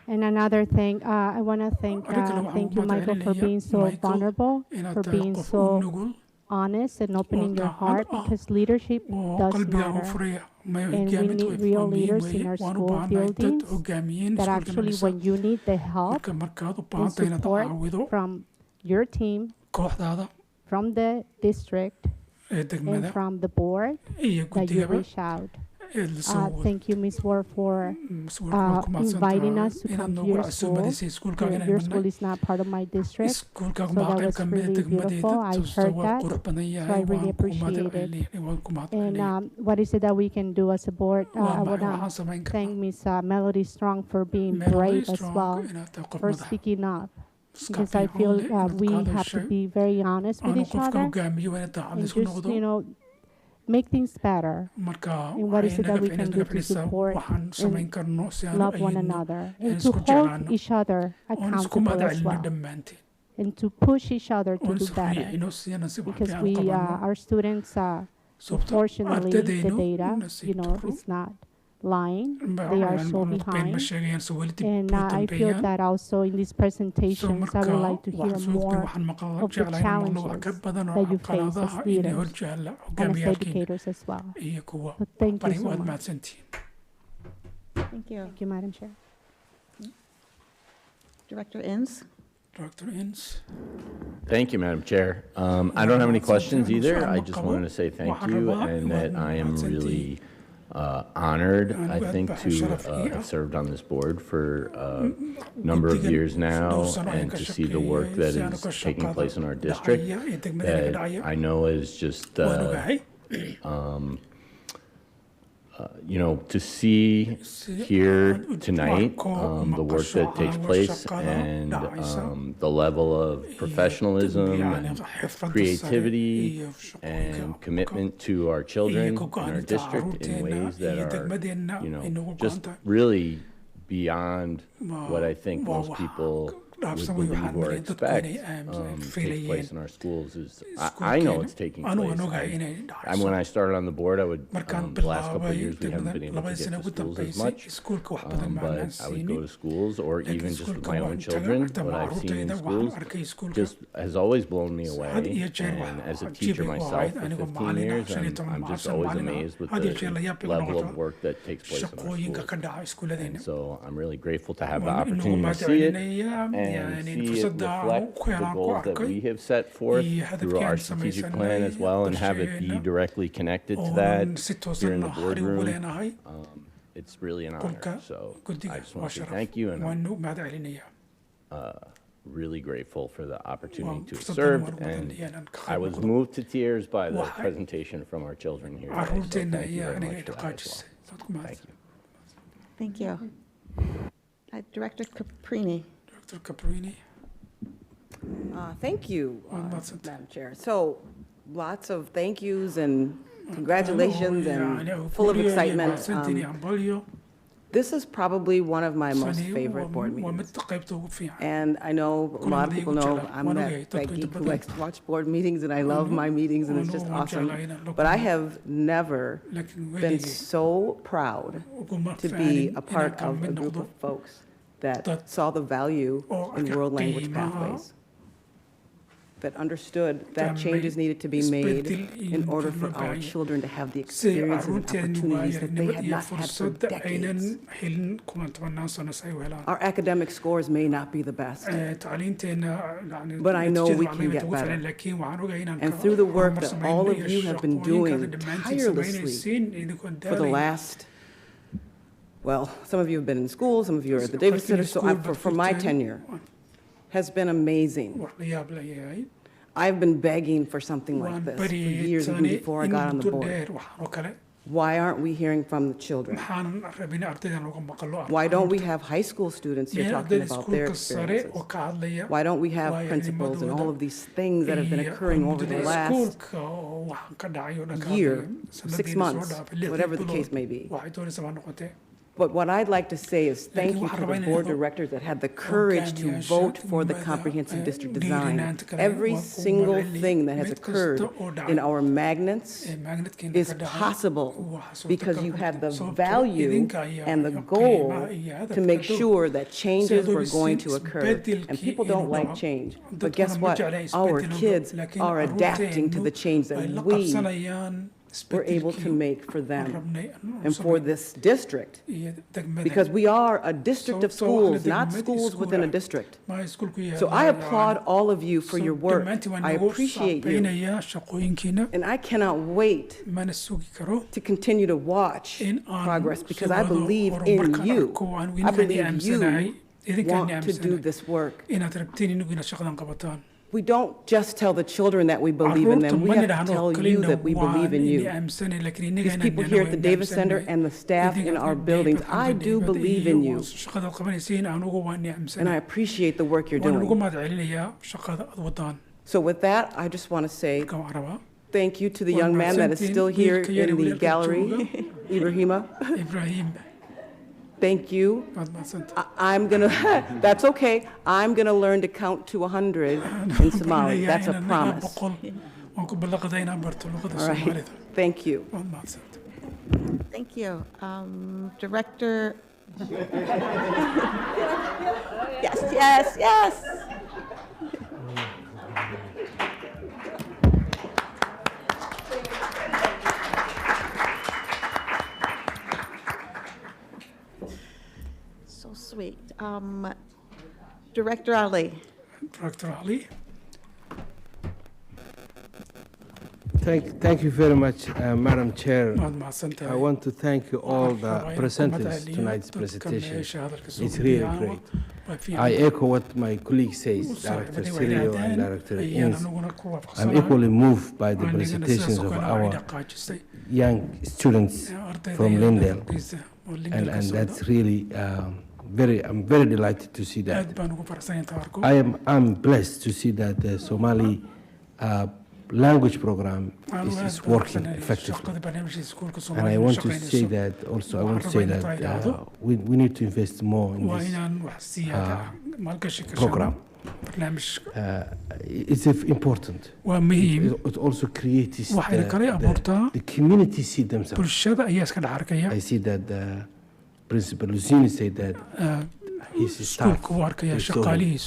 And another thing, I want to thank you, Michael, for being so vulnerable, for being so honest and opening your heart, because leadership does matter. And we need real leaders in our school buildings that actually, when you need the help and support from your team, from the district, and from the board, that you reach out. Thank you, Ms. Ward, for inviting us to come to your school. Your school is not part of my district, so that was really beautiful. I heard that, so I really appreciate it. And what is it that we can do as a board? I want to thank Ms. Melody Strong for being brave as well, for speaking up. Because I feel we have to be very honest with each other and just, make things better. And what is it that we can do to support and love one another and to hold each other accountable as well and to push each other to do better? Because our students, unfortunately, the data, it's not lying. They are so behind. And I feel that also in these presentations, I would like to hear more of the challenges that you face as leaders and as educators as well. So thank you so much. Thank you. Thank you, Madam Chair. Director Inns? Director Inns. Thank you, Madam Chair. I don't have any questions either. I just wanted to say thank you and that I am really honored, I think, to have served on this board for a number of years now and to see the work that is taking place in our district that I know is just you know, to see here tonight the work that takes place and the level of professionalism and creativity and commitment to our children in our district in ways that are, you know, just really beyond what I think most people would believe or expect takes place in our schools is I know it's taking place. When I started on the board, I would the last couple of years we haven't been able to get to schools as much, but I would go to schools or even just with my own children. What I've seen in schools just has always blown me away. And as a teacher myself for 15 years, I'm just always amazed with the level of work that takes place in our schools. And so I'm really grateful to have the opportunity to see it and see it reflect the goals that we have set forth through our strategic plan as well and have it be directly connected to that here in the boardroom. It's really an honor. So I just want to say thank you and I'm really grateful for the opportunity to have served. And I was moved to tears by the presentation from our children here today. So thank you very much for that as well. Thank you. Thank you. Director Caprini. Caprini. Thank you, Madam Chair. So lots of thank yous and congratulations and full of excitement. This is probably one of my most favorite board meetings. And I know a lot of people know I'm that geek who likes to watch board meetings and I love my meetings and it's just awesome. But I have never been so proud to be a part of a group of folks that saw the value in world language pathways, that understood that changes needed to be made in order for our children to have the experiences and opportunities that they had not had for decades. Our academic scores may not be the best, but I know we can get better. And through the work that all of you have been doing tirelessly for the last, well, some of you have been in school, some of you are at the Davis Center, so for my tenure has been amazing. I've been begging for something like this for years, even before I got on the board. Why aren't we hearing from the children? Why don't we have high school students here talking about their experiences? Why don't we have principals and all of these things that have been occurring over the last year, 6 months, whatever the case may be? But what I'd like to say is thank you to the board directors that had the courage to vote for the comprehensive district design. Every single thing that has occurred in our magnets is possible because you had the value and the goal to make sure that changes were going to occur. And people don't like change. But guess what? Our kids are adapting to the change that we we're able to make for them and for this district, because we are a district of schools, not schools within a district. So I applaud all of you for your work. I appreciate you. And I cannot wait to continue to watch progress because I believe in you. I believe you want to do this work. We don't just tell the children that we believe in them. We have to tell you that we believe in you. These people here at the Davis Center and the staff in our buildings, I do believe in you. And I appreciate the work you're doing. So with that, I just want to say thank you to the young man that is still here in the gallery, Ibrahima. Thank you. I'm going to, that's okay. I'm going to learn to count to 100 in Somali. That's a promise. All right. Thank you. Thank you. Director. Yes, yes, yes. Sweet. Director Ali. Director Ali. Thank you very much, Madam Chair. I want to thank all the presenters tonight's presentation. It's really great. I echo what my colleague says, Director Sirio and Director Ins. I'm equally moved by the presentations of our young students from Lindale, and that's really I'm very delighted to see that. I'm blessed to see that the Somali language program is working effectively. And I want to say that also, I want to say that we need to invest more in this program. It's important. It also creates the community see themselves. I see that Principal Lucini said that his staff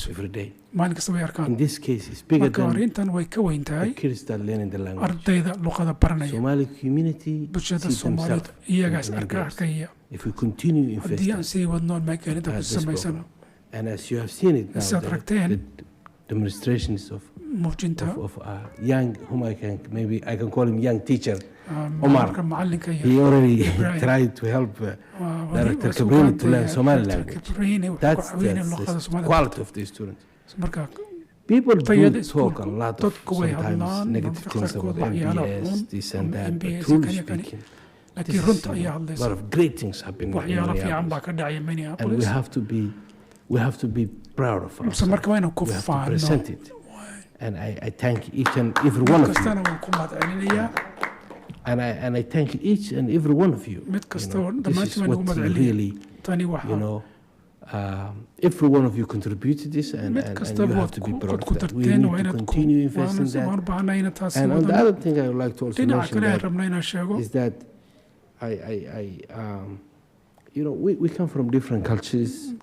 every day. In this case, it's bigger than the kids that learning the language. Somali community see themselves in MPS. If we continue investing this program, and as you have seen it now, the demonstrations of young, whom I can call him young teacher, Omar. He already tried to help Director Cabrini to learn Somali language. That's the quality of the students. People do talk a lot of sometimes negative things about MPS, this and that, but truly speaking, a lot of great things happening in Minneapolis. And we have to be proud of ourselves. We have to present it. And I thank each and every one of you. And I thank each and every one of you. This is what really, every one of you contributed this, and you have to be proud of that. We need to continue investing that. And on the other thing I would like to also mention is that we come from different cultures,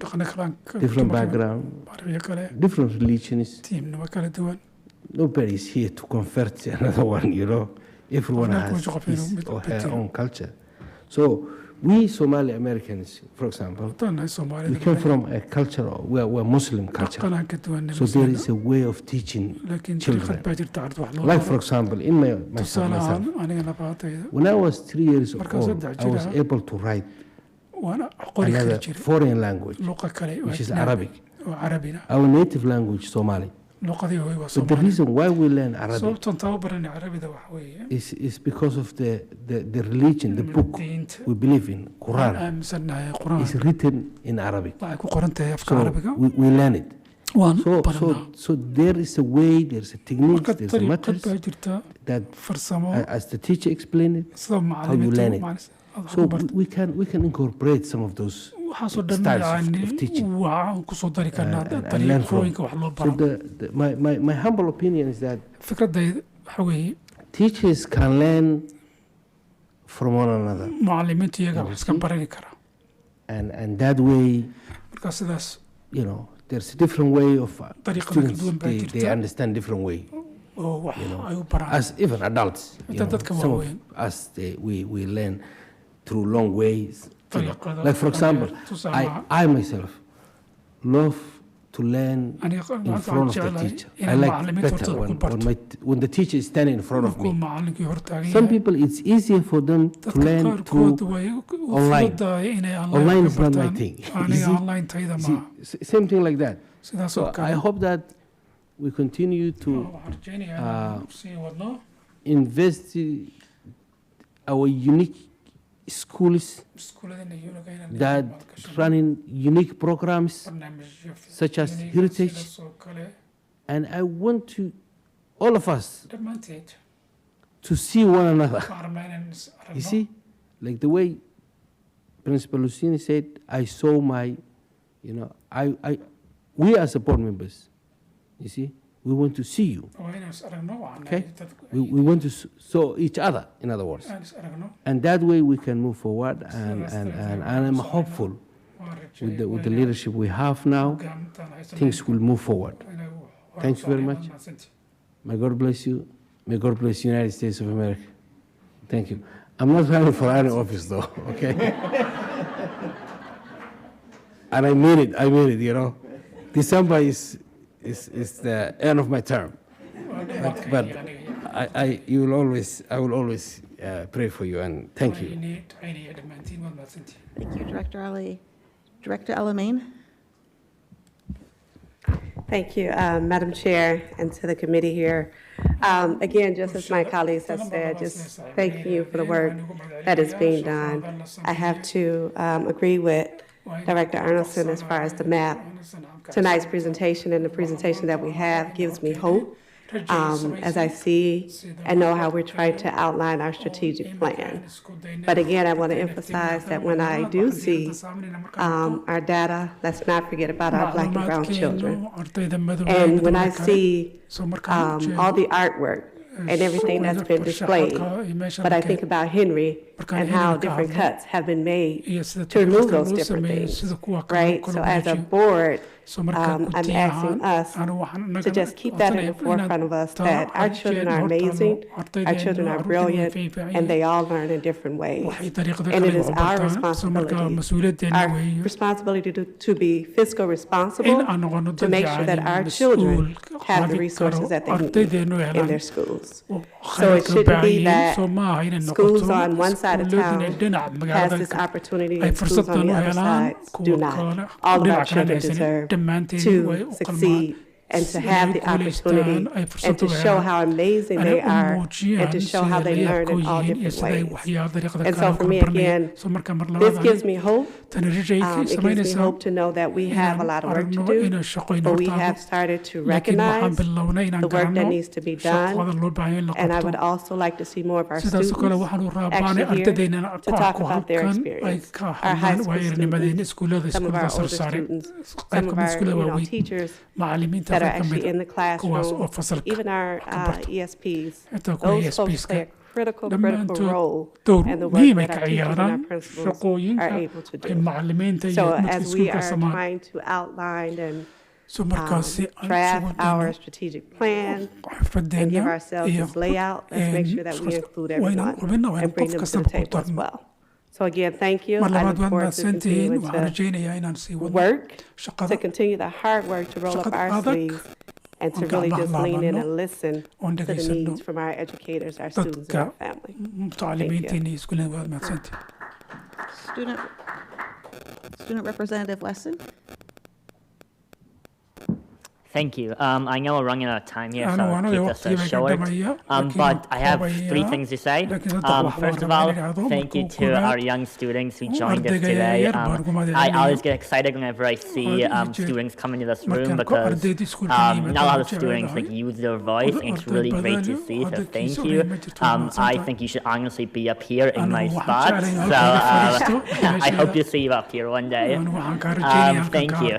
different background, different religions. Nobody is here to convert another one, Everyone has his or her own culture. So we Somali Americans, for example, we come from a culture, we're Muslim culture. So there is a way of teaching children. Like, for example, in myself, when I was 3 years old, I was able to write another foreign language, which is Arabic. Our native language, Somali. But the reason why we learn Arabic is because of the religion, the book we believe in, Quran, is written in Arabic. So we learn it. So there is a way, there's a technique, there's a method that, as the teacher explained it, how you learn it. So we can incorporate some of those styles of teaching and learn from. So my humble opinion is that teachers can learn from one another. And that way, there's a different way of students, they understand different way. As even adults, some of us, we learn through long ways. Like, for example, I myself love to learn in front of the teacher. I like better when the teacher is standing in front of me. Some people, it's easier for them to learn through online. Online is not my thing. Same thing like that. So I hope that we continue to invest our unique schools that running unique programs such as Heritage, and I want to all of us to see one another. You see, like the way Principal Lucini said, I saw my, we as board members, you see, we want to see you. Okay? We want to saw each other, in other words. And that way we can move forward. And I'm hopeful with the leadership we have now, things will move forward. Thank you very much. May God bless you. May God bless the United States of America. Thank you. I'm not running for any office though, okay? And I mean it, December is the end of my term. But I will always pray for you and thank you. Thank you, Director Ali. Director Elamine. Thank you, Madam Chair, and to the committee here. Again, just as my colleagues have said, just thank you for the work that is being done. I have to agree with Director Arnoldson as far as the map. Tonight's presentation and the presentation that we have gives me hope as I see and know how we're trying to outline our strategic plan. But again, I want to emphasize that when I do see our data, let's not forget about our Black and brown children. And when I see all the artwork and everything that's been displayed, but I think about Henry and how different cuts have been made to remove those different things, right? So as a board, I'm asking us to just keep that in the forefront of us, that our children are amazing, our children are brilliant, and they all learn in different ways. And it is our responsibility to be fiscal responsible, to make sure that our children have the resources that they need in their schools. So it shouldn't be that schools on one side of town has this opportunity and schools on the other side do not. All of our children deserve to succeed and to have the opportunity and to show how amazing they are and to show how they learn in all different ways. And so for me, again, this gives me hope. It gives me hope to know that we have a lot of work to do, but we have started to recognize the work that needs to be done. And I would also like to see more of our students actually here to talk about their experience. Our high school students, some of our older students, some of our teachers that are actually in the classroom, even our ESPs. Those folks play a critical role in the work that our teachers and our principals are able to do. So as we are trying to outline and draft our strategic plan and give ourselves this layout, let's make sure that we include everyone and bring them to the table as well. So again, thank you. I look forward to continuing to work, to continue the hard work to roll up our sleeves and to really just lean in and listen to the needs from our educators, our students, and our family. Thank you. Student Representative Wesson. Thank you. I know we're running out of time here, so I'll keep this short. But I have 3 things to say. First of all, thank you to our young students who joined us today. I always get excited whenever I see students come into this room because not a lot of students use their voice, and it's really great to see, so thank you. I think you should honestly be up here in my spot, so I hope to see you up here one day. Thank you.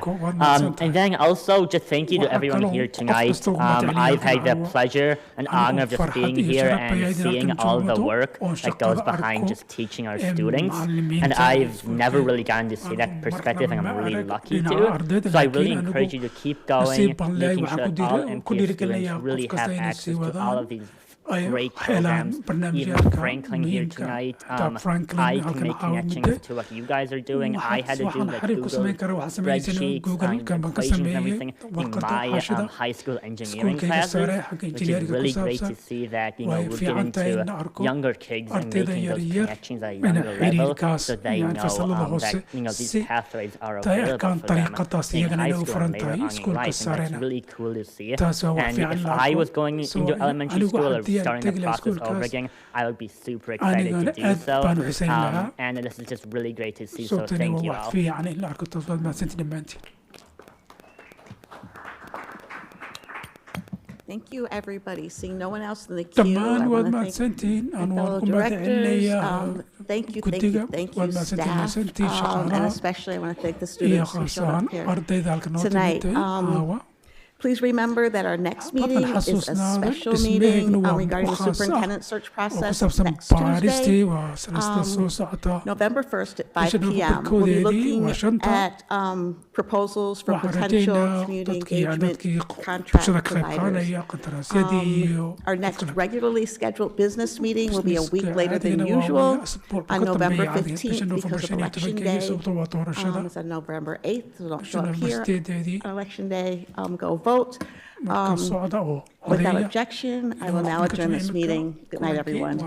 And then also, just thank you to everyone here tonight. I've had the pleasure and honor of just being here and seeing all the work that goes behind just teaching our students. And I've never really gotten to see that perspective, and I'm really lucky to. So I really encourage you to keep going, making sure that all MPS students really have access to all of these great programs. Even Franklin here tonight, I can make connections to what you guys are doing. I had to do the Google spreadsheets, equations, and everything in my high school engineering classes, which is really great to see that, we're getting to younger kids and making those connections at a younger level so they know that, these pathways are available for them in high school and later on in life, and that's really cool to see. And if I was going into elementary school or starting the process over again, I would be super excited to do so. And this is just really great to see, so thank you all. Thank you, everybody. Seeing no one else in the queue, I want to thank my fellow directors. Thank you, staff, and especially I want to thank the students who showed up here tonight. Please remember that our next meeting is a special meeting regarding the superintendent search process next Tuesday, November 1st at 5 p.m. We'll be looking at proposals for potential community engagement contract providers. Our next regularly scheduled business meeting will be a week later than usual on November 15th because of Election Day. It's on November 8th, so don't show up here on Election Day. Go vote. Without objection, I will now adjourn this meeting. Good night, everyone.